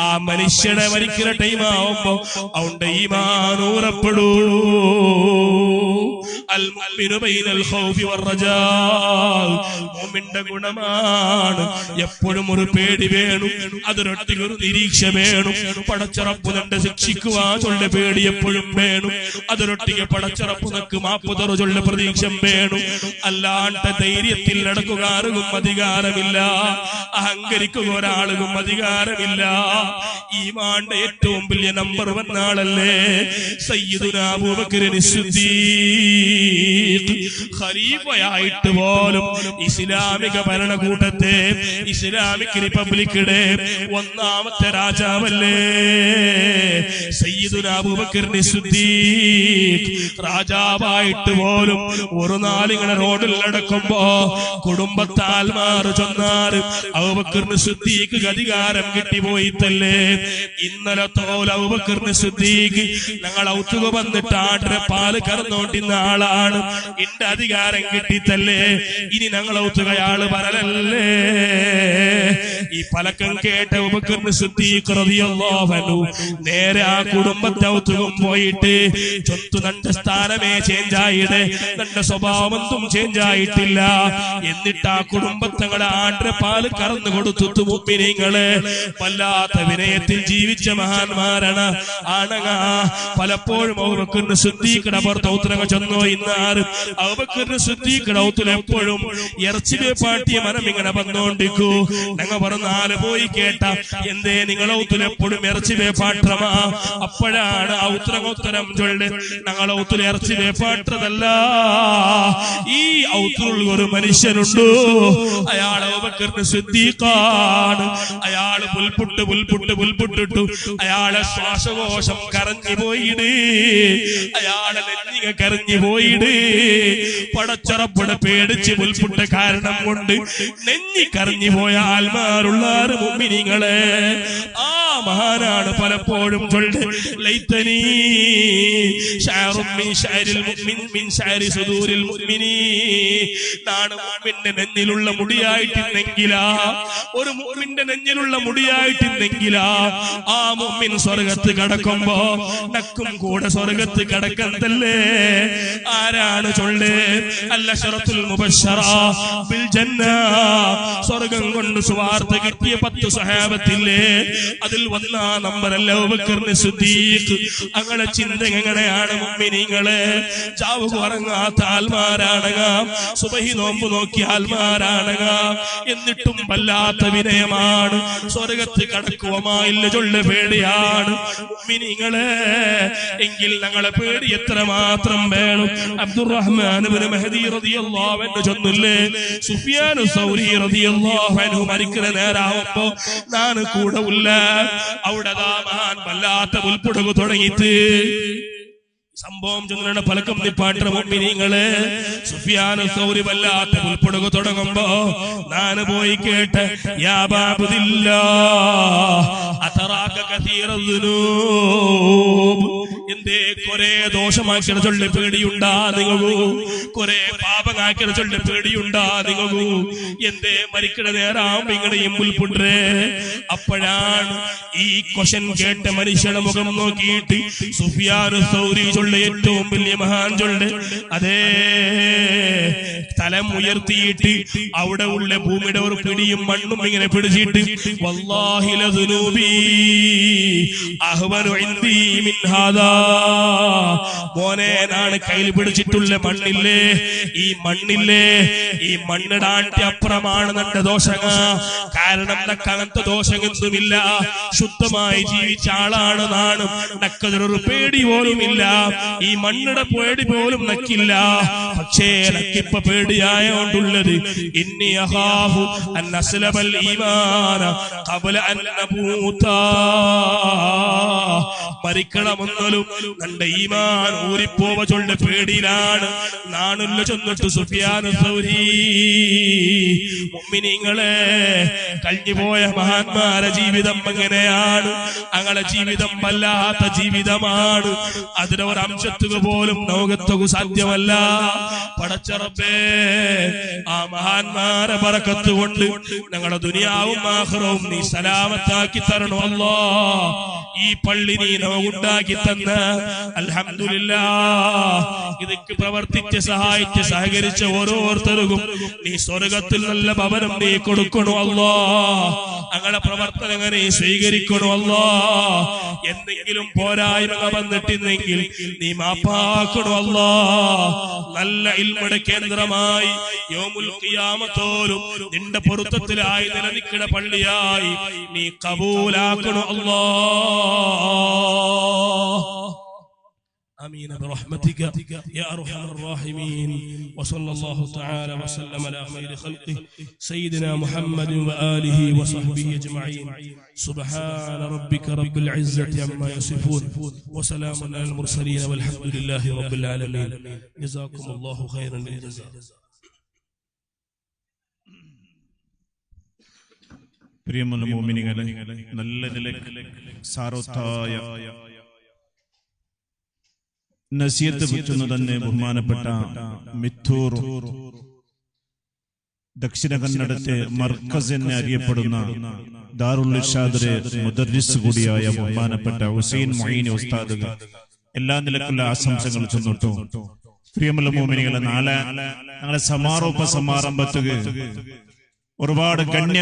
ആ മനുഷ്യനെ മരിക്കുന്ന ടൈം ആവുമ്പോ അവന്റെ ഈമാൻ ഊറപ്പെടൂ. അൽ മുഅ്മിനു ബൈനൽ ഖൗഫി വറജാ, മുഅ്മിന്റെ ഗുണമാണ് എപ്പോഴും ഒരു പേടി വേണം, അതിനൊട്ടിൽ ഒരു നിരീക്ഷ വേണം. പടച്ചറപ്പ് തന്റെ ശിക്ഷിക്കുവാനുള്ള പേടി എപ്പോഴും വേണം, അതിനൊട്ടിക്ക് പടച്ചറപ്പ് നക്ക് മാപ്പ് തറ ചൊല്ല പ്രതീക്ഷ വേണം. അല്ലാണ്ട് ധൈര്യത്തിൽ നടക്കുക ആർക്കും അധികാര അധികാരമില്ല, അഹങ്കരിക്കുക ഒരാൾക്കും അധികാരമില്ല. ഈമാന്റെ ഏറ്റവും വലിയ നമ്പർ 1 ആളല്ലേ സയ്യിദുനാ അബൂബക്കർ സിദ്ദീഖ്. ഖലീഫയായിട്ട് പോലും ഇസ്ലാമിക ഭരണകൂടത്തെ, ഇസ്ലാമിക് റിപ്പബ്ലിക്കിടെ 1ാമത്തെ രാജാവല്ലേ സയ്യിദുനാ അബൂബക്കർ സിദ്ദീഖ്. രാജാവായിട്ട് പോലും ഒരു നാളിങ്ങനെ റോഡിൽ നടക്കുമ്പോ കുടുംബത്താൽ മാറി ചൊന്നാറ് അബൂബക്കർ സിദ്ദീഖ് അധികാരം കിട്ടിപ്പോയിത്തല്ലേ. ഇന്നലെ തോൽ അബൂബക്കർ സിദ്ദീഖ് ഞങ്ങൾ ഔത്തുക വന്നിട്ട് ആട്ടിന് പാല് കറന്നോണ്ടിരുന്ന ആളാണ്, എന്റെ അധികാരം കിട്ടിത്തല്ലേ, ഇനി ഞങ്ങൾ ഔത്തുകയാള് പറലല്ലേ. ഈ പലക്കം കേട്ട അബൂബക്കർ സിദ്ദീഖ് റളിയല്ലാഹു അൻഹു നേരെ ആ കുടുംബത്തെ ഔത്തുകം പോയിട്ട് ചൊത്തു തന്റെ സ്ഥാനമേ ചേഞ്ച് ആയിട്ട്, തന്റെ സ്വഭാവമൊന്നും ചേഞ്ച് ആയിട്ടില്ല. എന്നിട്ട് ആ കുടുംബത്തങ്ങളെ ആട്ടിന് പാല് കറന്നു കൊടുത്തു. മുഅ്മിനീങ്ങളെ വല്ലാത്ത വിനയത്തിൽ ജീവിച്ച മഹാന്മാരാണ് ആണങ്ങ. പലപ്പോഴും അബൂബക്കർ സിദ്ദീഖിന്റെ പുറത്ത് ഔത്തുനങ്ങൾ ചെന്നോ ഇന്നാരും അബൂബക്കർ സിദ്ദീഖിന്റെ ഔത്തിൽ എപ്പോഴും ഇറച്ചി വേപ്പാട്ടിയ മനം ഇങ്ങനെ വന്നോണ്ടിക്കൂ. ഞങ്ങൾ പറഞ്ഞാല് പോയി കേട്ട എന്തേ നിങ്ങൾ ഔത്തിൽ എപ്പോഴും ഇറച്ചി വേപ്പാട്ടമാ? അപ്പോഴാണ് ഔത്തരം ചൊല്ല് ഞങ്ങൾ ഔത്തിൽ ഇറച്ചി വേപ്പാട്ടതല്ല, ഈ ഔത്തിൽ ഒരു മനുഷ്യനുണ്ടോ, അയാൾ അബൂബക്കർ സിദ്ദീഖാണ്. അയാള് പുൽപുട്ടിട്ടു അയാളെ ശ്വാസകോശം കരഞ്ഞു പോയിട്, അയാളെ നെഞ്ഞിക കരഞ്ഞു പോയിട്. പടച്ചറപ്പടെ പേടിച്ച് പുൽപുട്ട കാരണം കൊണ്ട് നെഞ്ഞി കരഞ്ഞു പോയ ആൽമാരുള്ള മുഅ്മിനീങ്ങളെ, ആ മഹാനാണ് പലപ്പോഴും ചൊല്ല് ലൈതനീ ശഅറും മിൻ ശഅരിൽ മുഅ്മിൻ മിൻ ശഅരി സുദൂരിൽ മുഅ്മിനീൻ. നാണ് മുഅ്മിന്റെ നെഞ്ഞിലുള്ള മുടിയായിട്ടിരുന്നെങ്കിലാ, ഒരു മുഅ്മിന്റെ നെഞ്ഞിലുള്ള മുടിയായിട്ടിരുന്നെങ്കിലാ ആ മുഅ്മിൻ സ്വർഗത്ത് കടക്കുമ്പോ നക്കും കൂടെ സ്വർഗത്ത് കടക്കന്തല്ലേ. ആരാണ് ചൊല്ല് അൽ-അശറത്തുൽ മുബശ്ശറ ബിൽ ജന്ന, സ്വർഗം കൊണ്ട് സുവാർത്ത കിട്ടിയ 10 സ്വഹാബത്തില്ലേ, അതിൽ 1ാം നമ്പറല്ല അബൂബക്കർ സിദ്ദീഖ്. അങ്ങനെ ചിന്ത എങ്ങനെയാണ് മുഅ്മിനീങ്ങളെ? ചാവ് ഉറങ്ങാത്ത ആൽമാരാണങ്ങാം, സുബഹി നോമ്പ് നോക്കിയ ആൽമാരാണങ്ങാം, എന്നിട്ടും വല്ലാത്ത വിനയമാണ്. സ്വർഗത്ത് കടക്കുവമായില്ല ചൊല്ല് പേടിയാണ് മുഅ്മിനീങ്ങളെ. എങ്കിൽ ഞങ്ങളെ പേടി എത്ര മാത്രം വേണം? അബ്ദുറഹ്മാൻ ഇബ്നു മഹ്ദി റളിയല്ലാഹു അൻഹു ചൊല്ലില്ലേ, സുഫിയാൻ സൗരി റളിയല്ലാഹു അൻഹു മരിക്കുന്ന നേരാവുമ്പോ ഞാൻ കൂടെ ഉള്ള അവിടെ മഹാൻ വല്ലാത്ത ഉൾപ്പെടുക തുടങ്ങിയിട്ട് സംഭവം ചൊല്ലുന്ന പലക്കം നിപ്പാട്ട മുഅ്മിനീങ്ങളെ. സുഫിയാൻ സൗരി വല്ലാത്ത ഉൾപ്പെടുക തുടങ്ങുമ്പോ ഞാൻ പോയി കേട്ട് യാ അബൂദില്ലാഹ് അതറാക കസീറ ദുനൂബ്, എന്തേ കുറെ ദോഷമാക്കിയ ചൊല്ല് പേടിയുണ്ടാ നിങ്ങൾക്കു, കുറെ പാപമാക്കിയ ചൊല്ല് പേടിയുണ്ടാ നിങ്ങൾക്കു, എന്തേ മരിക്കണ നേരാം ഇങ്ങനെയും മുൽപുണ്ടേ. അപ്പോഴാണ് ഈ ക്വസ്റ്റ്യൻ കേട്ട മനുഷ്യയുടെ മുഖം നോക്കിയിട്ട് സുഫിയാൻ സൗരി ചൊല്ല് ഏറ്റവും വലിയ മഹാൻ ചൊല്ല് അതേ തലം ഉയർത്തിയിട്ട് അവിടെ ഉള്ള ഭൂമിയുടെ ഒരു പിടിയും മണ്ണും ഇങ്ങനെ പിടിച്ചിട്ട് വല്ലാഹി ലദുനൂബി അഹ്വനു ഇൻദി മിൻ ഹാദാ, മോനെ നാണ് കയ്യിൽ പിടിച്ചിട്ടുള്ള മണ്ണില്ലേ, ഈ മണ്ണില്ലേ, ഈ മണ്ണിടാണ്ട് അപ്പുറമാണ് നിന്റെ ദോഷങ്ങ. കാരണം നക്കകത്തെ ദോഷമൊന്നുമില്ല, ശുദ്ധമായി ജീവിച്ച ആളാണ് നാണും, നക്കതിനൊരു പേടി പോലുമില്ല, ഈ മണ്ണിടെ പേടി പോലും നക്കില്ല. പക്ഷേ നക്കിപ്പ പേടിയായോണ്ടുള്ളത് ഇന്നി അഖാഫു അൻ അസ്ലബൽ ഈമാന ഖബല അൻ നമൂത, മരിക്കണമെന്നലും തന്റെ ഈമാൻ ഊരിപ്പോവ ചൊല്ല പേടിയിലാണ് നാണുല്ല ചെന്നിട്ട് സുഫിയാൻ സൗരി. മുഅ്മിനീങ്ങളെ കഴിഞ്ഞുപോയ മഹാന്മാരെ ജീവിതം എങ്ങനെയാണ്? അങ്ങളെ ജീവിതം വല്ലാത്ത ജീവിതമാണ്, അതിന് ഒരു അംശത്തുക പോലും ലോകത്തുക സാധ്യമല്ല. പടച്ച റബ്ബേ, ആ മഹാന്മാരെ ബറക്കത്ത് കൊണ്ട് ഞങ്ങളുടെ ദുനിയാവും ആഖിറവും നീ സലാമത്താക്കി തരണോ അല്ലാഹ്. ഈ പള്ളി നീ നമുക്കുണ്ടാക്കി തന്ന അൽഹംദുലില്ലാഹ്, ഇതൊക്കെ പ്രവർത്തിച്ച് സഹായിച്ച് സഹകരിച്ച ഓരോരുത്തർക്കും നീ സ്വർഗത്തിൽ നല്ല ഭവനം നീ കൊടുക്കണോ അല്ലാഹ്. ഞങ്ങളുടെ പ്രവർത്തനങ്ങൾ നീ സ്വീകരിക്കണോ അല്ലാ. എന്തെങ്കിലും പോരായ്മ വന്നിട്ടില്ലെങ്കിൽ നീ മാപ്പാക്കണോ അല്ലാ. നല്ല ഇൽമുടെ കേന്ദ്രമായി യൗമുൽ ഖിയാമത്തോലും നിന്റെ പൊരുത്തത്തിലായി നിലനിൽക്കുന്ന പള്ളിയായി നീ കബൂലാക്കണോ അല്ലാ. آمين برحمتك يا أرحم الراحمين. وصلى الله تعالى وسلم على خير خلقه سيدنا محمد وآله وصحبه أجمعين. سبحان ربك رب العزة عما يصفون وسلام على المرسلين والحمد لله رب العالمين. جزاكم الله خيرا للجزاء. പ്രിയമുള്ള മുഅ്മിനീങ്ങളെ, നല്ല നിലയ്ക്ക് സാരോത്തായ നസിയത്ത് വെച്ചെന്ന് തന്നെ ബഹുമാനപ്പെട്ട മിത്തൂർ ദക്ഷിണ കന്നഡത്തെ മർക്കസ് എന്ന് അറിയപ്പെടുന്ന ദാറുൽ ഇർഷാദിലെ മുദർരിസ് കൂടിയായ ബഹുമാനപ്പെട്ട ഹുസൈൻ മൊയ്നി ഉസ്താദ് എല്ലാ നിലക്കുള്ള ആശംസകൾ ചെന്നിട്ടു. പ്രിയമുള്ള മുഅ്മിനീങ്ങളെ, നാളെ ഞങ്ങളുടെ സമാരോപ സമാരംഭത്തുക ഒരുപാട് ഗണ്യ